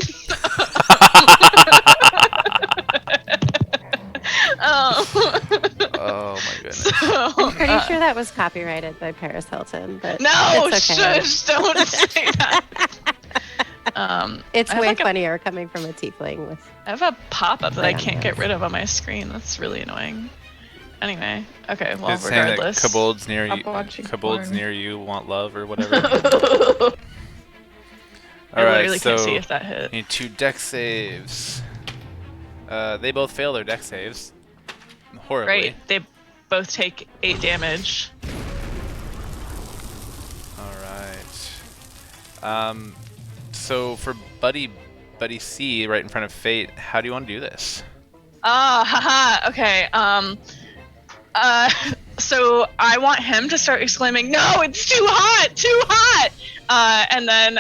Speaker 1: Oh my goodness.
Speaker 3: I'm pretty sure that was copyrighted by Paris Hilton, but
Speaker 2: No,
Speaker 3: it's okay.
Speaker 2: shush! Don't say that.
Speaker 3: It's
Speaker 2: I have
Speaker 3: way
Speaker 2: like
Speaker 3: funnier coming from a tiefling with.
Speaker 2: I have a pop-up that I
Speaker 3: Burning
Speaker 2: can't get
Speaker 3: Hands.
Speaker 2: rid of on my screen. That's really annoying. Anyway, okay. Well,
Speaker 1: It's saying that
Speaker 2: regardless.
Speaker 1: kobolds near you.
Speaker 7: I'm watching
Speaker 1: Kobolds
Speaker 7: porn.
Speaker 1: near you want love or whatever.
Speaker 2: I
Speaker 1: All right,
Speaker 2: literally
Speaker 1: so
Speaker 2: can't see if that hit.
Speaker 1: need 2 dex saves. They both fail their dex saves. Horribly.
Speaker 2: Right. They both take 8 damage.
Speaker 1: All right. So for Buddy C, right in front of Fate, how do you want to do this?
Speaker 2: Haha. Okay. So I want him to start exclaiming, "No, it's too hot, too hot!" And then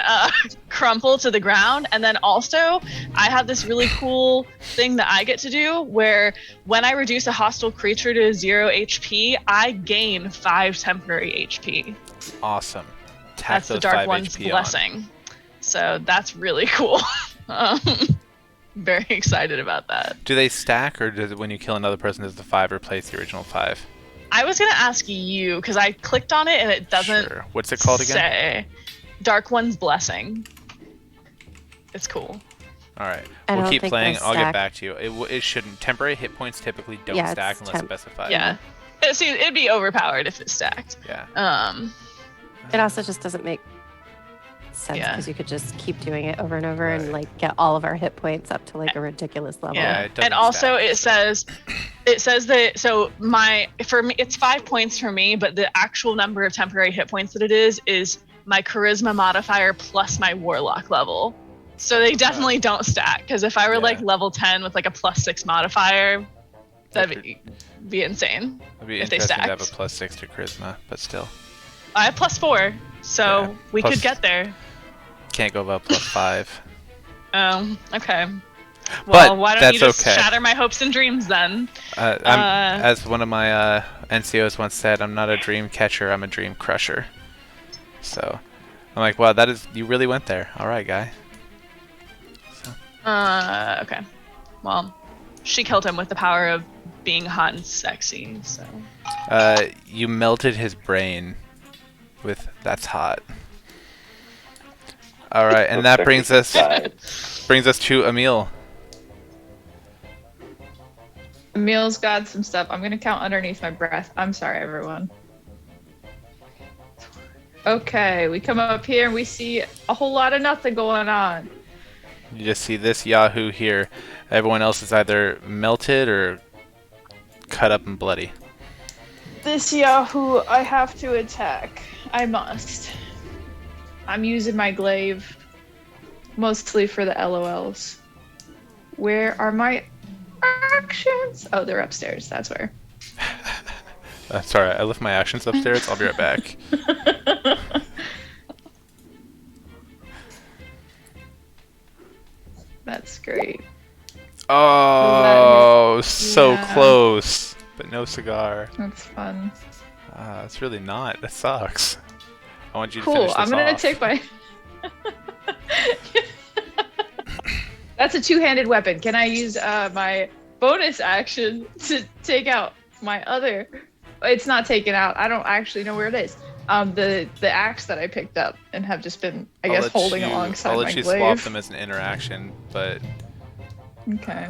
Speaker 2: crumple to the ground. And then also, I have this really cool thing that I get to do where when I reduce a hostile creature to 0 HP, I gain 5 temporary HP.
Speaker 1: Awesome. Tack
Speaker 2: That's the
Speaker 1: those
Speaker 2: Dark
Speaker 1: 5
Speaker 2: One's
Speaker 1: HP
Speaker 2: blessing. So that's really cool. Very excited about that.
Speaker 1: Do they stack, or does it, when you kill another person, does the 5 replace the original 5?
Speaker 2: I was gonna ask you because I clicked on it and it doesn't.
Speaker 1: Sure. What's it called again?
Speaker 2: Say Dark One's blessing. It's cool.
Speaker 1: All right.
Speaker 3: I
Speaker 1: We'll
Speaker 3: don't
Speaker 1: keep
Speaker 3: think
Speaker 1: playing.
Speaker 3: those
Speaker 1: I'll get
Speaker 3: stack.
Speaker 1: back to you. It shouldn't. Temporary hit points typically don't
Speaker 3: Yeah, it's
Speaker 1: stack unless
Speaker 3: temp.
Speaker 1: specified.
Speaker 2: Yeah. See, it'd be overpowered if it's stacked.
Speaker 1: Yeah.
Speaker 3: It also just doesn't make sense
Speaker 2: Yeah.
Speaker 3: because you could just keep doing it over and over
Speaker 1: Right.
Speaker 3: and like get all of our hit points up to like a ridiculous level.
Speaker 1: Yeah, it doesn't
Speaker 2: And also
Speaker 1: stack.
Speaker 2: it says that for me it's 5 points for me, but the actual number of temporary hit points that it is my charisma modifier plus my warlock level. So they definitely don't stack, because if I were like
Speaker 1: Yeah.
Speaker 2: level 10 with like a +6 modifier, that'd be insane.
Speaker 1: It'd be
Speaker 2: if they
Speaker 1: interesting to have a
Speaker 2: stacked.
Speaker 1: +6 to charisma, but still
Speaker 2: I have +4, so
Speaker 1: Yeah,
Speaker 2: we
Speaker 1: plus-
Speaker 2: could get there.
Speaker 1: can't go above +5.
Speaker 2: Okay.
Speaker 1: But
Speaker 2: Well, why don't you
Speaker 1: that's
Speaker 2: just
Speaker 1: okay.
Speaker 2: shatter my hopes and dreams then?
Speaker 1: As one of my NCOs once said, I'm not a dream catcher, I'm a dream crusher. So I'm like, wow, you really went there. All right, guy.
Speaker 2: Okay. Well, she killed him with the power of being hot and sexy, so.
Speaker 1: You melted his brain with that's hot. All right, and that brings us to Emil.
Speaker 7: Emil's got some stuff. I'm gonna count underneath my breath. I'm sorry, everyone. Okay, we come up here and we see a whole lot of nothing going on.
Speaker 1: You just see this Yahoo here. Everyone else is either melted or cut up and bloody.
Speaker 7: This Yahoo, I have to attack. I must. I'm using my glaive. mostly for the LOLs. Where are my actions? Oh, they're upstairs. That's where.
Speaker 1: Sorry, I left my actions upstairs. I'll be right back.
Speaker 7: That's great.
Speaker 1: Oh, so
Speaker 7: Yeah.
Speaker 1: close, but no cigar.
Speaker 7: That's fun.
Speaker 1: It's really not. That sucks. I want you to
Speaker 7: Cool.
Speaker 1: finish this
Speaker 7: I'm gonna
Speaker 1: off.
Speaker 7: take my. That's a two-handed weapon. Can I use my bonus action to take out my other? It's not taken out. I don't actually know where it is. The axe that I picked up and have just been, I guess, holding alongside
Speaker 1: I'll
Speaker 7: my
Speaker 1: let you
Speaker 7: glaive.
Speaker 1: swap them as an interaction, but
Speaker 7: Okay.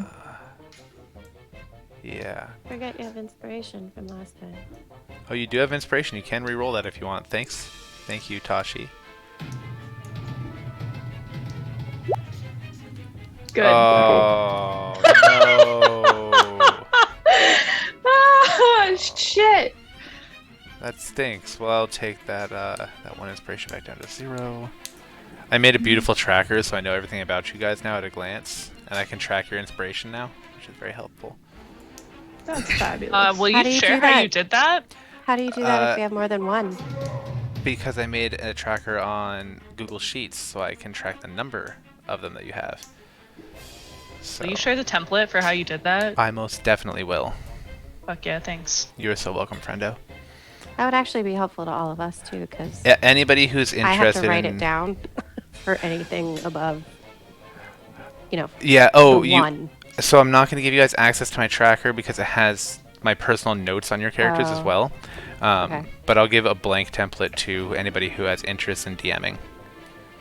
Speaker 1: yeah.
Speaker 3: Forget you have inspiration from last time.
Speaker 1: Oh, you do have inspiration. You can re-roll that if you want. Thanks. Thank you, Tashi.
Speaker 7: Good.
Speaker 1: Oh no.
Speaker 7: Ah, shit.
Speaker 1: That stinks. Well, I'll take that that one inspiration back down to 0. I made a beautiful tracker, so I know everything about you guys now at a glance, and I can track your inspiration now, which is very helpful.
Speaker 7: That's fabulous.
Speaker 2: Will
Speaker 3: How
Speaker 2: you
Speaker 3: do you
Speaker 2: share
Speaker 3: do
Speaker 2: how
Speaker 3: that?
Speaker 2: you did that?
Speaker 3: How do you do that if we have more than one?
Speaker 1: Because I made a tracker on Google Sheets, so I can track the number of them that you have. So
Speaker 2: Will you share the template for how you did that?
Speaker 1: I most definitely will.
Speaker 2: Fuck yeah, thanks.
Speaker 1: You're so welcome, friendo.
Speaker 3: That would actually be helpful to all of us too, because
Speaker 1: Yeah, anybody who's
Speaker 3: I have
Speaker 1: interested
Speaker 3: to write
Speaker 1: in
Speaker 3: it down for anything above,
Speaker 1: Yeah, oh,
Speaker 3: the one.
Speaker 1: So I'm not going to give you guys access to my tracker because it has my personal notes on your characters as
Speaker 3: Oh.
Speaker 1: well.
Speaker 3: Okay.
Speaker 1: But I'll give a blank template to anybody who has interest in DMing.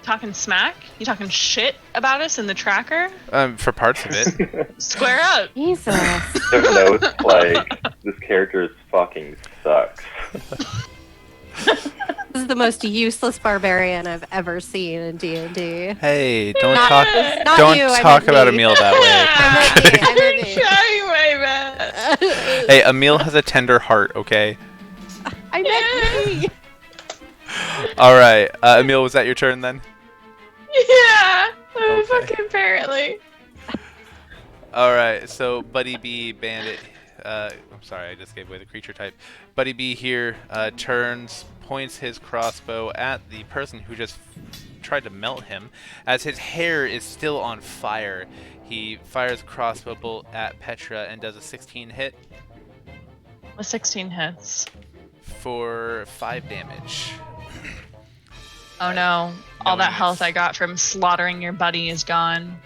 Speaker 2: Talking smack? You talking shit about us in the tracker?
Speaker 1: For parts of it.
Speaker 2: Square up.
Speaker 3: Jesus.
Speaker 6: Took notes like, this character fucking sucks.
Speaker 3: This is the most useless barbarian I've ever seen in D&D.
Speaker 1: Hey, don't
Speaker 3: Not-
Speaker 1: talk
Speaker 3: not
Speaker 1: don't
Speaker 3: you, I
Speaker 1: talk
Speaker 3: meant
Speaker 1: about
Speaker 3: me.
Speaker 1: Emil that way.
Speaker 3: I meant me.
Speaker 2: Trying my best.
Speaker 1: Hey, Emil has a tender heart, okay?
Speaker 3: I meant me.
Speaker 1: All right, Emil, was that your turn then?
Speaker 2: Yeah.
Speaker 1: Okay.
Speaker 2: Fucking apparently.
Speaker 1: All right, so Buddy B, Bandit. I'm sorry, I just gave away the creature type. Buddy B here turns, points his crossbow at the person who just tried to melt him. As his hair is still on fire, he fires a crossbow bolt at Petra and does a 16 hit
Speaker 2: A 16 hits.
Speaker 1: for 5 damage.
Speaker 2: Oh no. All
Speaker 1: Knowing
Speaker 2: that health
Speaker 1: it's-
Speaker 2: I got from slaughtering your buddy is gone.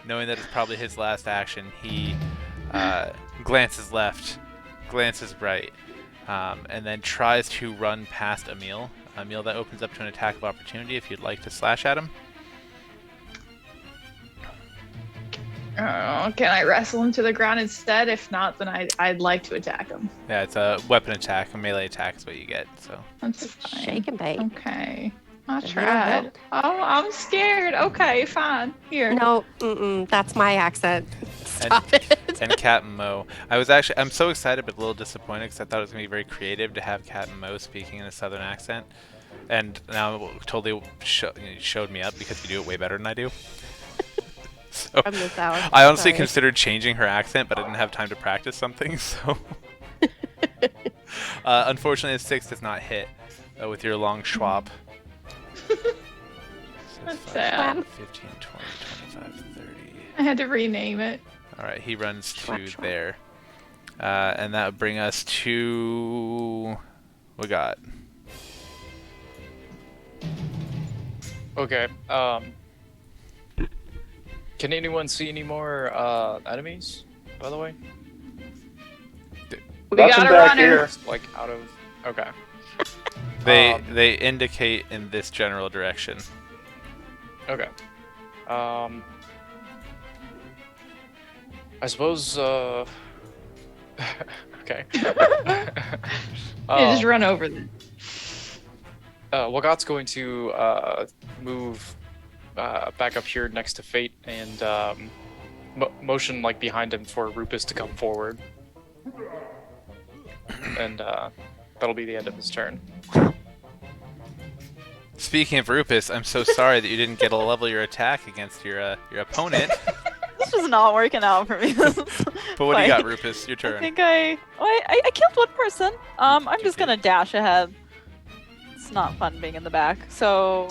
Speaker 1: Knowing that it's probably his last action, he glances left, glances right, and then tries to run past Emil. Emil, that opens up to an attack of opportunity if you'd like to slash at him.
Speaker 7: Oh, can I wrestle him to the ground instead? If not, then I'd like to attack him.
Speaker 1: Yeah, it's a weapon attack. A melee attack is what you get. So
Speaker 7: That's fine.
Speaker 3: Shake and bake.
Speaker 7: Okay. I
Speaker 3: Does it
Speaker 7: tried.
Speaker 3: help?
Speaker 7: Oh, I'm scared. Okay, fine. Here.
Speaker 3: No, that's my accent. Stop it.
Speaker 1: and Cat and Mo. I'm so excited but a little disappointed because I thought it was gonna be very creative to have Cat and Mo speaking in a southern accent, and now it totally showed me up because you do it way better than I do. So
Speaker 3: From the south.
Speaker 1: I honestly
Speaker 3: Sorry.
Speaker 1: considered changing her accent, but I didn't have time to practice something. So unfortunately, a 6 does not hit with your long schwab. So
Speaker 7: That's
Speaker 1: 5,
Speaker 7: sad.
Speaker 1: 15, 20, 25, 30.
Speaker 7: I had to rename it.
Speaker 1: All right, he runs to
Speaker 3: Schwab, schwab.
Speaker 1: there, and that would bring us to we got.
Speaker 4: Okay. Can anyone see any more enemies? By the way,
Speaker 7: We
Speaker 6: Nothing
Speaker 7: got a
Speaker 6: back
Speaker 7: runner.
Speaker 6: here.
Speaker 4: like out of. Okay.
Speaker 1: They indicate in this general direction.
Speaker 4: Okay. I suppose. Okay.
Speaker 7: Yeah, just run over them.
Speaker 4: Wagat's going to move back up here next to Fate and motion like behind him for Rupus to come forward, and that'll be the end of his turn.
Speaker 1: Speaking of Rupus, I'm so sorry that you didn't get a level your attack against your opponent.
Speaker 5: This is not working out for me.
Speaker 1: But what do you got, Rupus? Your turn.
Speaker 5: I think I killed one person. I'm just gonna dash ahead. It's not fun being in the back. So.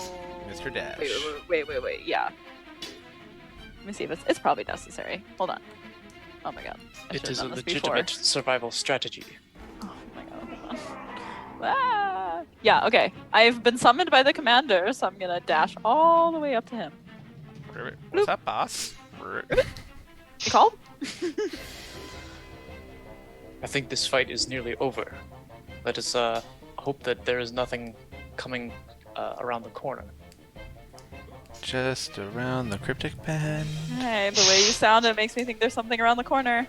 Speaker 1: Mr. Dash.
Speaker 5: Wait. Yeah. Let me see if it's probably necessary. Hold on. Oh my god.
Speaker 4: It is a legitimate survival strategy.
Speaker 5: Oh my god. Hold on. Ah! Yeah. Okay. I've been summoned by the commander, so I'm gonna dash all the way up to him.
Speaker 1: What's up, boss?
Speaker 5: You called?
Speaker 4: I think this fight is nearly over. Let us hope that there is nothing coming around the corner.
Speaker 1: Just around the cryptic bend.
Speaker 5: Hey, the way you sound, it makes me think there's something around the corner.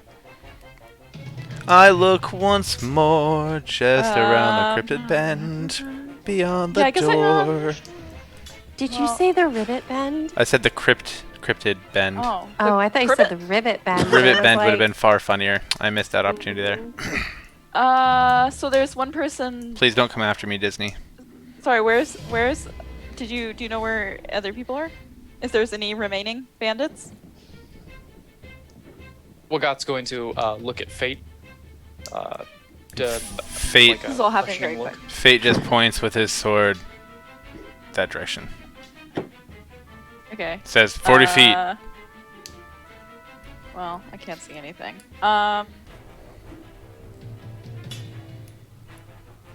Speaker 1: I look once more, just around the cryptid bend, beyond the door.
Speaker 3: Did you say the rivet bend?
Speaker 1: I said the cryptid bend.
Speaker 5: Oh,
Speaker 3: I thought you said the rivet bend.
Speaker 1: Rivet bend would have been far funnier. I missed that opportunity there.
Speaker 5: So there's one person.
Speaker 1: Please don't come after me, Disney.
Speaker 5: Sorry, where's? Do you know where other people are? If there's any remaining bandits?
Speaker 4: Wagot's going to look at Fate.
Speaker 1: Fate.
Speaker 4: Like
Speaker 5: this is all happening very quick.
Speaker 1: Fate just points with his sword that direction.
Speaker 5: Okay.
Speaker 1: Says 40 feet.
Speaker 5: Well, I can't see anything.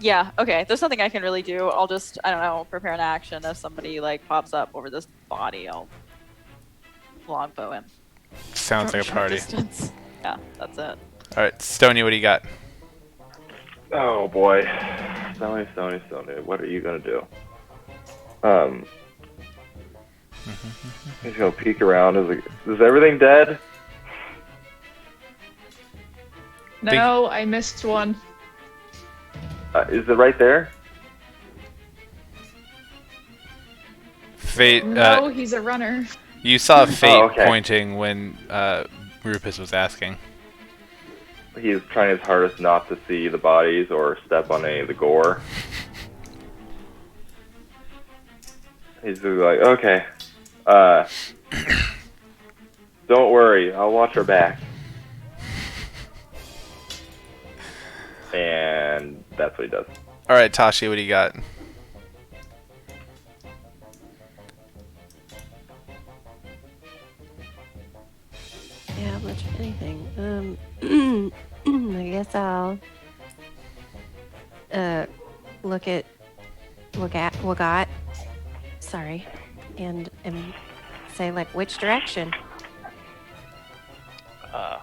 Speaker 5: Yeah, okay. There's nothing I can really do. I'll just, I don't know, prepare an action. If somebody, like, pops up over this body, I'll longbow him.
Speaker 1: Sounds like a party.
Speaker 5: Distance. Yeah, that's it.
Speaker 1: Alright, Stony, what do you got?
Speaker 6: Oh boy. Stony. What are you gonna do? He's gonna peek around. Is everything dead?
Speaker 7: No, I missed one.
Speaker 6: Is it right there?
Speaker 1: Fate.
Speaker 7: No, he's a runner.
Speaker 1: You saw Fate
Speaker 6: okay.
Speaker 1: pointing when Rupus was asking.
Speaker 6: He's trying his hardest not to see the bodies or step on any of the gore. He's like, okay. Don't worry, I'll watch her back. And that's what he does.
Speaker 1: Alright, Tashi, what do you got?
Speaker 3: Yeah, much of anything. I guess I'll look at Wagot. Sorry, and say like which direction.
Speaker 4: I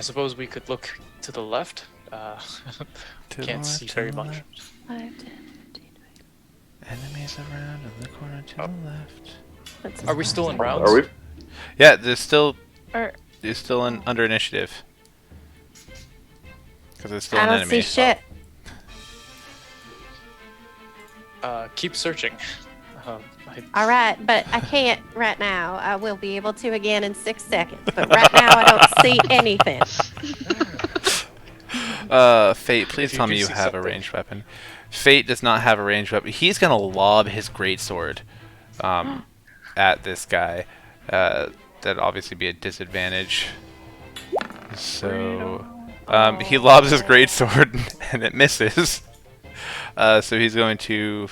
Speaker 4: suppose we could look to the left. Can't see very much.
Speaker 3: 5, 10, 15, 20.
Speaker 1: Enemies around in the corner to the left.
Speaker 4: Are we still in rounds?
Speaker 6: Are we?
Speaker 1: Yeah, there's still.
Speaker 5: Or,
Speaker 1: You're still under initiative. Because it's still
Speaker 3: I
Speaker 1: an
Speaker 3: don't
Speaker 1: enemy.
Speaker 3: see shit.
Speaker 4: Keep searching.
Speaker 3: All right, but I can't right now. I will be able to again in 6 seconds. But right now, I don't see anything.
Speaker 1: Fate, please tell me you have a
Speaker 4: something.
Speaker 1: ranged weapon. Fate does not have a ranged weapon. He's gonna lob his greatsword at this guy. That'd obviously be a disadvantage. So he lobs his greatsword and it misses. So he's going to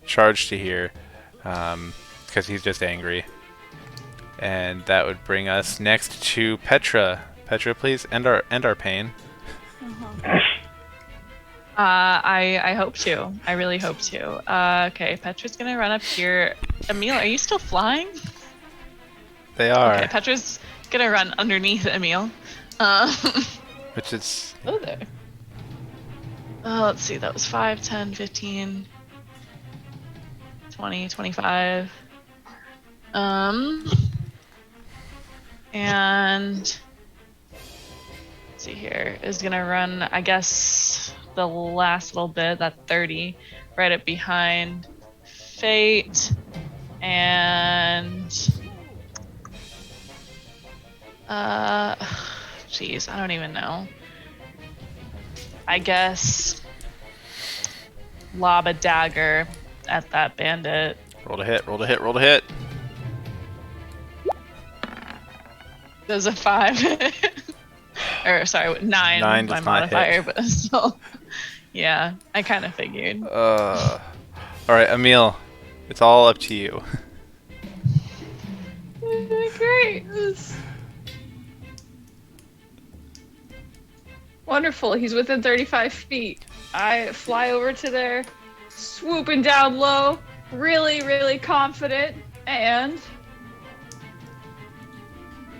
Speaker 1: charge to here because he's just angry. And that would bring us next to Petra. Petra, please end our pain.
Speaker 2: I hope to. I really hope to. Okay, Petra's gonna run up here. Emil, are you still flying?
Speaker 1: They are.
Speaker 2: Okay, Petra's gonna run underneath Emil.
Speaker 1: Which is...
Speaker 2: Oh, there. Let's see, that was 5, 10, 15, 20, 25. And let's see here, is gonna run, I guess, the last little bit, that 30, right up behind Fate, and jeez, I don't even know. I guess lob a dagger at that bandit.
Speaker 1: Roll to hit, roll to hit, roll to hit.
Speaker 2: Does a 5. Or, sorry, 9.
Speaker 1: 9
Speaker 2: my
Speaker 1: does not
Speaker 2: modifier,
Speaker 1: hit.
Speaker 2: but still. Yeah, I kind of figured.
Speaker 1: Alright, Emil. It's all up to you.
Speaker 7: Great. Wonderful. He's within 35 feet. I fly over to there, swooping down low, really, really confident, and...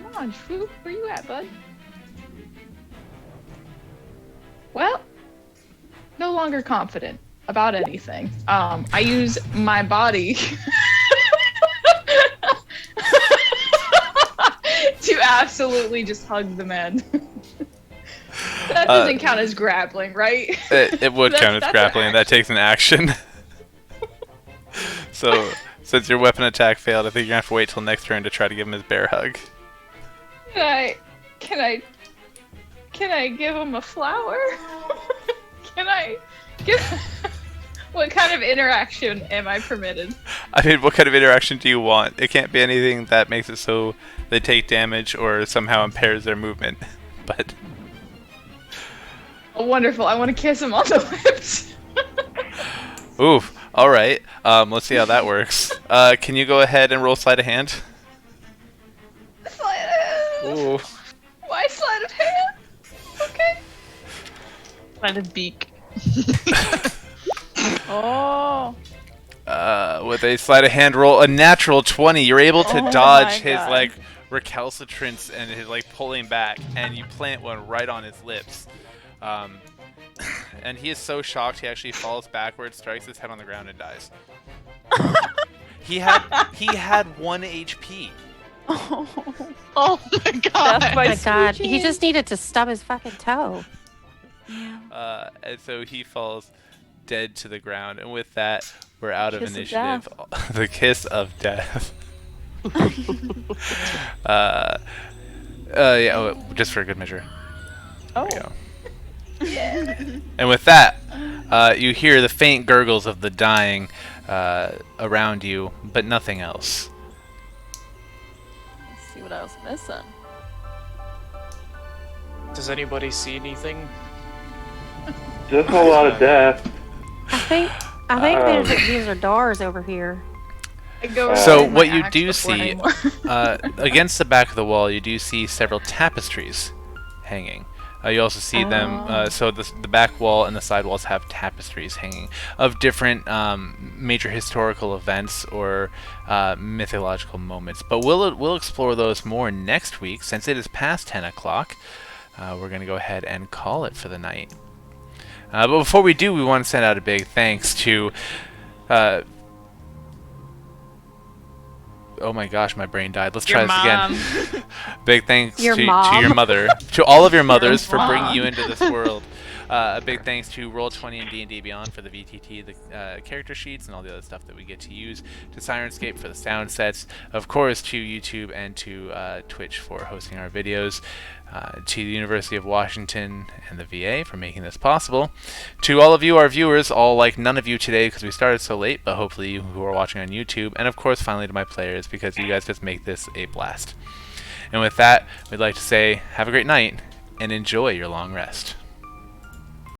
Speaker 7: Come on, Swoop. Where you at, bud? Well, no longer confident about anything. I use my body to absolutely just hug the man. That doesn't count as grappling, right?
Speaker 1: It would count as grappling. That takes an action. So, since your weapon attack failed, I think you're gonna have to wait till next turn to try to give him his bear hug.
Speaker 7: Can I give him a flower? Can I give... What kind of interaction am I permitted?
Speaker 1: I mean, what kind of interaction do you want? It can't be anything that makes it so they take damage or somehow impairs their movement. But...
Speaker 7: Oh, wonderful. I want to kiss him on the lips.
Speaker 1: Oof. Alright. Let's see how that works. Can you go ahead and roll sleight of hand?
Speaker 7: Sleight of hand.
Speaker 1: Ooh.
Speaker 7: Why sleight of hand? Okay.
Speaker 2: Sleight of beak.
Speaker 5: Oh.
Speaker 1: With a sleight of hand roll, a natural 20, you're able to
Speaker 5: Oh
Speaker 1: dodge
Speaker 5: my
Speaker 1: his
Speaker 5: God.
Speaker 1: like recalcitrance and his like pulling back, and you plant one right on his lips. And he is so shocked he actually falls backwards, strikes his head on the ground, and dies. He had 1 HP.
Speaker 2: Oh my god.
Speaker 5: Death by
Speaker 3: Oh my god, he
Speaker 5: switching.
Speaker 3: just needed to stub his fucking toe.
Speaker 1: And so he falls dead to the ground. And with that, we're out of
Speaker 5: Kiss of
Speaker 1: initiative. The kiss of death. Yeah, oh, just for a good measure.
Speaker 5: Oh.
Speaker 1: There we go. And with that, you hear the faint gurgles of the dying around you, but nothing else.
Speaker 5: Let's see what I was missing.
Speaker 4: Does anybody see anything?
Speaker 6: Just a whole lot of death.
Speaker 3: I think these are doors over here.
Speaker 7: I go
Speaker 1: So
Speaker 7: with my
Speaker 1: what you
Speaker 7: axe
Speaker 1: do
Speaker 7: before
Speaker 1: see,
Speaker 7: anymore.
Speaker 1: against the back of the wall, you do see several tapestries hanging. You also see them, so the back wall and the side walls have tapestries hanging of different major historical events or mythological moments. But we'll explore those more next week. Since it is past 10 o'clock, we're going to go ahead and call it for the night. But before we do, we want to send out a big thanks to... oh my gosh, my brain died. Let's try
Speaker 2: Your
Speaker 1: this
Speaker 2: mom.
Speaker 1: again. Big thanks
Speaker 3: Your
Speaker 1: to
Speaker 3: mom.
Speaker 1: your mother, to all of your mothers for
Speaker 2: mom.
Speaker 1: bringing you into this world. A big thanks to Roll20 and D&D Beyond for the VTT, the character sheets, and all the other stuff that we get to use. To Sirenscape for the sound sets. Of course, to YouTube and to Twitch for hosting our videos. To the University of Washington and the VA for making this possible. To all of you, our viewers, all like none of you today because we started so late, but hopefully you who are watching on YouTube. And of course, finally to my players because you guys just make this a blast. And with that, we'd like to say have a great night and enjoy your long rest.